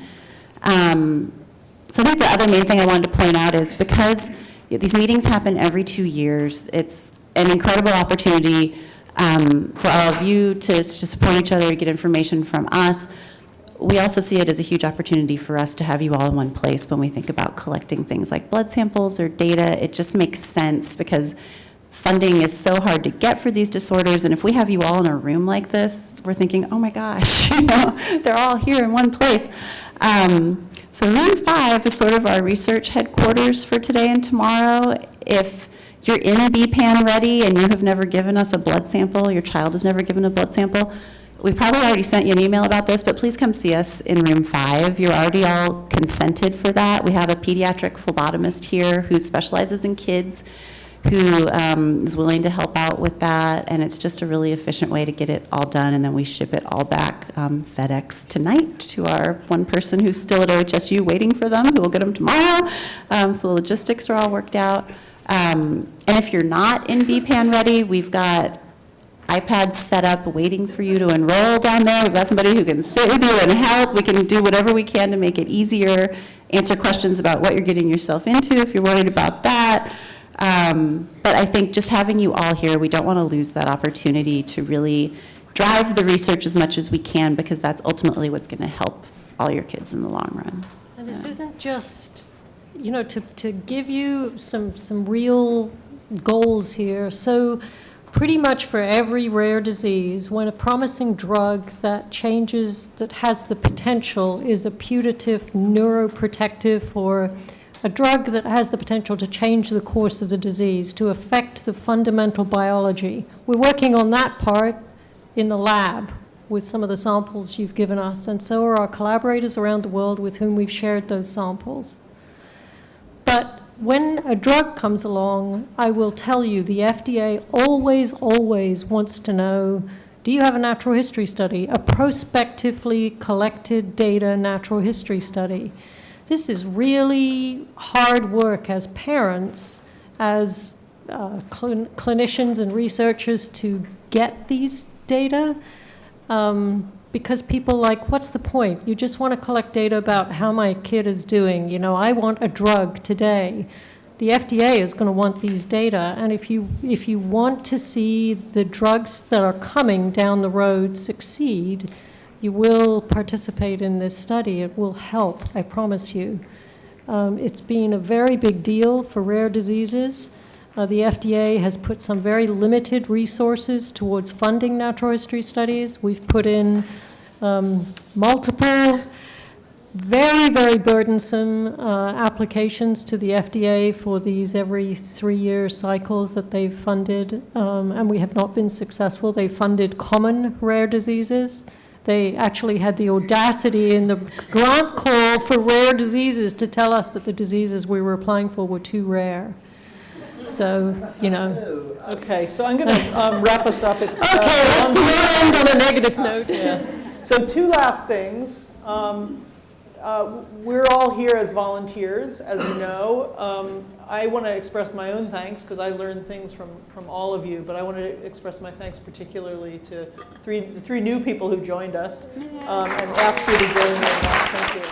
So I think the other main thing I wanted to point out is because these meetings happen every 2 years, it's an incredible opportunity for all of you to support each other, to get information from us. We also see it as a huge opportunity for us to have you all in one place when we think about collecting things like blood samples or data. It just makes sense because funding is so hard to get for these disorders, and if we have you all in a room like this, we're thinking, oh my gosh, they're all here in one place. So room 5 is sort of our research headquarters for today and tomorrow. If you're in a BPAN Ready and you have never given us a blood sample, your child has never given a blood sample, we probably already sent you an email about this, but please come see us in room 5. You're already all consented for that. We have a pediatric phlebotomist here who specializes in kids, who is willing to help out with that, and it's just a really efficient way to get it all done, and then we ship it all back FedEx tonight to our one person who's still at OHSU waiting for them, who will get them tomorrow. So the logistics are all worked out. And if you're not in BPAN ready, we've got iPads set up waiting for you to enroll down there. We've got somebody who can sit with you and help. We can do whatever we can to make it easier, answer questions about what you're getting yourself into if you're worried about that. But I think just having you all here, we don't want to lose that opportunity to really drive the research as much as we can, because that's ultimately what's going to help all your kids in the long run. And this isn't just, you know, to give you some real goals here. So pretty much for every rare disease, when a promising drug that changes, that has the potential, is a putative neuroprotective, or a drug that has the potential to change the course of the disease, to affect the fundamental biology. We're working on that part in the lab with some of the samples you've given us, and so are our collaborators around the world with whom we've shared those samples. But when a drug comes along, I will tell you, the FDA always wants to know, do you have a natural history study, a prospectively collected data natural history study? This is really hard work as parents, as clinicians and researchers, to get these data, because people like, what's the point? You just want to collect data about how my kid is doing. You know, I want a drug today. The FDA is going to want these data, and if you want to see the drugs that are coming down the road succeed, you will participate in this study. It will help, I promise you. It's been a very big deal for rare diseases. The FDA has put some very limited resources towards funding natural history studies. We've put in multiple very burdensome applications to the FDA for these every 3-year cycles that they've funded, and we have not been successful. They funded common rare diseases. They actually had the audacity in the grant call for rare diseases to tell us that the diseases we were applying for were too rare. So, you know. Okay, so I'm going to wrap us up. It's, okay, let's not end on a negative note. Yeah. So 2 last things. We're all here as volunteers, as you know. I want to express my own thanks, because I learned things from all of you, but I want to express my thanks particularly to the three new people who joined us and asked you to join me. Thank you.